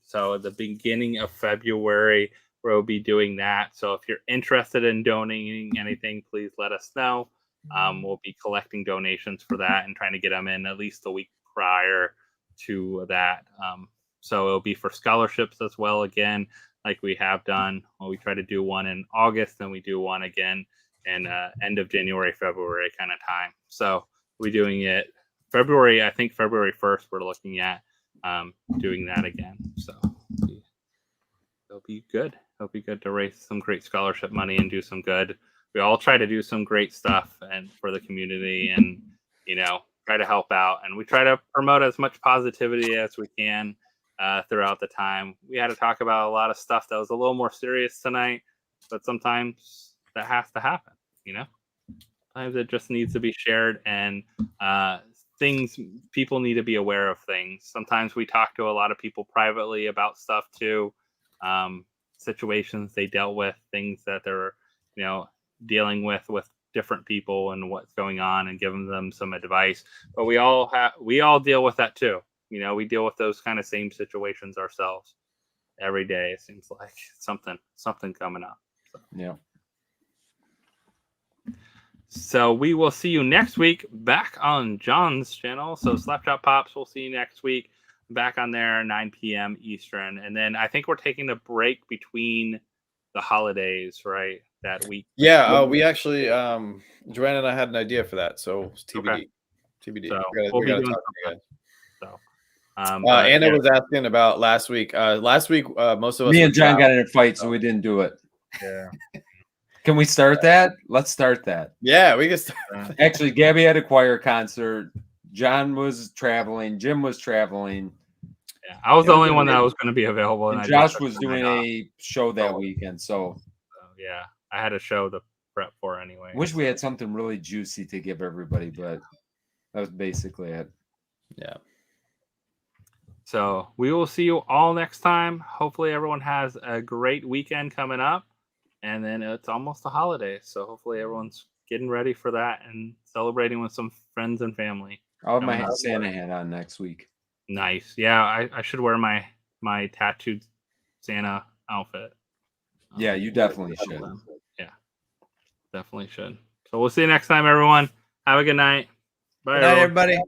So at the beginning of February, we'll be doing that. So if you're interested in donating anything, please let us know. We'll be collecting donations for that and trying to get them in at least a week prior to that. So it'll be for scholarships as well, again, like we have done. Well, we try to do one in August, and we do one again in end of January, February kind of time. So we're doing it February, I think February 1st, we're looking at doing that again. So it'll be good. It'll be good to raise some great scholarship money and do some good. We all try to do some great stuff and for the community, and try to help out, and we try to promote as much positivity as we can throughout the time. We had to talk about a lot of stuff that was a little more serious tonight, but sometimes that has to happen. Sometimes it just needs to be shared, and people need to be aware of things. Sometimes we talk to a lot of people privately about stuff too, situations they dealt with, things that they're dealing with different people and what's going on, and giving them some advice. But we all deal with that too. We deal with those kind of same situations ourselves every day. It seems like something coming up. So. Yeah. So we will see you next week back on John's channel. So Slapshotpops, we'll see you next week back on there, 9 p.m. Eastern. And then I think we're taking a break between the holidays, right? That week. Yeah, we actually, Joanna and I had an idea for that. So it's TBD. Okay. TBD. So we gotta talk to you guys. So, Anna was asking about last week. Most of us. Me and John got in a fight, so we didn't do it. Yeah. Can we start that? Let's start that. Yeah, we can start. Actually, Gabby had a choir concert. John was traveling. Jim was traveling. Yeah, I was the only one that was going to be available. And Josh was doing a show that weekend. So yeah, I had a show to prep for anyway. Wish we had something really juicy to give everybody, but that was basically it. Yeah. So we will see you all next time. Hopefully everyone has a great weekend coming up. And then it's almost the holidays. So hopefully everyone's getting ready for that and celebrating with some friends and family. I'll have my Santa hat on next week. Nice. Yeah, I should wear my tattooed Santa outfit. Yeah, you definitely should. Yeah, definitely should. So we'll see you next time, everyone. Have a good night. Bye, Good night, everybody.